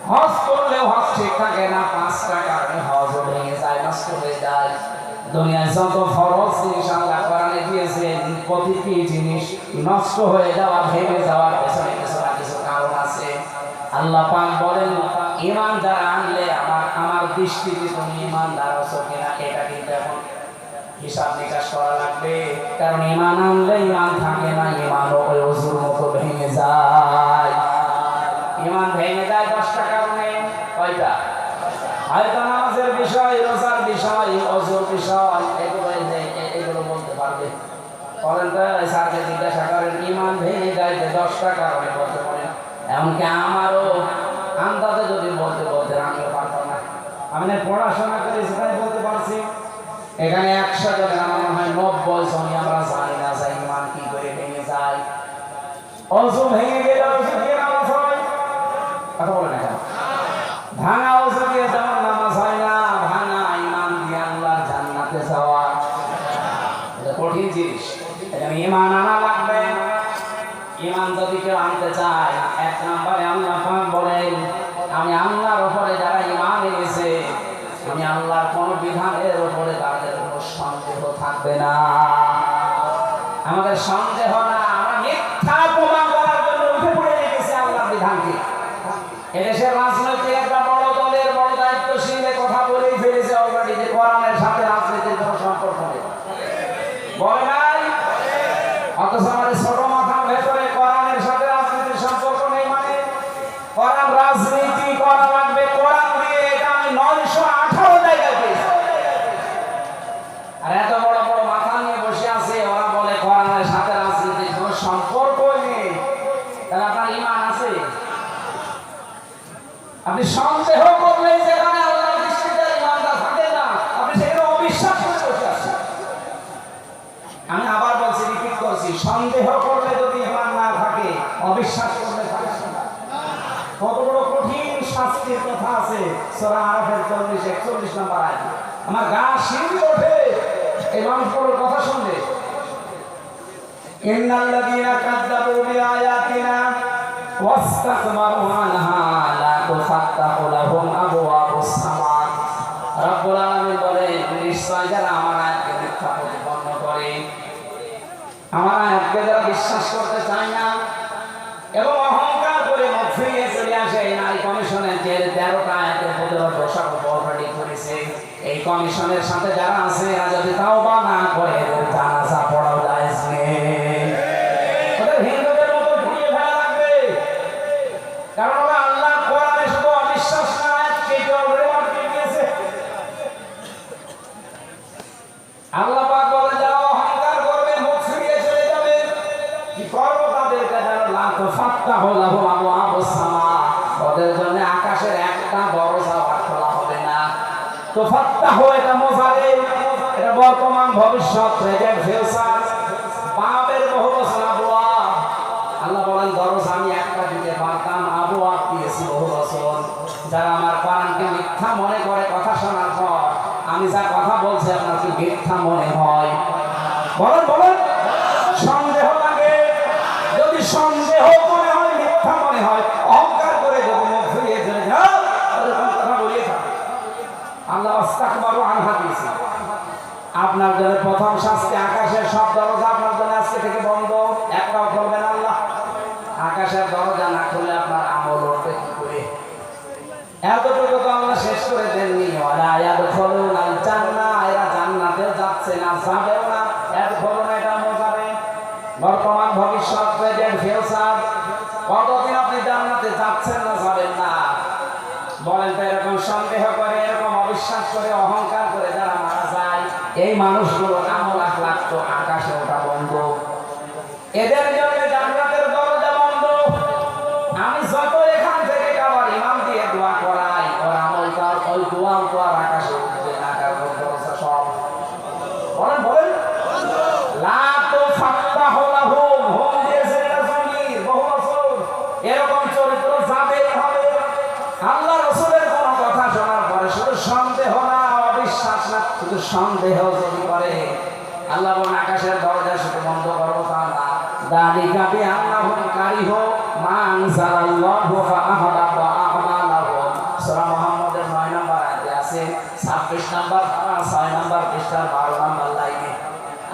Speaker 2: হজ করলেও হজ ঠিক থাকে না, 5টা কারণে হজ ভেঙে যায়, নষ্ট হয়ে যায়। দুনিয়ায় যত ফরজ জিনিস আল্লাহ কোরআনে দিয়েছেন, প্রতিটি জিনিস নষ্ট হয়ে যাওয়া, ভেঙে যাওয়ার পেছনে কিছু না কিছু কারণ আছে। আল্লাহ পাক বলেন, ঈমান যারা আনলে আমার দৃষ্টিতে তুমি ঈমানদার আছো কিনা, এটা কিন্তু এখন হিসাব নিকাশ করা লাগবে। কারণ ঈমান আনলে ঈমান থাকে না, ঈমানও ওই ওযুর মতো ভেঙে যায়। ঈমান ভেঙে যায় 10টা কারণে। কয়টা? হয়তো নামাজের বিষয়, রোজার বিষয়, ওযুর বিষয়, এগুলো বলতে পারবে। বলেন তো, স্যারকে জিজ্ঞাসা করেন, ঈমান ভেঙে যায় যে 10টা কারণে বলতে পারেন। এমনকি আমারও আন্দাজে যদি বলতে আমিও পারতাম না। আমি পড়াশোনা করে সেটাই বলতে পারছি। এখানে 100 জনের আমার মনে হয় 90 জনই আমরা জানি না যে ঈমান কি করে ভেঙে যায়। ওযু ভেঙে গেলে ওযু দিয়ে নামাজ হয়, কথা বলেন না কেন? ভাঙা ওযু দিয়ে যেমন নামাজ হয় না, ভাঙা ঈমান দিয়ে আল্লাহর জান্নাতে যাওয়া এটা কঠিন জিনিস। এখানে ঈমান আনা লাগবে। ঈমান যদি কেউ আনতে চায়, 1 নম্বরে আল্লাহ পাক বলেন, আমি আল্লাহর উপরে যারা ঈমান এনেছে, আমি আল্লাহর কোন বিধানের উপরে তাদের কোনো সন্দেহ থাকবে না। আমাদের সন্দেহ না, আমরা মিথ্যা প্রমাণ করার জন্য উঠে পড়ে লেগেছি আল্লাহর বিধানকে। এদেশের রাজনৈতিক একটা বড় দলের বড় দায়িত্বশীল কথা বলেই ফেলেছে অলরেডি যে কোরআনের সাথে রাজনীতির কোনো সম্পর্ক নেই, বলে নাই? অথচ আমাদের ছোট মাথার ভেতরে কোরআনের সাথে রাজনীতির সম্পর্ক নেই। মানে কোরআন রাজনীতি করা লাগবে, কোরআন দিয়ে এটা আমি 918 জায়গায় পেয়েছি। আর এত বড় বড় মাথা সূরা আরাফের 40-41 নম্বর আয়াত। আমার গা শিউরে ওঠে এই মানুষগুলোর কথা শুনলে। ইন্নাল্লাযীনা কাযযাবু বিআয়াতিনা ওয়াস্তাকবারু আনহা লা তুফাত্তাহু লাহুম আবওয়াবুস সামা। রব্বুল আলামিন বলেন, নিশ্চয় যারা আমার আয়াতকে মিথ্যা প্রতিপন্ন করে, আমার আয়াতকে যারা বিশ্বাস করতে চায় না এবং অহংকার করে মুখ ফিরিয়ে চলে আসে, এই নারী কমিশনের যে 13টা আয়াতের প্রতিরোধ দোষারোপ অলরেডি করেছে, এই কমিশনের সাথে যারা আছে এরা যদি তাওবা না করে এদের জানাজা পড়াও জায়েজ নেই। ওদের হিন্দুদের মতো ঘুরিয়ে ফেলা লাগবে, কারণ ওরা আল্লাহর কোরআনে শুধু অবিশ্বাস না, আয়াতকে অলরেডি মার্কে দিয়েছে। আল্লাহ পাক বলে যারা অহংকার করবে মুখ ফিরিয়ে চলে যাবে, কি করব তাদেরকে যেন লা তুফাত্তাহু লাহুম আবওয়াবুস সামা, ওদের জন্য আকাশের একটা দরজা খোলা হবে না। তুফাত্তাহু এটা মুজারে, এটা বর্তমান ভবিষ্যৎ প্রেজেন্ট ফিউচার, বাবের বহু বচন আবওয়াব। আল্লাহ বলেন দরজা আমি একটা দিতে পারতাম, আবওয়াব দিয়েছি বহু বচন। যারা আমার কোরআনকে মিথ্যা মনে করে কথা শোনার পর আমি যা কথা বলছি আপনার কি মিথ্যা মনে হয়? বলেন বলেন, সন্দেহ লাগে? যদি সন্দেহ মনে হয়, মিথ্যা মনে হয়, অহংকার করে যদি মুখ ফিরিয়ে চলে যাও, এরকম কথা বলিয়ে থাকে। আল্লাহ আস্তাকবারু আনহা দিয়েছে। আপনার জন্য প্রথম শাস্তি, আকাশের সব দরজা আপনার জন্য আজকে থেকে বন্ধ, একটাও খুলবেন আল্লাহ। আকাশের দরজা না খুললে আপনার আমল উঠবে কি করে? এতটুকু তো আল্লাহ শেষ করে দেননি, ওয়ালা ইয়াদখুলুনাল জান্নাহ, এরা জান্নাতে যাচ্ছে না, যাবেও না। ইয়াদখুলুনা এটা মুজারে, বর্তমান ভবিষ্যৎ প্রেজেন্ট ফিউচার। কতদিন আপনি জান্নাতে যাচ্ছেন না যাবেন না? বলেন তো, এরকম সন্দেহ করে, এরকম অবিশ্বাস করে, অহংকার করে যারা মারা যায়, এই মানুষগুলো আমল আখলাক তো আকাশে ওঠা বন্ধ, এদের জন্য জান্নাতের দরজা বন্ধ। আমি যত এখান থেকে কাবার ইমাম দিয়ে দোয়া করাই, ওর আমল তার ওই দোয়া তো আর আকাশে উঠবে না, কারণ দরজা সব বলেন বলেন লা তুফাত্তাহু লাহুম, হুম দিয়েছে এটা জমির বহু বছর। এরকম চরিত্র যাবেই হবে। আল্লাহ রাসূলের কোন কথা শোনার পরে শুধু সন্দেহ না, অবিশ্বাস না, শুধু সন্দেহ যদি করে, আল্লাহ বলেন আকাশের দরজা শুধু বন্ধ করবো তা না। যালিকা বিআন্নাহুম কারিহু মা আনজালাল্লাহু ফাআহবাতা আ'মালাহুম। সূরা মুহাম্মদের 9 নম্বর আয়াতে আছে, 26 নম্বর 6 নম্বর পৃষ্ঠার 12 নম্বর লাইনে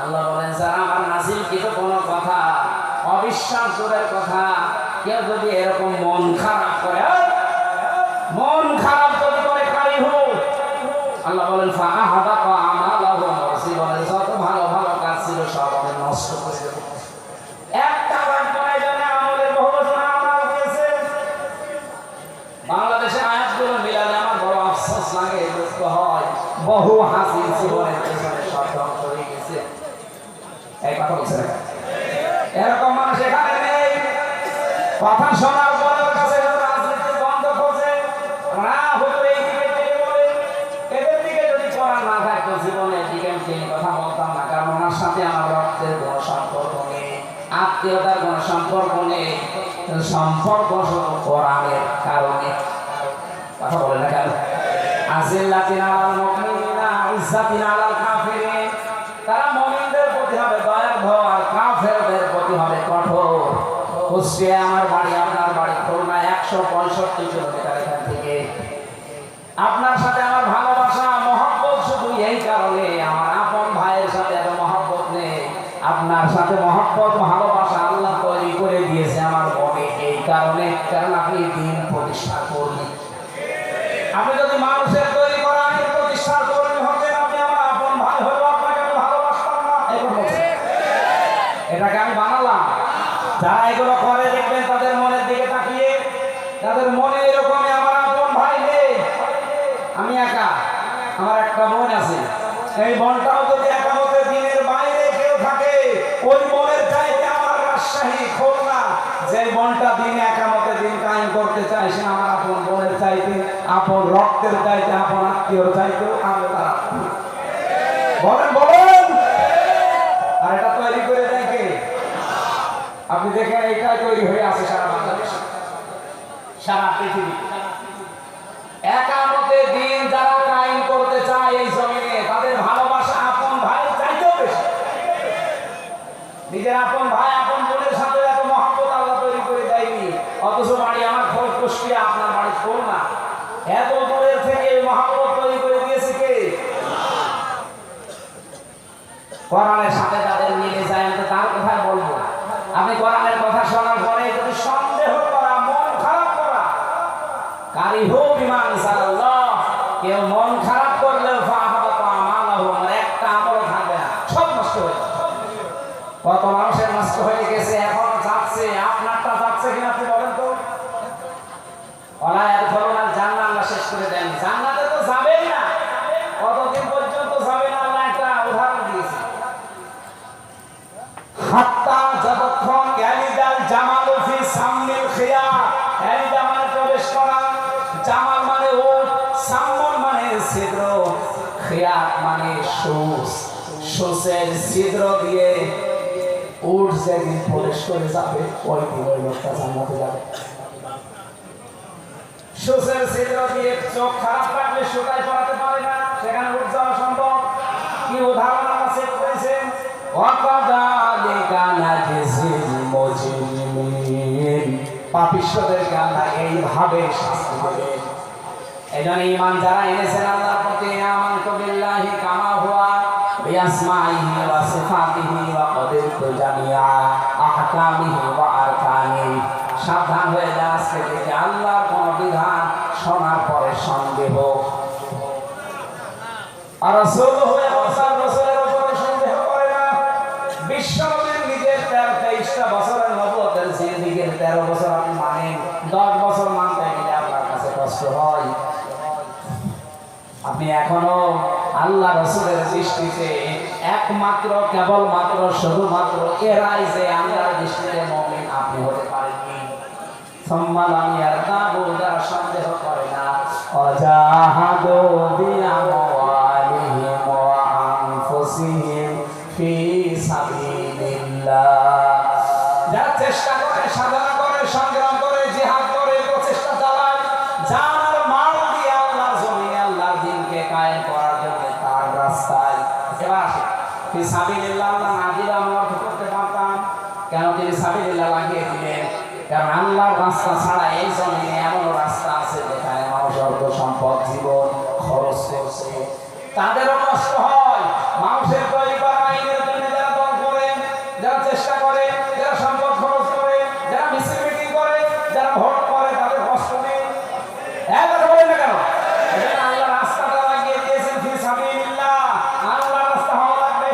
Speaker 2: আল্লাহ বলেন, যারা আমার নাযিলকৃত কোনো কথা অবিশ্বাস করার কথা কেউ যদি এরকম মন খারাপ করে, মন খারাপ যদি করে, কারিহু, আল্লাহ বলেন ফাআহবাতা আমালাহুম, জীবনের যত ভালো ভালো কাজ ছিল সব আমি নষ্ট করে দেব। একটা বার করে যেন আমলের বহু বছর আমল দিয়েছে। বাংলাদেশে আয়াতগুলো মিলালে আমার বড় আফসোস লাগে, দুঃখ হয়। বহু হাসির জীবনের পেছনে সব ধ্বংস হয়ে গেছে। এই কথা বলছে না, এরকম মানুষ এখানে নেই। কথা শোনার পরে ওর কাছে রাজনীতি বন্ধ করছে, না হুজুর এই দিকে থেকে বলে, এদের দিকে যদি করা না থাকতো জীবনের দিকে আমি কথা বলতাম না, কারণ ওনার সাথে আমার রক্তের কোনো সম্পর্ক নেই, আত্মীয়তার কোনো সম্পর্ক নেই, সম্পর্ক কোরআনের কারণে। কথা বলে না কেন? আজিল্লাতিন আলাল মুমিনিনা ইজ্জাতিন আলাল কাফিরিন, তারা মুমিনদের প্রতি হবে দয়ার্দ্র আর কাফেরদের প্রতি হবে কঠোর। কুষ্টিয়া আমার বাড়ি, আপনার বাড়ি খুলনা 165 কিলোমিটার এখান থেকে। আপনার সাথে আমার ভালোবাসা মহব্বত শুধু এই কারণে, আমার আপন ভাইয়ের সাথে এত মহব্বত নেই। আপনার সাথে মহব্বত ভালোবাসা আল্লাহ তৈরি করে দিয়েছে আমার মনে এই কারণে, কারণ আপনি দিন প্রতিষ্ঠা করলেন। আপনি যদি মানুষের তৈরি করা আইন প্রতিষ্ঠা করলেন হতেন, আপনি আমার আপন ভাই হলেও আপনাকে আমি ভালোবাসতাম না। এটাকে আমি বানালাম। যারা এগুলো করে দেখবেন তাদের মনের দিকে তাকিয়ে, তাদের মনে এরকমই আমার আপন ভাই নেই, আমি একা, আমার একটা বোন আছে। এই বোনটাও যদি একামতের দিনের বাইরে কেউ থাকে, ওই বোনের চাইতে আমার রাজশাহী খুলনা যে বোনটা দিন একামতের দিন কায়েম করতে চায়, সে আমার আপন বোনের চাইতে, আপন রক্তের চাইতে, আপন আত্মীয়র চাইতেও আমি তার আত্মীয়। বলেন বলেন, আর এটা তৈরি করে দেয় কে? আপনি দেখেন এইটাই তৈরি হয়ে আছে সারা বাংলাদেশে, সারা পৃথিবী। একামতের আপন ভাই আপন বোনের সাথে এত মহব্বত আল্লাহ তৈরি করে দেয়নি, অথচ বাড়ি আমার খোঁজ কুষ্টিয়া, আপনার বাড়ি খোল না, এত দূরের থেকে মহব্বত তৈরি করে দিয়েছে কে? কোরআনের সাথে তাদের মিলে যায়, আমি তো তার কথাই বলবো। আপনি কোরআনের কথা শোনার পরে যদি সন্দেহ করা, মন খারাপ করা, কারিহু বিমান সাল্লাল্লাহ, কেউ মন খারাপ করলেও ফাহাবাতা আমালাহু, একটা আমল থাকবে না, সব নষ্ট হয়ে যাবে। কত মানুষের নষ্ট হয়ে গেছে, এখনো যাচ্ছে, আপনারটা যাচ্ছে কিনা আপনি বলেন তো? ওলা ইয়াদখুলুনাল জান্নাহ, আল্লাহ শেষ করে দেন, জান্নাতে তো যাবেই না, কতদিন পর্যন্ত যাবে না আল্লাহ একটা উদাহরণ দিয়েছে। হাত্তা যতক্ষণ ইয়ালিদাল জামালু ফি সামনিল খিয়ার, ইয়ালিদা মানে প্রবেশ করা, জামাল মানে উট, সামন মানে ছিদ্র, খিয়ার মানে সুস, সুসের ছিদ্র দিয়ে উট যেদিন প্রবেশ করে যাবে ওই দিন ওই লোকটা জান্নাতে যাবে। সুসের ছিদ্র দিয়ে চোখ খারাপ থাকলে সুতাই পড়াতে পারে না, সেখানে উঠ যাওয়া সম্ভব। কি উদাহরণ আমরা সেট করেছেন, ওয়াকাযালিকা নাজিজিল মুজরিমিন, পাপিষ্ঠদেরকে আল্লাহ এইভাবে শাস্তি দেবেন। এজন্য ঈমান যারা এনেছেন আল্লাহর প্রতি, আমানতু বিল্লাহি কামা হুয়া বিআসমাইহি ওয়া সিফাতিহি ওয়া কদিরতু জামিআ আহকামিহি ওয়া আরকানিহি, সাবধান হয়ে যান আজকে থেকে আল্লাহর কোন বিধান শোনার পরে সন্দেহ, আর রাসূল হয়ে আল্লাহর রাসূলের উপর সন্দেহ করে না। বিশ্বনবীর নিজের 23টা বছরের নবুয়তের জিন্দেগীর 13 বছর আপনি মানেন, 10 বছর মানতে গেলে আপনার কাছে কষ্ট হয়। আপনি এখনো আল্লাহ রাসূলের দৃষ্টিতে একমাত্র কেবলমাত্র শুধুমাত্র এরাই যে আল্লাহর দৃষ্টিতে মুমিন আপনি হতে পারেননি। সম্মালাম ইয়ারতাবু, যারা সন্দেহ করে না, ওয়াজাহাদু বিআমওয়ালিহিম ওয়া আনফুসিহিম ফি সাবিলিল্লাহ, যারা চেষ্টা করে, সাধনা করে, সংগ্রাম করে, জিহাদ করে, প্রচেষ্টা চালায়, জান আর মাল দিয়ে আল্লাহর জমিনে আল্লাহর দ্বীনকে কায়েম করার জন্য তার রাস্তায়। এবার ফি সাবিলিল্লাহ না দিলে আমরা অর্থ করতে পারতাম, কেন তিনি সাবিলিল্লাহ লাগিয়ে দিলেন? কারণ আল্লাহর রাস্তা ছাড়া এই জমিনে এমন রাস্তা আছে যেখানে মানুষ অর্থ সম্পদ জীবন খরচ করছে, তাদেরও কষ্ট হয়। মানুষের তৈরি করা আইনের জন্য যারা দল করে, যারা চেষ্টা করে, যারা সম্পদ খরচ করে, যারা মিছিল মিটিং করে, যারা ভোট করে, তাদের কষ্ট নেই। একবার বলেন না কেন? এজন্য আল্লাহ রাস্তাটা লাগিয়ে দিয়েছেন ফি সাবিলিল্লাহ, আল্লাহর রাস্তা হওয়া লাগবে।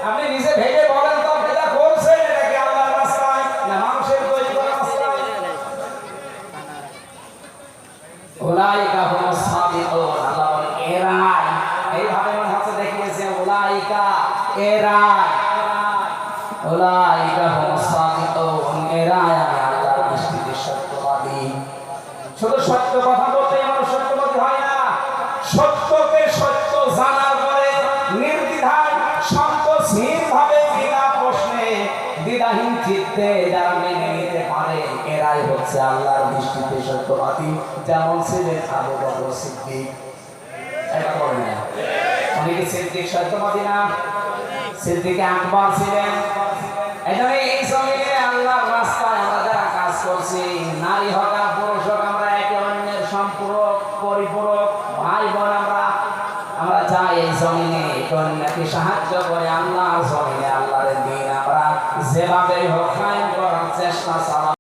Speaker 2: আপনি নিজে ভেবে বলেন তো, যেটা করছেন এটা কি আল্লাহর রাস্তায় না মানুষের তৈরি করা রাস্তায়? উলাইকা হুমুস সাবিকুন, আল্লাহ বলেন এরাই, এইভাবে মনে হচ্ছে দেখিয়েছে উলাইকা, এরাই, উলাইকা হুমুস সাবিকুন, এরাই আমি আল্লাহর দৃষ্টিতে সত্যবাদী। শুধু সত্য কথা বলতেই মানুষ সত্যবাদী হয় না, সত্যকে সত্য জানার পরে নির্দ্বিধায় সংকোচহীনভাবে বিনা প্রশ্নে দ্বিধাহীন চিত্তে যারা মেনে নিতে পারে, এরাই হচ্ছে আল্লাহর দৃষ্টিতে সত্যবাদী। যেমন ছিলেন আবু বকর সিদ্দিক, এটা বলেন না উনি কি সিদ্দিক সত্যবাদী না? সিদ্দিক আকবর ছিলেন। এজন্য এই জমিনে আল্লাহর রাস্তায় আমরা যারা কাজ করছি, নারী হোক আর পুরুষ হোক, আমরা একে অন্যের সম্পূরক পরিপূরক ভাই বোন, আমরা চাই এই জমিনে একে অন্যকে সাহায্য করে আল্লাহর জমিনে আল্লাহর দ্বীন আমরা যেভাবে হোক কায়েম করার চেষ্টা চালাবো।